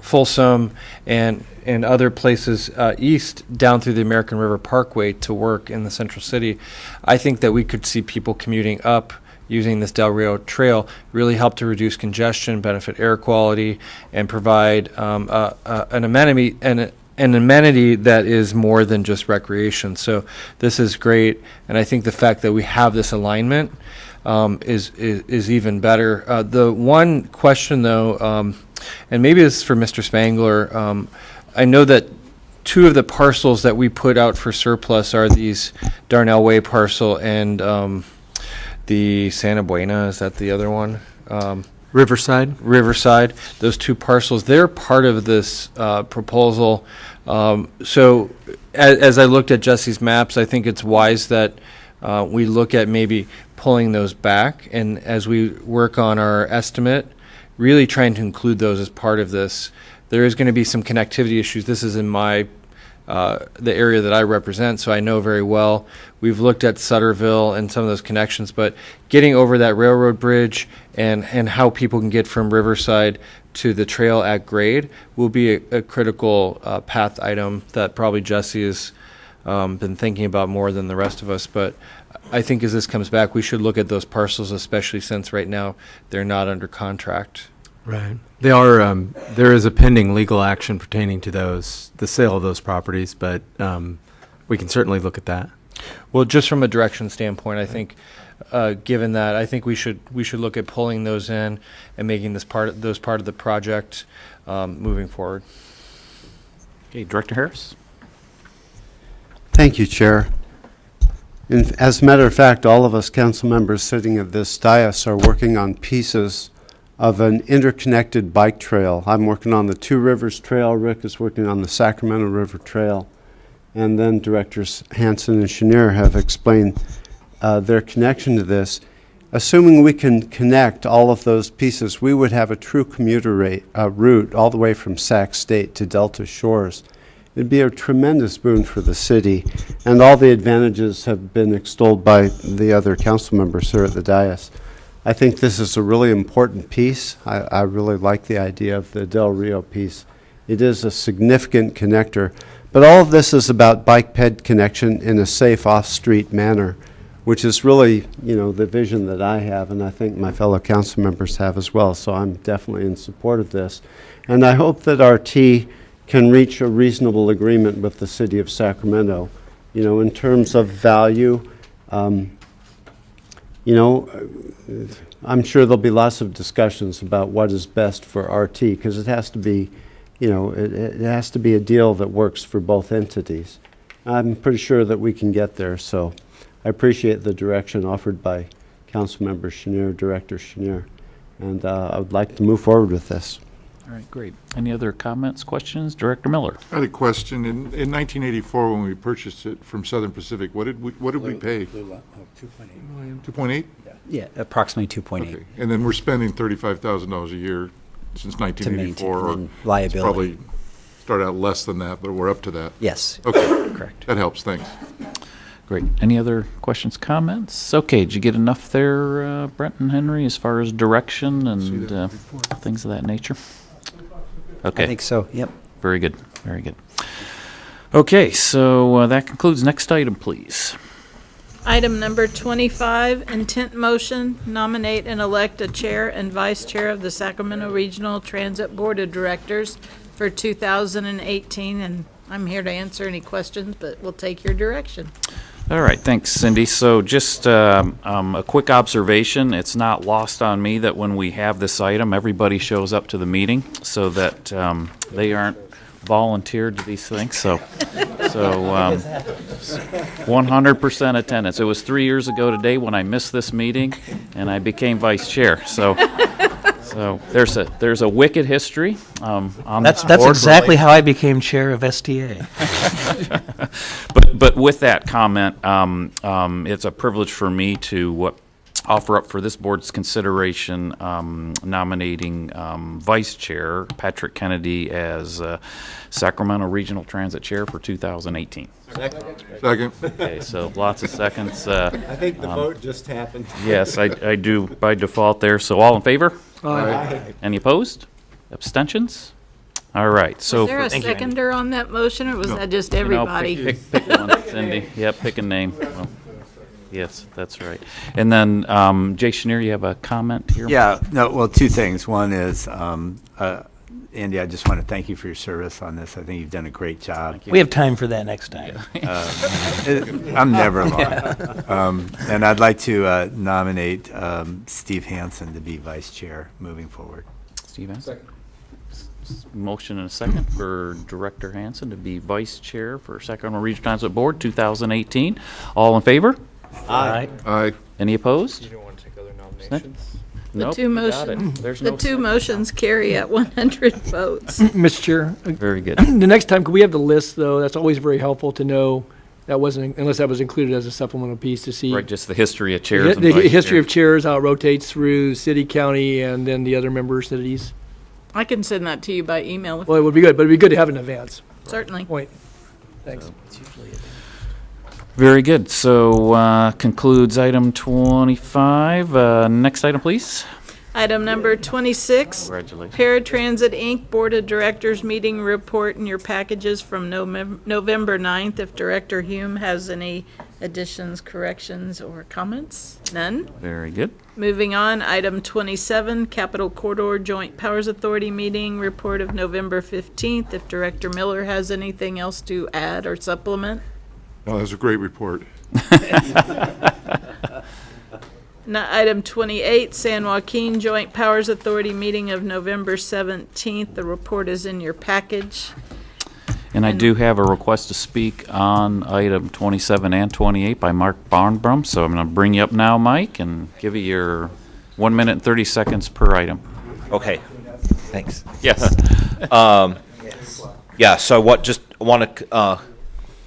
Folsom and other places east down through the American River Parkway to work in the central city. I think that we could see people commuting up using this Del Rio Trail really help to reduce congestion, benefit air quality, and provide an amenity that is more than just recreation. So this is great, and I think the fact that we have this alignment is even better. The one question, though, and maybe this is for Mr. Spangler, I know that two of the parcels that we put out for surplus are these Darnell Way parcel and the Santa Buena, is that the other one? Riverside. Those two parcels, they're part of this proposal. So as I looked at Jesse's maps, I think it's wise that we look at maybe pulling those back, and as we work on our estimate, really trying to include those as part of this. There is going to be some connectivity issues. This is in my the area that I represent, so I know very well. We've looked at Sutterville and some of those connections, but getting over that railroad bridge and how people can get from Riverside to the trail at grade will be a critical path item that probably Jesse has been thinking about more than the rest of us. But I think as this comes back, we should look at those parcels, especially since right now they're not under contract. Right. They are. There is a pending legal action pertaining to those, the sale of those properties, but we can certainly look at that. Well, just from a direction standpoint, I think, given that, I think we should look at pulling those in and making those part of the project moving forward. Okay, Director Harris. Thank you, Chair. As a matter of fact, all of us council members sitting at this dais are working on pieces of an interconnected bike trail. I'm working on the Two Rivers Trail. Rick is working on the Sacramento River Trail. And then Directors Hanson and Chenier have explained their connection to this. Assuming we can connect all of those pieces, we would have a true commuter route all the way from Sac State to Delta Shores. It'd be a tremendous boon for the city, and all the advantages have been extolled by the other council members here at the dais. I think this is a really important piece. I really like the idea of the Del Rio piece. It is a significant connector, but all of this is about bike-ped connection in a safe off-street manner, which is really, the vision that I have, and I think my fellow council members have as well. So I'm definitely in support of this. And I hope that RT can reach a reasonable agreement with the city of Sacramento. In terms of value, I'm sure there'll be lots of discussions about what is best for RT, because it has to be, it has to be a deal that works for both entities. I'm pretty sure that we can get there, so I appreciate the direction offered by Councilmember Chenier, Director Chenier, and I would like to move forward with this. All right, great. Any other comments, questions? Director Miller. I had a question. In 1984, when we purchased it from Southern Pacific, what did we pay? 2.8 million. 2.8? Yeah, approximately 2.8. Okay. And then we're spending $35,000 a year since 1984. Or liability. It's probably started out less than that, but we're up to that. Yes. Okay. Correct. That helps. Thanks. Great. Any other questions, comments? Okay, did you get enough there, Brent and Henry, as far as direction and things of that nature? Okay. I think so, yep. Very good, very good. Okay, so that concludes. Next item, please. Item number 25, intent motion, nominate and elect a chair and vice chair of the Sacramento Regional Transit Board of Directors for 2018, and I'm here to answer any questions, but we'll take your direction. All right, thanks, Cindy. So just a quick observation. It's not lost on me that when we have this item, everybody shows up to the meeting so that they aren't volunteered to these things. So 100% attendance. It was 3 years ago today when I missed this meeting and I became vice chair. So there's a wicked history on That's this board exactly how I became chair of STA. But with that comment, it's a privilege for me to offer up for this board's consideration nominating Vice Chair Patrick Kennedy as Sacramento Regional Transit Chair for 2018. Second. Okay, so lots of seconds. I think the vote just happened. Yes, I do by default there. So all in favor? Aye. Any opposed? Abstentions? All right. So Was there a seconder on that motion, or was that just everybody? Pick one, Cindy. Yep, pick a name. Well, yes, that's right. And then, Jay Chenier, you have a comment here? Yeah, no, well, two things. One is, Andy, I just want to thank you for your service on this. I think you've done a great job. We have time for that next time. I'm never long. And I'd like to nominate Steve Hansen to be vice chair moving forward. Steve Hansen? Motion and a second for Director Hansen to be vice chair for Sacramento Regional Transit Board 2018. All in favor? Aye. Aye. Any opposed? You don't want to take other nominations? The Nope, two you got it. motions, There's the no two second. motions carry at 100 votes. Mr. Chair, Very good. the next time, could we have the list, though? That's always very helpful to know. That wasn't, unless that was included as a supplemental piece to see. Right, just the history of chairs and The vice history of chairs. chairs, how it rotates through city, county, and then the other member cities. I can send that to you by email. Well, it would be good, but it'd be good to have it in advance. Certainly. Point. Thanks. Very good. So concludes item 25. Next item, please. Item number 26. Congratulations. Paratransit, Inc. Board of Directors meeting report in your packages from November 9th. If Director Hume has any additions, corrections, or comments? None? Very good. Moving on, item 27, Capital Corridor Joint Powers Authority meeting report of November 15th. If Director Miller has anything else to add or supplement? No, that was a great report. Item 28, San Joaquin Joint Powers Authority meeting of November 17th. The report is in your package. And I do have a request to speak on item 27 and 28 by Mark Barnbrum. So I'm going to bring you up now, Mike, and give you your 1 minute and 30 seconds per item. Okay, thanks. Yes. Yeah, so what, just want to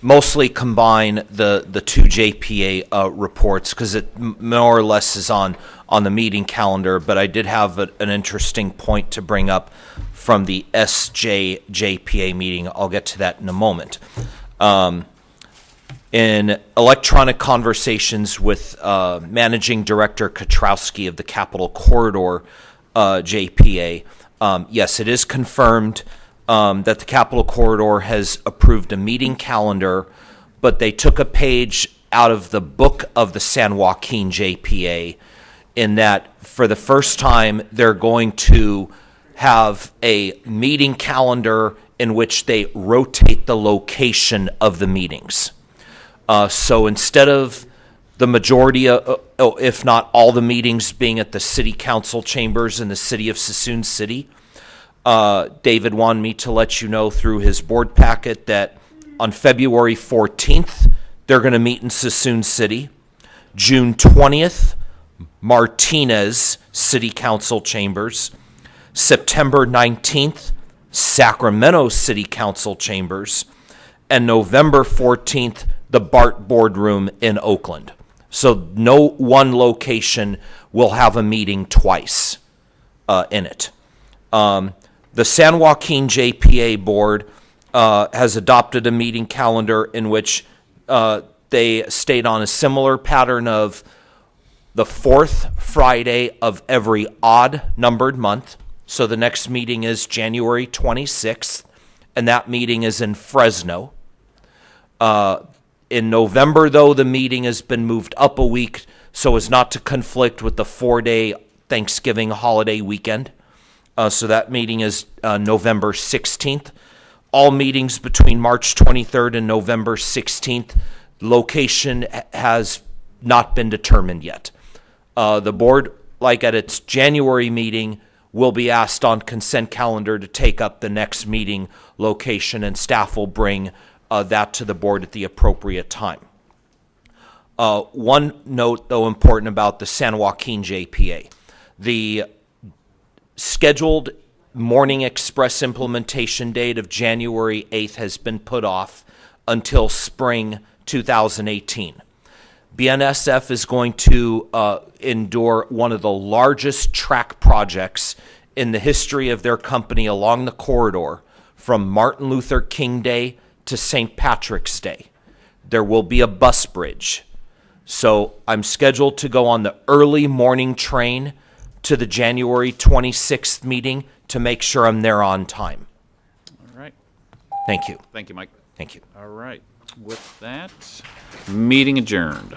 mostly combine the two JPA reports because it more or less is on the meeting calendar, but I did have an interesting point to bring up from the JPA meeting. I'll get to that in a moment. In electronic conversations with Managing Director Katrowski of the Capital Corridor JPA, yes, it is confirmed that the Capital Corridor has approved a meeting calendar, but they took a page out of the book of the San Joaquin JPA in that for the first time they're going to have a meeting calendar in which they rotate the location of the meetings. So instead of the majority, if not all the meetings being at the City Council chambers in the city of Sassoon City, David wanted me to let you know through his board packet that on February 14th, they're going to meet in Sassoon City. June 20th, Martinez City Council chambers. September 19th, Sacramento City Council chambers. And November 14th, the BART boardroom in Oakland. So no one location will have a meeting twice in it. The San Joaquin JPA board has adopted a meeting calendar in which they stayed on a similar pattern of the fourth Friday of every odd numbered month. So the next meeting is January 26th, and that meeting is in Fresno. In November, though, the meeting has been moved up a week so as not to conflict with the 4-day Thanksgiving holiday weekend. So that meeting is November 16th. All meetings between March 23rd and November 16th. Location has not been determined yet. The board, like at its January meeting, will be asked on consent calendar to take up the next meeting location, and staff will bring that to the board at the appropriate time. One note, though, important about the San Joaquin JPA. The scheduled morning express implementation date of January 8th has been put off until spring 2018. BNSF is going to endure one of the largest track projects in the history of their company along the corridor from Martin Luther King Day to St. Patrick's Day. There will be a bus bridge. So I'm scheduled to go on the early morning train to the January 26th meeting to make sure I'm there on time. All right. Thank you. Thank you, Mike. Thank you. All right. With that, meeting adjourned.